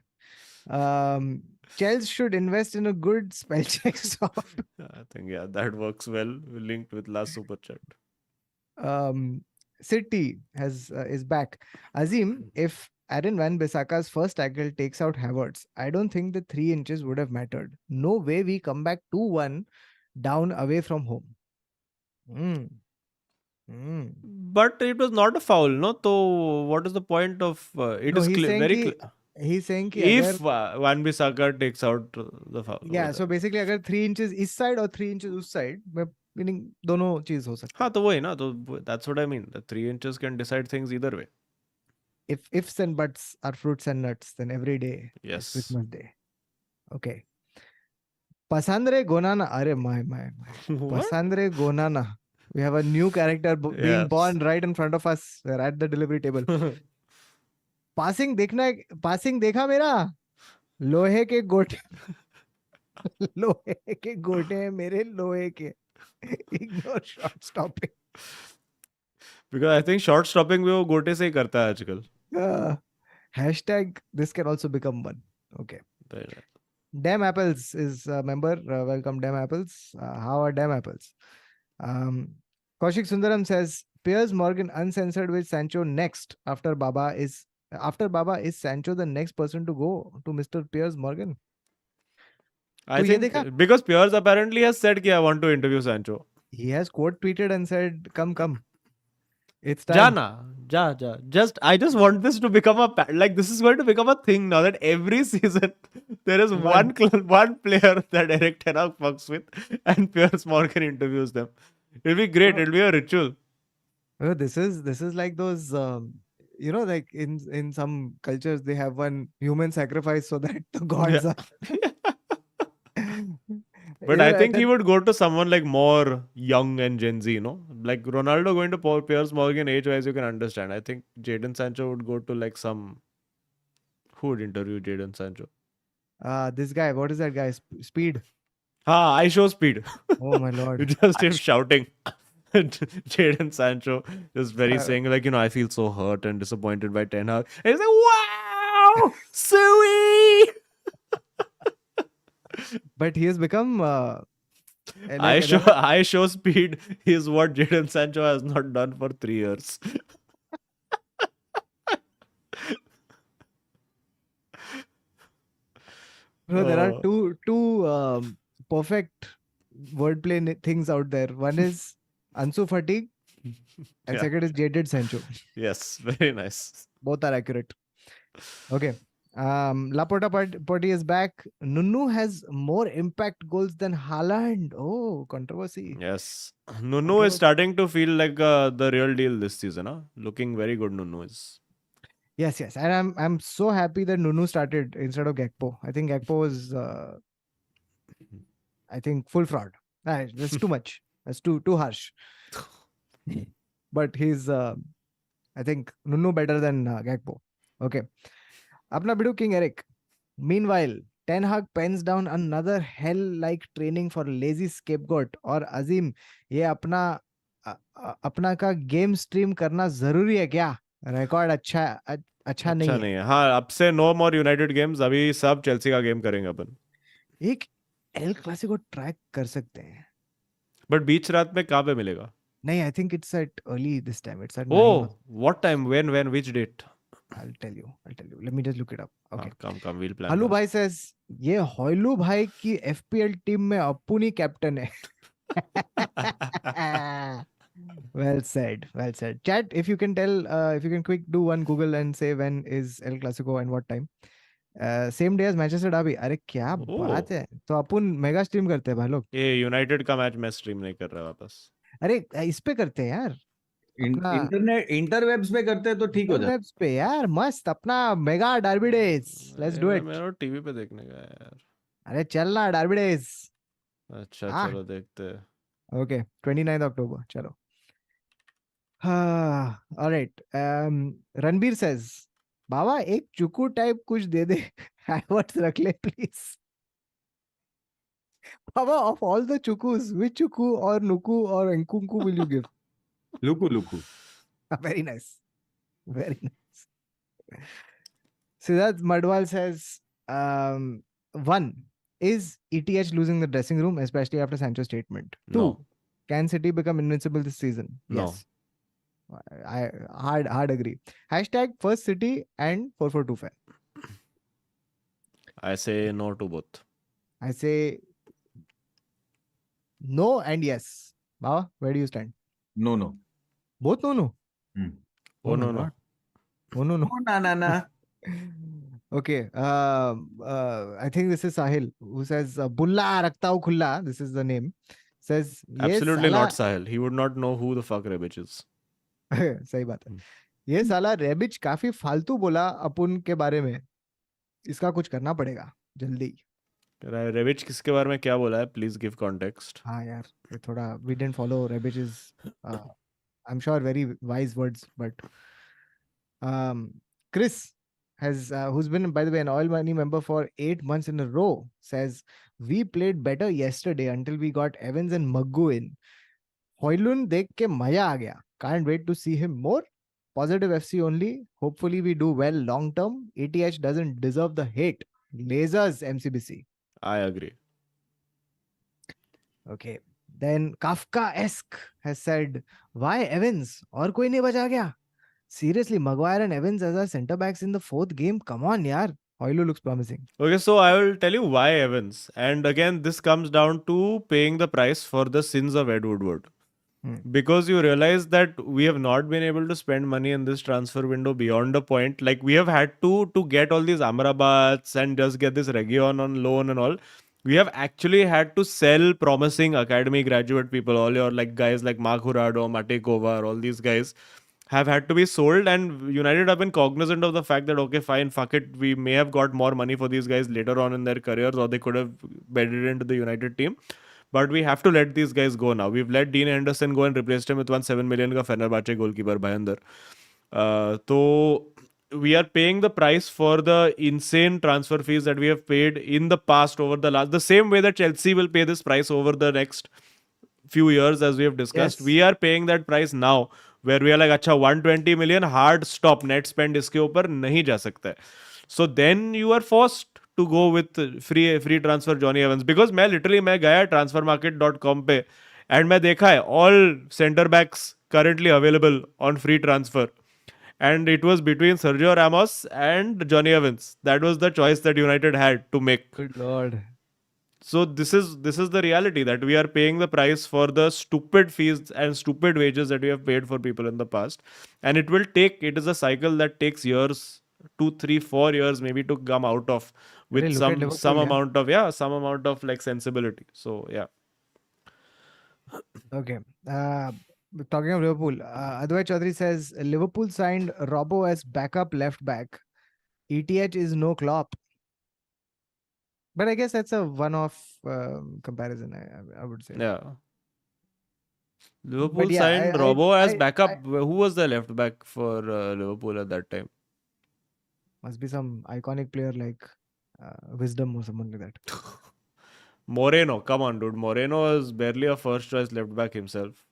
Chelsea should invest in a good spell check software. I think, yeah, that works well. Linked with last super chat. City is back. Azeem, if Aaron Van Bissaka's first tackle takes out Havertz, I don't think the 3 inches would have mattered. No way we come back 2-1 down away from home. But it was not a foul, no? So what is the point of it? No, Is he's saying very कि clear. he's saying कि If अगर Van Bissaka takes out the foul. yeah, so basically अगर 3 inches इस side और 3 inches उस side, meaning दोनों चीज हो सकता है. हाँ तो वही ना, तो that's what I mean. The 3 inches can decide things either way. If ifs and buts are fruits and nuts, then every day is Yes. Christmas Day. Okay. Pasandre Gonana. Are my. What? Pasandre Gonana. We have a new character being Yes. born right in front of us. We're at the delivery table. Passing देखा मेरा लोहे के गोटे लोहे के गोटे हैं मेरे लोहे के. Ignore short stopping. Because I think short stopping भी वो गोटे से ही करता है आजकल. Hashtag this can also become one. Okay. Very nice. Damn Apples is a member. Welcome, Damn Apples. How are Damn Apples? Kaushik Sundaram says Piers Morgan uncensored with Sancho next after Baba is Sancho the next person to go to Mr. Piers Morgan? I तो ये think देखा? because Piers apparently has said कि I want to interview Sancho. He has quote tweeted and said, "Come, it's time." Jana, ja. I just want this to become like this is going to become a thing now that every season there is one player that Eric Ten Hag fucks with and Piers Morgan interviews them. It'll be great. Oh. It'll be a ritual. Oh, this is like those like in some cultures they have one human sacrifice so that the gods Yeah. are. But I think he would go to someone like more young and Gen Z, like Ronaldo going to Piers Morgan age-wise, you can understand. I think Jadon Sancho would go to like some. Who would interview Jadon Sancho? This guy, what is that guy? Speed. I show speed. Oh my lord. You just him shouting. Jadon Sancho just very saying like, I feel so hurt and disappointed by Ten Hag. And he's like, wow, Suey. But he has become I show speed is what Jadon Sancho has not done for 3 years. No, there are two perfect wordplay things out there. One is Ansu Fatigue and Yeah. second is Jaded Sancho. Yes, very nice. Both are accurate. Okay. Laporta Party is back. Nunu has more impact goals than Haaland. Oh, controversy. Yes. Nunu is starting to feel like the real deal this season. Huh? Looking very good, Nunu is. Yes. And I'm so happy that Nunu started instead of Gakpo. I think Gakpo was full fraud. That's too much. That's too harsh. But he's I think Nunu better than Gakpo. Okay. Apna Bidu King Eric. Meanwhile, Ten Hag pens down another hell-like training for lazy scapegoat. और अजीम ये अपना का game stream करना जरूरी है क्या? Record अच्छा नहीं है. हाँ, अब से नो मोर यूनाइटेड गेम्स. अभी सब चेल्सी का गेम करेंगे अपन. एक एल क्लासिको ट्रैक कर सकते हैं. बट बीच रात में कहाँ पे मिलेगा? नहीं, I think it's at early this time. It's at 9. Oh, what time? When? Which date? I'll tell you. Let me just look it up. Okay. Come. We'll plan. हल्लू भाई says ये हॉयलू भाई की FPL टीम में अपुनी captain है. Well said. Chat, if you can tell, if you can quick do one Google and say when is El Clasico and what time. Same day as Manchester Derby. अरे क्या बात है. तो अपन mega stream करते हैं भाई लोग. ये यूनाइटेड का मैच मैं स्ट्रीम नहीं कर रहा वापस. अरे इस पे करते हैं यार. इंटरनेट इंटरवेब्स पे करते हैं तो ठीक हो जाए. इंटरवेब्स पे यार मस्त अपना mega derby days. Let's do it. मेरा टीवी पे देखने का है यार. अरे चलना डर्बी डेज. अच्छा चलो देखते हैं. ओके 29 अक्टूबर चलो. ऑलराइट. रणबीर सेज बाबा एक चुकू टाइप कुछ दे दे. हैवर्ट्स रख ले प्लीज. बाबा of all the Chukus which Chuku और नुकू और एंकुंकू will you give? Luku. Very nice. Siddharth Madwal says, one, is ETH losing the dressing room, especially after Sancho's statement? Two, No. can City become invincible this season? No. Yes. I hard agree. Hashtag first City and 442 fan. I say no to both. I say no and yes. Baba, where do you stand? No. Both no. Oh my no. God. Oh no. Na. Okay. I think this is Sahil who says Bulla rakta hu khulla. This is the name. Says Absolutely not Sahil. He would not know who the fuck Rebic is. सही बात है. ये साला रेबिच काफी फालतू बोला अपुन के बारे में. इसका कुछ करना पड़ेगा जल्दी. रेबिच किसके बारे में क्या बोला है? Please give context. हाँ यार ये थोड़ा we didn't follow Rebich's I'm sure very wise words but Chris who's been, by the way, an Oil Money member for 8 months in a row, says we played better yesterday until we got Evans and Maggu in. Hoylun देख के मजा आ गया. Can't wait to see him more. Positive FC only. Hopefully we do well long term. ATH doesn't deserve the hate. Lasers MCBC. I agree. Okay. Then Kafka-esque has said, why Evans? और कोई नहीं बचा क्या? Seriously, Maguire and Evans as our centre backs in the fourth game? Come on, yaar. Hoylu looks promising. Okay, so I will tell you why Evans. And again, this comes down to paying the price for the sins of Ed Woodward. Because you realize that we have not been able to spend money in this transfer window beyond a point. Like we have had to get all these Amrabats and just get this Region on loan and all. We have actually had to sell promising academy graduate people. All your like guys like Mark Hurado, Mate Kovar, all these guys have had to be sold, and United have been cognizant of the fact that okay, fine, fuck it, we may have got more money for these guys later on in their careers, or they could have bedded into the United team. But we have to let these guys go now. We've let Dean Henderson go and replaced him with 1.7 million ka Fenerbahce goalkeeper Bhayander. So we are paying the price for the insane transfer fees that we have paid in the past over the same way that Chelsea will pay this price over the next few years, as we have discussed. Yes. We are paying that price now, where we are like, अच्छा 120 million hard stop, net spend इसके ऊपर नहीं जा सकता है. So then you are forced to go with free transfer Johnny Evans, because मैं गया transfermarket.com पे and मैं देखा है all center backs currently available on free transfer, and it was between Sergio Ramos and Johnny Evans. That was the choice that United had to make. Good lord. So this is the reality, that we are paying the price for the stupid fees and stupid wages that we have paid for people in the past, and it is a cycle that takes years, 2, 3, 4 years maybe, to come out of with Look at some Liverpool, amount of like sensibility. So yeah. Okay. Talking of Liverpool, Advait Chaudhary says Liverpool signed Robbo as backup left back. ETH is no Klopp. But I guess that's a one-off comparison, I would say. Yeah. Liverpool But yeah, signed Robbo as backup. Who was the left back for Liverpool at that time? Must be some iconic player like Wisdom or someone like that. Moreno. Come on, dude. Moreno is barely a first choice left back himself.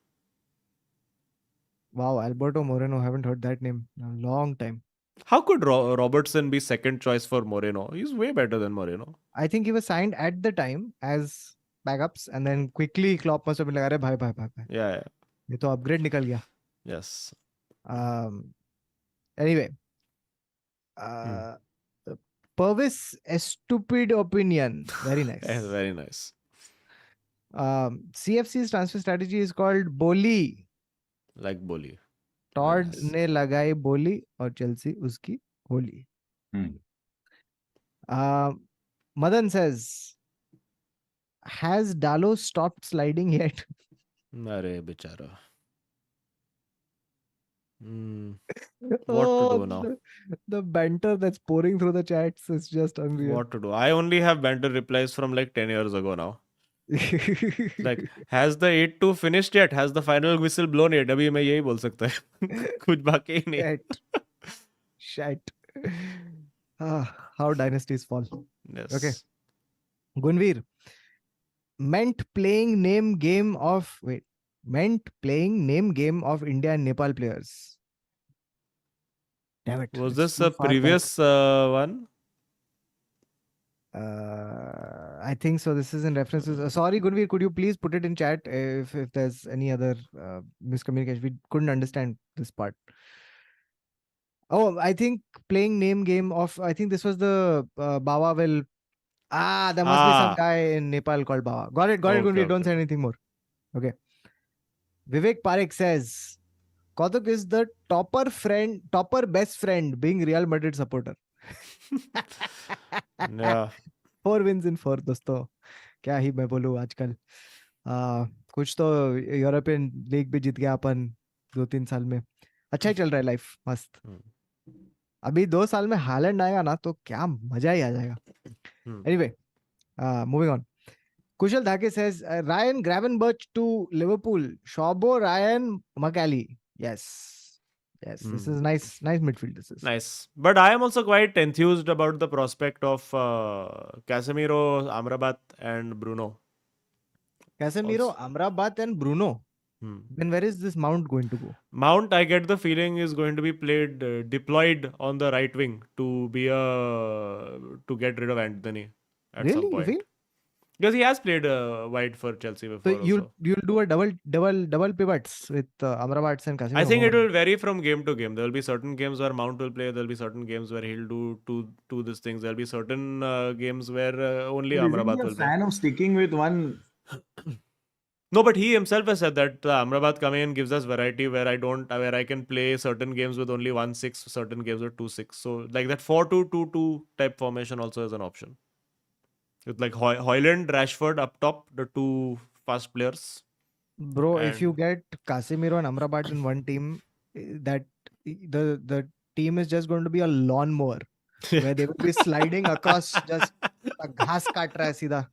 Wow, Alberto Moreno. Haven't heard that name in a long time. How could Robertson be second choice for Moreno? He's way better than Moreno. I think he was signed at the time as backups, and then quickly Klopp must have been like, "Arey bhai. Yeah. ये तो upgrade निकल गया." Yes. Anyway, Purvis a stupid opinion. Very nice. Very nice. CFC's transfer strategy is called Boli. Like Boli. Todd Nice. ने लगाई बोली और Chelsea उसकी Holi. Madan says, has Dalo stopped sliding yet? Arey bichara. What to do now? The banter that's pouring through the chats is just unreal. What to do? I only have banter replies from like 10 years ago now. Like, has the 8-2 finished yet? Has the final whistle blown yet? अभी मैं यही बोल सकता है. कुछ बाकी ही नहीं. Shit. How dynasties fall. Yes. Okay. Gunveer. Meant playing name game of India and Nepal players. Damn it. Was it's this too a far previous one? I think so. This is in reference to. Sorry, Gunveer, could you please put it in chat if there's any other miscommunication? We couldn't understand this part. Oh, I think playing name game of. I think this was the Bawa will. There must be some guy in Nepal called Bawa. Got it, Gunveer. Don't say anything more. Okay. Vivek Parekh says, Kautuk is the topper best friend being Real Madrid supporter. Yeah. 4 wins in 4, दोस्तों. क्या ही मैं बोलूं आजकल. कुछ तो European league भी जीत गया अपन 2-3 साल में. अच्छा ही चल रहा है लाइफ. मस्त. अभी 2 साल में हालैंड आएगा ना तो क्या मजा ही आ जाएगा. Anyway, moving on. Kushal Dhake says, Ryan Gravenberch to Liverpool. Shawbo, Ryan, Macaulay. Yes. Yes, this is nice midfield. This is Nice. But I am also quite enthused about the prospect of Casemiro, Amrabat, and Bruno. Casemiro, Also. Amrabat, and Bruno. Hmm. Then where is this Mount going to go? Mount, I get the feeling, is going to be deployed on the right wing to get rid of Anthony at some Really, you feel? point. Because he has played wide for Chelsea So before you'll also. do a double pivots with Amrabat and Casemiro. I think it will vary from game to game. There will be certain games where Mount will play. There will be certain games where he'll do these things. There will be certain games where only But isn't he Amrabat a will play. fan of sticking with one? No, but he himself has said that Amrabat coming in gives us variety where I can play certain games with only 1-6, certain games with 2-6. So like that 4-2-2-2 type formation also is an option. With like Hoyland, Rashford up top, the two fast players. Bro, if you And get Casemiro and Amrabat in one team, that the team is just going to be a lawnmower where they will be sliding across just घास काट रहा है सीधा.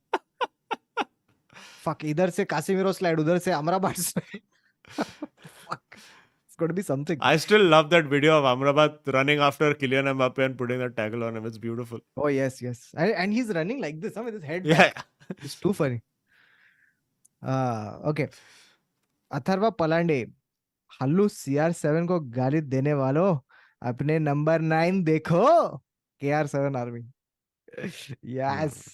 Fuck, इधर से Casemiro slide, उधर से Amrabat slide. Fuck. It's going to be something. I still love that video of Amrabat running after Kylian Mbappe and putting that tackle on him. It's beautiful. Oh, yes. And he's running like this, with his head Yeah. back. It's too funny. Okay. Atharva Palande, हल्लू CR7 को गाली देने वालों, अपने number 9 देखो, KR7 army. Yes.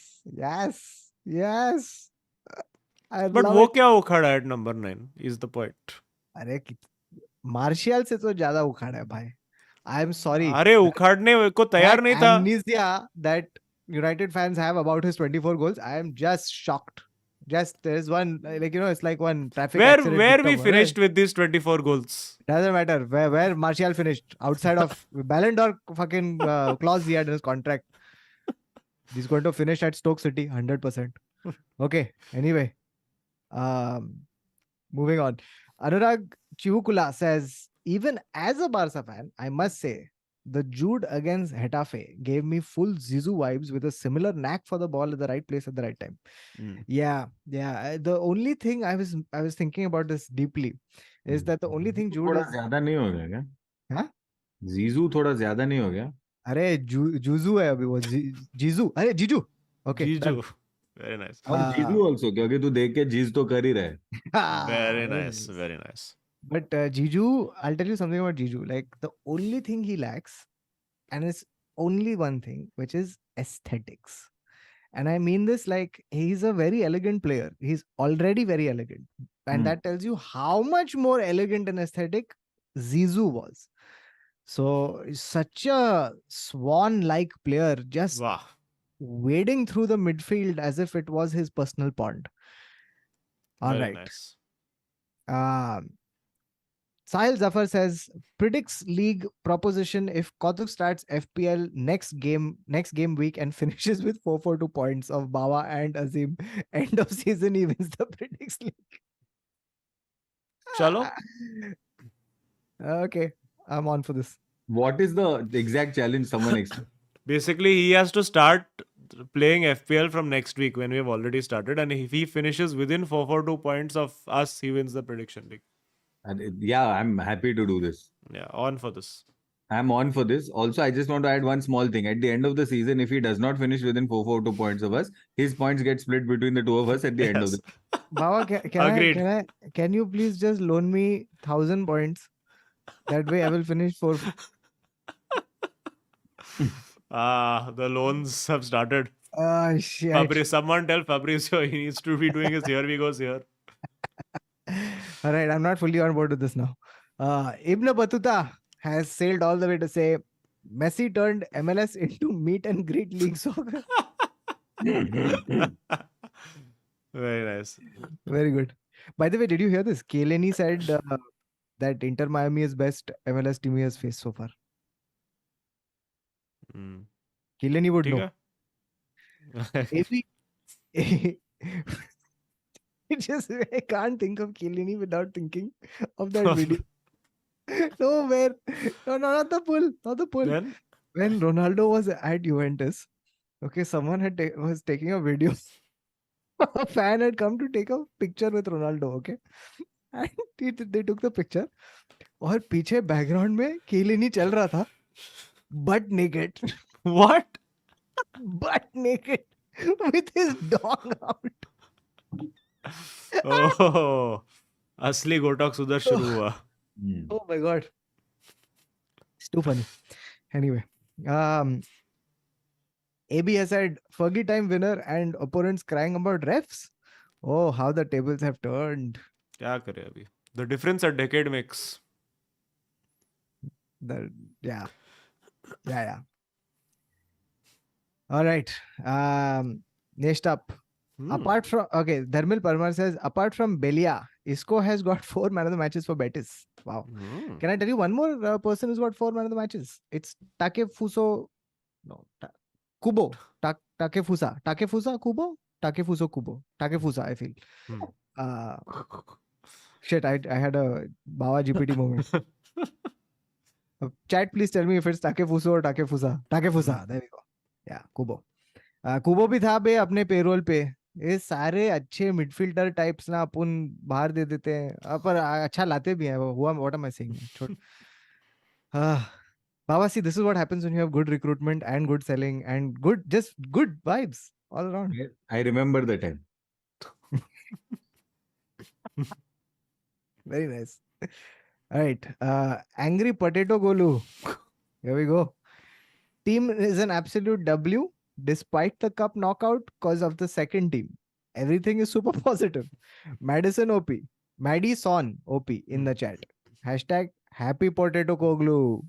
But वो क्या उखाड़ा है at number 9 is the point. अरे मार्शियल से तो ज्यादा उखाड़ा है भाई. I am sorry. अरे उखाड़ने को तैयार नहीं था. Amnesia that United fans have about his 24 goals. I am just shocked. Just there's one, it's like one traffic accident. Where we finished with these 24 goals? Doesn't matter where Martial finished, outside of Ballon d'Or fucking clause he had in his contract. He's going to finish at Stoke City 100%. Okay. Anyway, moving on. Anurag Chivukula says, even as a Barca fan, I must say, the Jude against Getafe gave me full Zizou vibes with a similar knack for the ball at the right place at the right time. Yeah. The only thing I was thinking about this deeply is that the only thing Jude थोड़ा is... ज्यादा नहीं हो गया क्या? हाँ? जीजू थोड़ा ज्यादा नहीं हो गया? अरे जुजू है अभी वो जीजू. अरे जीजू. Okay. Jiju. Very nice. और जीजू also क्योंकि तू देख के जीज तो कर ही रहे. Very nice. Very nice. But Jiju, I'll tell you something about Jiju. Like, the only thing he lacks, and it's only one thing, which is aesthetics. And I mean this like, he's a very elegant player. He's already very elegant. And that tells you how much more elegant and aesthetic Zizou was. So, such a swan-like player, just Wow. wading through the midfield as if it was his personal pond. All Very right. nice. Sahil Zafar says, predicts league proposition if Kautuk starts FPL next game week and finishes with 442 points of Bawa and Azeem. End of season, he wins the predicts league. Chalo. Okay, I'm on for this. What is the exact challenge someone expects? Basically, he has to start playing FPL from next week when we have already started. And if he finishes within 442 points of us, he wins the prediction league. And yeah, I'm happy to do this. Yeah, on for this. I'm on for this. Also, I just want to add one small thing. At the end of the season, if he does not finish within 442 points of us, his points get split between the two of us at the end of the season. Bawa, can you please just loan me 1,000 points? That way I will finish 4. The loans have started. Shit. Someone tell Fabrizio he needs to be doing his here we goes here. All right, I'm not fully on board with this now. Ibn Battuta has sailed all the way to say, Messi turned MLS into meet and greet league soccer. Very nice. Very good. By the way, did you hear this? Keleni said that Inter Miami is best MLS team he has faced so far. Keleni would know. Maybe. I can't think of Keleni without thinking of that video. No, not the pull. Not the pull. Then? When Ronaldo was at Juventus, okay, someone was taking a video. A fan had come to take a picture with Ronaldo, okay? And they took the picture. और पीछे background में कीलिनी चल रहा था, butt naked, What? butt naked, with his dong out. Oh, असली गोटॉक्स उधर शुरू हुआ. Oh my god, it's too funny. Anyway, AB has said Fergie time winner and opponents crying about refs. Oh, how the tables have turned. क्या करे अभी? The difference a decade makes. Yeah. All right. Next up. Apart from Dharmil Parmar says apart from Belia, Isco has got 4 man of the matches for Betis. Wow. Can I tell you one more person who's got 4 man of the matches? It's Takefuso. No, Kubo. Takefusa Kubo. Takefuso Kubo. Takefusa. I feel. Shit. I had a Bawa GPT moment. Chat, please tell me if it's Takefuso or Takefusa. Takefusa. There we go. Yeah, Kubo. कुबो भी था बे अपने payroll पे. ये सारे अच्छे midfielder types ना अपन बाहर दे देते हैं, पर अच्छा लाते भी हैं वो. What am I saying? छोड़. Baba, see, this is what happens when you have good recruitment and good selling and just good vibes all around. I remember the time. Very nice. All right. Angry Potato Golu. Here we go. Team is an absolute W despite the cup knockout because of the second team. Everything is super positive. Madison OP. Madison OP in the chat. Hashtag Happy Potato Golu.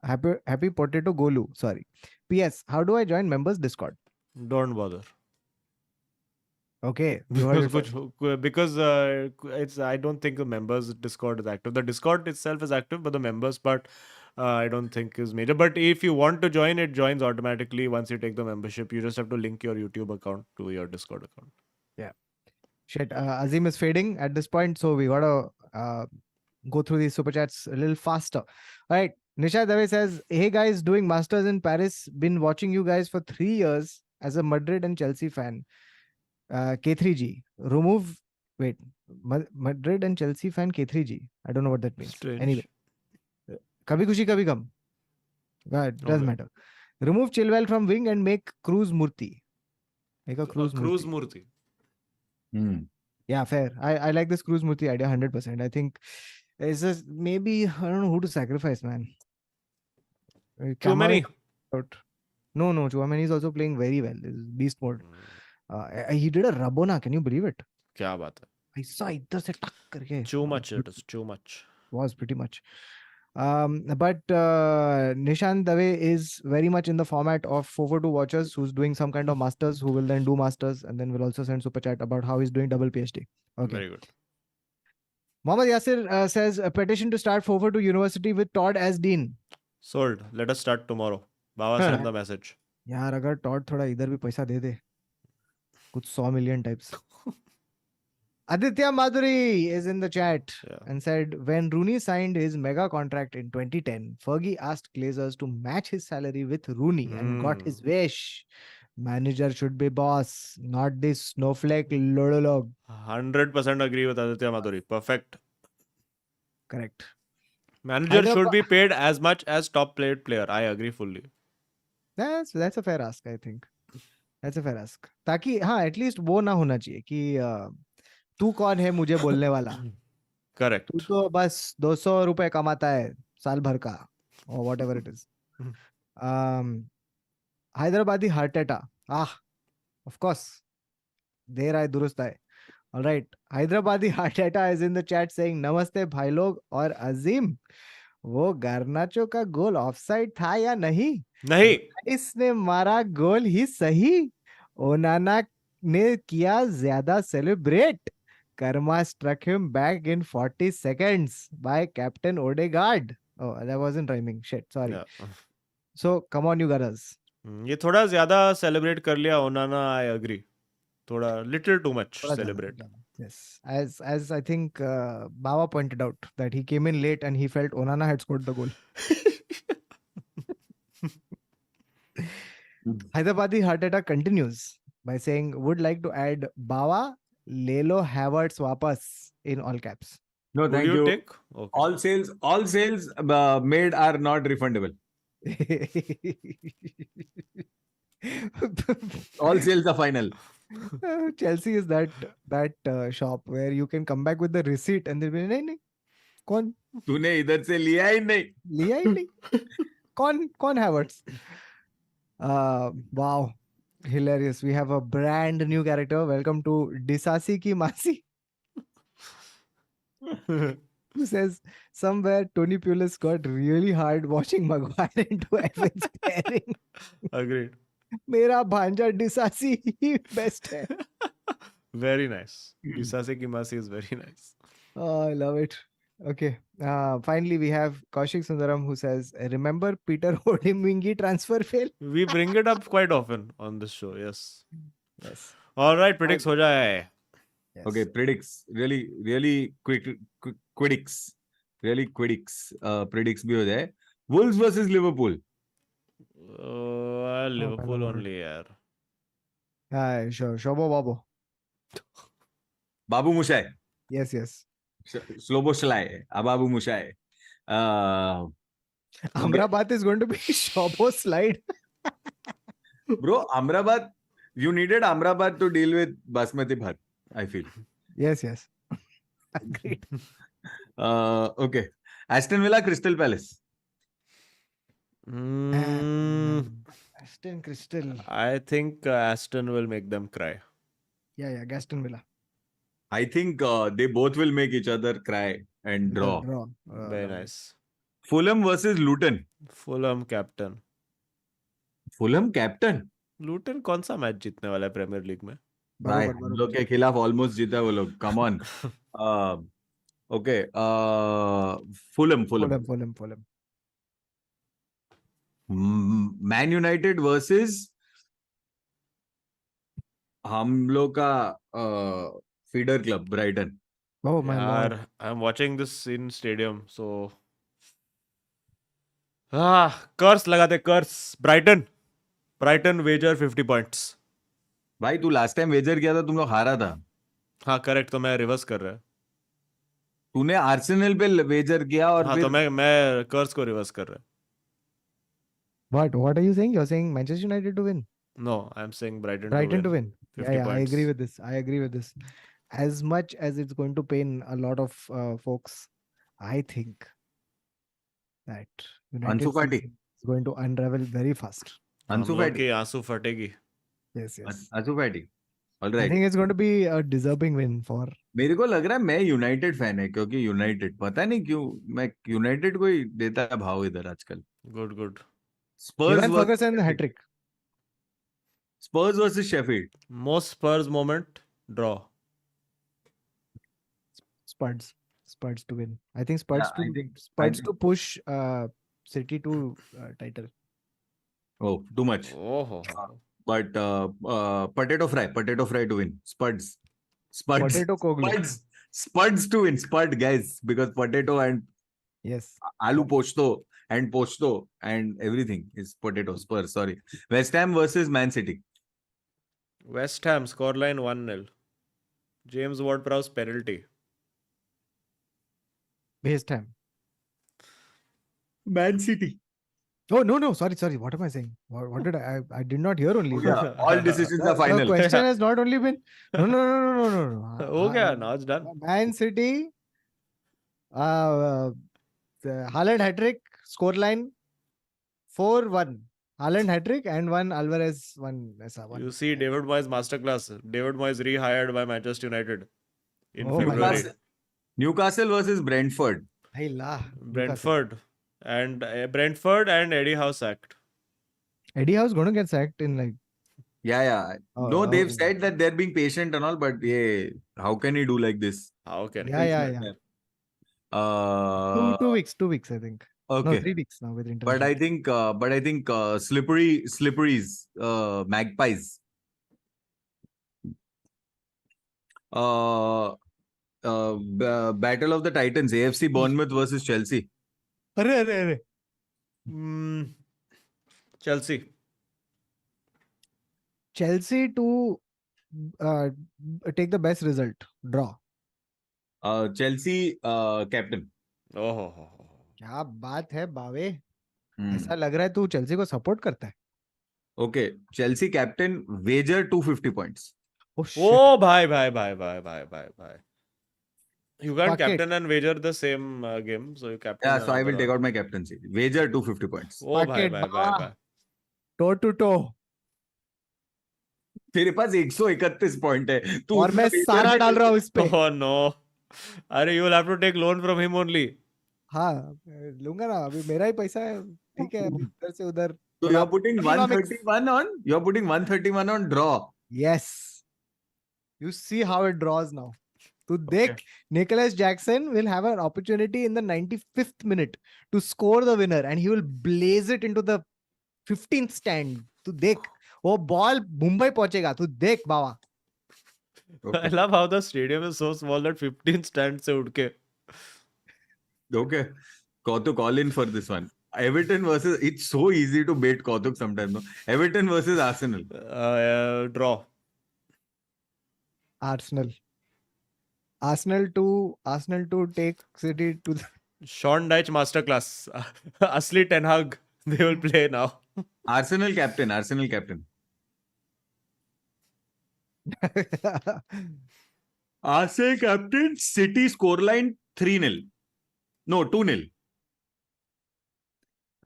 Happy Potato Golu. Sorry. PS. How do I join members Discord? Don't bother. Okay. You heard it first. Because it's I don't think the members Discord is active. The Discord itself is active, but the members part I don't think is major. But if you want to join, it joins automatically once you take the membership. You just have to link your YouTube account to your Discord account. Yeah. Shit. Azeem is fading at this point, so we gotta go through these super chats a little faster. All right. Nisha Dave says, "Hey guys, doing masters in Paris. Been watching you guys for 3 years as a Madrid and Chelsea fan. K3G. Remove. Wait. Madrid and Chelsea fan K3G. I don't know what that means. Strange. Anyway. Kabhi Khushi Kabhi Gum. It doesn't matter. Remove Chilwell from wing and make Cruz Murthy. Make a Cruz Murthy. Yeah, fair. I like this Cruz Murthy idea 100%. I think it's just maybe, I don't know who to sacrifice, man. Too many. No, Chouameni is also playing very well. This is beast mode. He did a Rabona. Can you believe it? क्या बात है? ऐसा इधर से टक करके. Too much. It is too much. Was pretty much. But Nishant Dave is very much in the format of 442 watchers who's doing some kind of masters, who will then do masters and then will also send super chat about how he's doing double PhD. Okay. Very good. Mohammad Yasir says a petition to start 442 University with Todd as dean. Sold. Let us start tomorrow. Baba send the message. यार अगर Tod थोड़ा इधर भी पैसा दे दे कुछ 100 million types. Aditya Madhuri is in the chat and said, when Rooney signed his mega contract in 2010, Fergie asked Glazers to match his salary with Rooney and got his wish. Manager should be boss, not this snowflake lodolog. 100% agree with Aditya Madhuri. Perfect. Correct. Manager should be paid as much as top paid player. I agree fully. That's a fair ask, I think. That's a fair ask. ताकि हाँ at least वो ना होना चाहिए कि तू कौन है मुझे बोलने वाला. Correct. तू तो बस 200 रुपए कमाता है साल भर का or whatever it is. Hyderabadi Harteta. Of course. देर आए दुरुस्त आए. All right. Hyderabadi Harteta is in the chat saying नमस्ते भाई लोग और अजीम. वो गार्नाचो का गोल ऑफसाइड था या नहीं? नहीं. इसने मारा गोल ही सही. ओनाना ने किया ज्यादा celebrate. Karma struck him back in 40 seconds by Captain Odegaard. Oh, that wasn't rhyming. Shit, sorry. Yeah. So, come on, you guys. ये थोड़ा ज्यादा सेलिब्रेट कर लिया ओनाना. I agree. थोड़ा little too much celebrate. Yes, as I think Baba pointed out that he came in late and he felt Onana had scored the goal. Hyderabadi Harteta continues by saying, would like to add Bawa, ले लो Havertz वापस. in all caps. No, Who do thank you you. take? Okay. All sales made are not refundable. All sales are final. Chelsea is that shop where you can come back with the receipt and they'll be नहीं नहीं कौन तूने इधर से लिया ही नहीं. लिया ही नहीं कौन Havertz. Wow, hilarious. We have a brand new character. Welcome to Disasi ki Masi, who says somewhere Tony Pulis got really hard watching Maguire into Evans pairing. Agreed. मेरा भांजा डिसासी ही बेस्ट है. Very nice. Disase ki masi is very nice. Oh, I love it. Okay. Finally, we have Kaushik Sundaram who says, remember Peter Odemwingie transfer fail? We bring it up quite often on this show. Yes. Yes. All right, predicts ho jaye. Yes. Okay, predicts. Really quick quidicks. Really quidicks. Predicts bhi ho jaye. Wolves versus Liverpool. Liverpool Lord. only, yaar. Sure. Shobo Babo. Babu Mushai. Yes, yes. Slobo Shalai. Ababu Mushai. Amrabat is going to be Shobo slide. Bro, Amrabat, you needed Amrabat to deal with Basmati Bhat, I feel. Yes, yes. Agreed. Okay. Aston Villa, Crystal Palace. Aston Crystal. I think Aston will make them cry. Yeah, Gaston Villa. I think they both will make each other cry and draw. Very nice. Fulham versus Luton. Fulham captain. Fulham captain. Luton कौन सा match जीतने वाला है premiere league में? भाई हम लोग के खिलाफ ऑलमोस्ट जीता वो लोग. Come on. Okay. Fulham. Man United versus हम लोग का feeder club Brighton. Oh my lord. Yaar, I'm watching this in stadium, so curse लगाते curse. Brighton wager 50 points. भाई तू लास्ट टाइम वेजर किया था तुम लोग हारा था. हाँ करेक्ट, तो मैं रिवर्स कर रहा है. तूने आर्सेनल पे वेजर किया और हाँ फिर तो मैं कर्स को रिवर्स कर रहा है. What are you saying? You're saying Manchester United to win? No, I'm saying Brighton to win. 50 Yeah, points. I agree with this. As much as it's going to pain a lot of folks, I think that United Ansu Fati. is going to unravel very fast. हम Ansu लोग Fati. की आंसू फटेगी. Yes. Ansu Fati. All I right. think it's going to be a deserving win for. मेरे को लग रहा है मैं यूनाइटेड फैन है क्योंकि यूनाइटेड पता नहीं क्यों मैं यूनाइटेड को ही देता है भाव इधर आजकल. Good. Evan Ferguson hat-trick. Spurs versus Sheffield. Most Spurs moment draw. Spurs to win. I think Spurs to push City to title. Oh, too much. Oh. But potato fry to win. Spuds. Potato Koglu. Spuds to win. Spud guys because potato and Yes. aloo posto and everything is potato. Spurs. Sorry. West Ham versus Man City. West Ham scoreline 1-0. James Ward-Prowse penalty. West Ham. Man City. Oh no! Sorry. What am I saying? What did I did not hear only. Yeah, all decisions are final. The question has not only been no. हो गया, now it's done. Man City. Haaland hat-trick. Scoreline 4-1. Haaland hat-trick and one Alvarez one. You see David Moyes masterclass. David Moyes rehired by Manchester United in Oh my February. Newcastle versus Brentford. Brentford and Eddie Howe sacked. Eddie Howe's going to get sacked in like. Yeah. No, they've said that they're being patient and all, but how can he do like this? How can Yeah. 2 weeks. 2 weeks, I think. Okay. No, 3 weeks now with international. But I think slipperies, magpies. Battle of the Titans, AFC Bournemouth versus Chelsea. Arre. Chelsea to take the best result. Draw. Chelsea captain. Oh. क्या बात है बावे, Hmm. ऐसा लग रहा है तू Chelsea को सपोर्ट करता है. Okay, Chelsea captain wager 250 points. Oh shit. Oh, bye. You can't Fuck it. captain and wager the same game, so you captain Yeah, so I will another take one. out my captaincy. Wager 250 points. Oh, Fuck it, bye. Baba. Toe to toe. तेरे पास 131 point है, तू और उतना मैं wager सारा भी डाल नहीं रहा हूँ इस पे. Oh no. Arey, you will have to take loan from him only. हाँ, लूंगा ना, अभी मेरा ही पैसा है. ठीक है, अभी इधर से उधर. So you are putting 131 on. You are putting 131 on draw. Yes. You see how it draws now. To Okay. देख, Nicholas Jackson will have an opportunity in the 95th minute to score the winner and he will blaze it into the 15th stand. तू देख, वो ball Mumbai पहुंचेगा. तू देख बाबा. I love how the stadium is so small that 15 stands se उठ के. Okay. Kautuk all in for this one. Everton versus, it's so easy to bait Kautuk sometimes. No? Everton versus Arsenal. Draw. Arsenal to take City to the... Sean Dyche masterclass. Asli Ten Hag. They will play now. Arsenal captain. Arsenal captain, City scoreline 3-0. No, 2-0.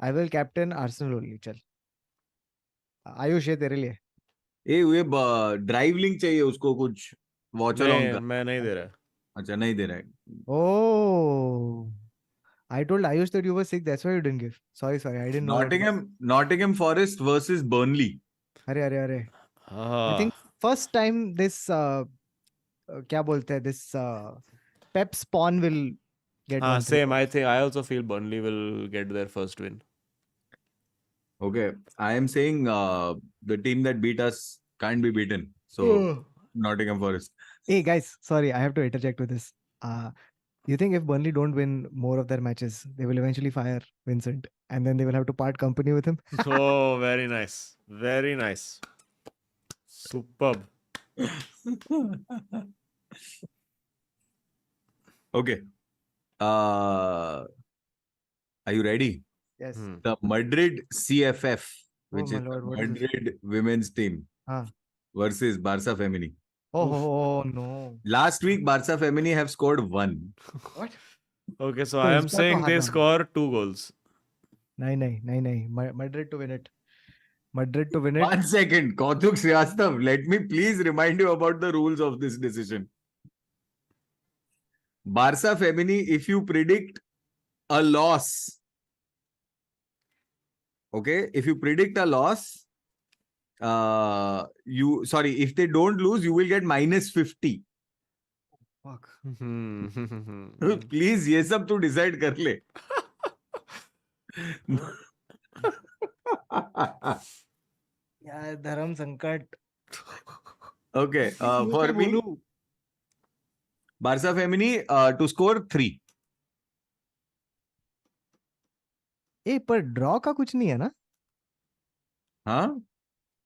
I will captain Arsenal only. चल. आयुष ये तेरे लिए. ये drive link चाहिए उसको कुछ watch along का. मैं नहीं दे रहा. अच्छा नहीं दे रहा है. Oh, I told Ayush that you were sick. That's why you didn't give. Sorry. I didn't know. Nottingham Forest versus Burnley. अरे. I think first time this क्या बोलते हैं, this Pep Spawn will get one. Same. I also feel Burnley will get their first win. Okay, I am saying the team that beat us can't be beaten. So Nottingham Forest. Hey guys, sorry, I have to interject with this. You think if Burnley don't win more of their matches, they will eventually fire Vincent and then they will have to part company with him? Oh, very nice. Very nice. Superb. Okay. Are you ready? Yes. The Madrid CFF, which my is lord, the what is this? Madrid women's team versus Barca Femini. Oh no. Last week, Barca Femini have scored 1. What? Okay, so तो I am इस बार तो saying they हारना. score 2 goals. नहीं. Madrid to win it. Madrid to win it. 1 second. Kautuk Srivastav, let me please remind you about the rules of this decision. Barca Femini, if you predict a loss, okay, if you predict a loss, if they don't lose, you will get -50. Fuck. Please, ये सब तू decide कर ले. यार धर्म संकट. Okay, for me, Barca Femini to score 3. ए पर draw का कुछ नहीं है ना? Huh?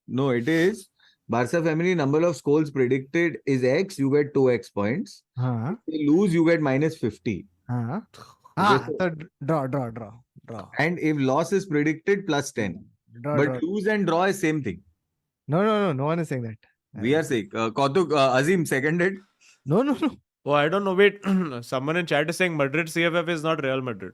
No, it is. Barca Femini number of goals predicted is X. You get 2x points. हाँ. If they lose, you get -50. हाँ. Okay, तो draw. And if loss is predicted, +10. Draw. But lose and draw is same thing. No one is saying that. We are saying. Kautuk, Azeem seconded. No. Oh, I don't know. Wait, someone in chat is saying Madrid CFF is not Real Madrid.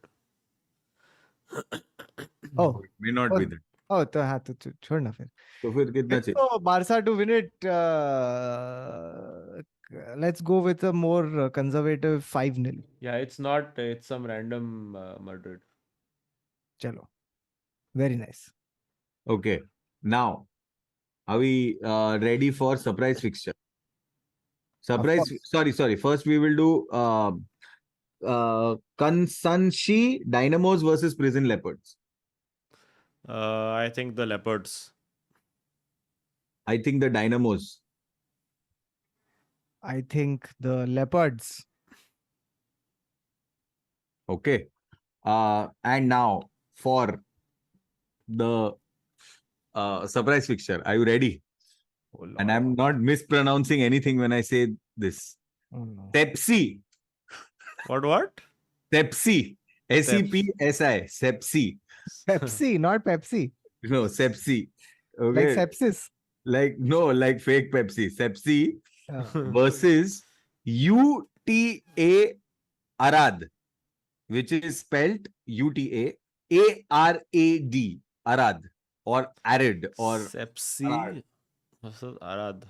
Oh, It may not be that. Oh, तो हाँ तो छोड़ ना फिर. तो फिर कितना चाहिए? So Barca to win it, let's go with a more conservative 5-0. Yeah, it's not. It's some random Madrid. चलो. Very nice. Okay. Now, are we ready for surprise fixture? Sorry. First, we will do Kansanshi Dynamos versus Prison Leopards. I think the Leopards. I think the Dynamos. I think the Leopards. Okay. And now for the surprise fixture. Are you ready? Oh, and I'm not mispronouncing anything when I say this. Oh, no. Pepsi What? Sepsi. SEPSI. Sepsi. Pepsi, not Pepsi. No, Sepsi. Like Okay. sepsis. Like, no, like fake Pepsi. Sepsi Uh, versus UTA Arad, which is spelled UTAARAD. Arad or Arid or Arad. Sepsi versus Arad.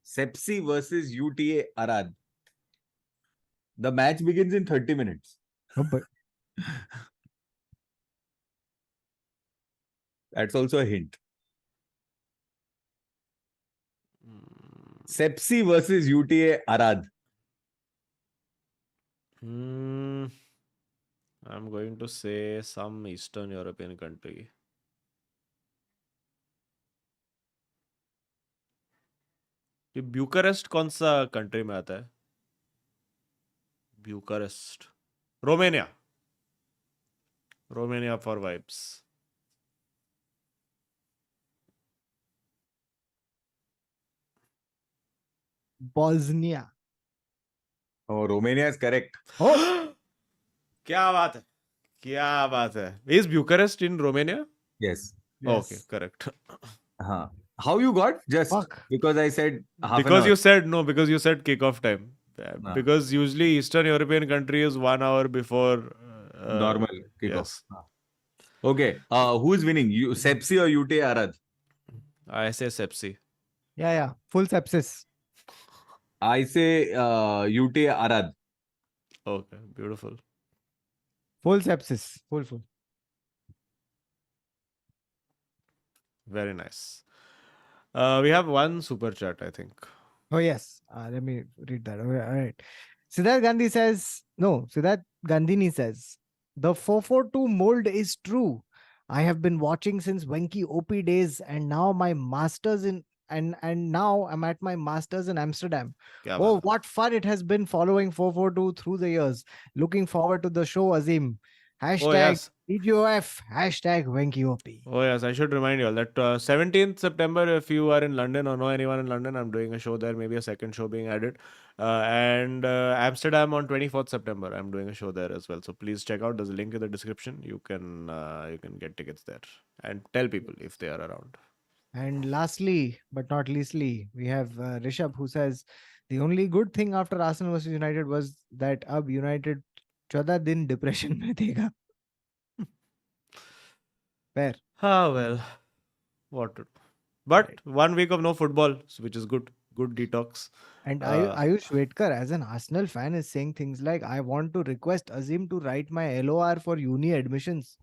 Sepsi versus UTA Arad. The match begins in 30 minutes. oh, but That's also a hint. Sepsi versus UTA Arad. Hmm. I'm going to say some Eastern European country. ये ब्यूकारेस्ट कौन सा country में आता है? Bucharest. Romania. Romania for vibes. Bosnia. Oh, Romania is correct. Oh, क्या बात है? क्या बात है? Is Bucharest in Romania? Yes. Okay, yes. correct. How you got? Just Fuck. because I said half an Because hour. you said no, because you said kickoff time. Ah. Because usually Eastern European country is 1 hour before Normal kickoff. Yes. Okay. Who is winning? You Sepsi or UTA Arad? I say Sepsi. Yeah. Full sepsis. I say UTA Arad. Okay, beautiful. Full sepsis. Full. Very nice. We have one super chat, I think. Oh, yes. Let me read that. All right. Siddharth Gandhini says, the 442 mold is true. I have been watching since Venki OP days, and now my masters in and now I'm at my masters in Amsterdam. क्या Oh, बात है? what fun it has been following 442 through the years. Looking forward to the show, Azeem. Oh, Hashtag yes. TGOF, hashtag Venki OP. Oh, yes. I should remind you all that 17th September, if you are in London or know anyone in London, I'm doing a show there, maybe a second show being added. And Amsterdam on 24th September, I'm doing a show there as well. So please check out. There's a link in the description. You can get tickets there and tell people if they are around. And lastly, but not leastly, we have Rishabh who says the only good thing after Arsenal versus United was that अब United 14 दिन depression में देगा. Fair. Well, what to do? But Right. 1 week of no football, which is good. Good detox. And Uh, Ayush Vedkar, as an Arsenal fan, is saying things like, I want to request Azeem to write my LOR for uni admissions.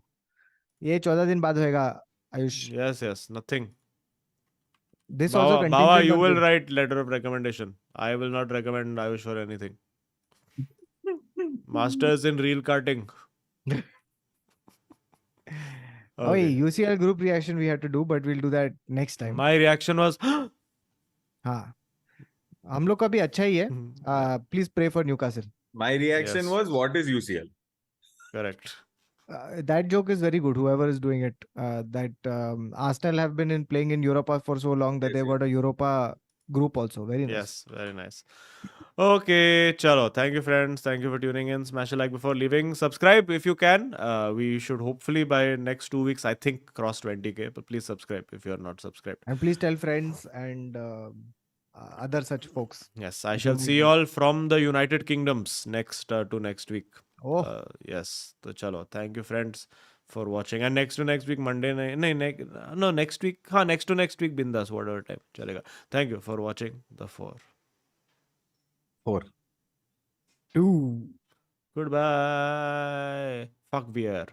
ये 14 दिन बाद होएगा, Ayush. yes, nothing. This also Baba, contingent you on will this. write letter of recommendation. I will not recommend Ayush for anything. Masters in reel karting. Oh, Okay. UCL group reaction we have to do, but we'll do that next time. My reaction was हाँ हम लोग का भी अच्छा ही है. Please pray for Newcastle. My reaction Yes. was, what is UCL? correct. That joke is very good. Whoever is doing it, that Arsenal have been playing in Europa for so long that Yes, they've got a Europa group also. Very nice. Yes, very nice. Okay, chalo. Thank you, friends. Thank you for tuning in. Smash a like before leaving. Subscribe if you can. We should hopefully by next 2 weeks, I think, cross 20K. But please subscribe if you are not subscribed. And please tell friends and other such folks. Yes, I If shall you see meet you them. all from the United Kingdoms next week. Oh, Yes, so chalo. Thank you, friends, for watching. And next week, Monday night. No, next week. Next to next week, bindas, whatever time. Chalega. Thank you for watching the 4. 4. 2. Goodbye. Fuck VR.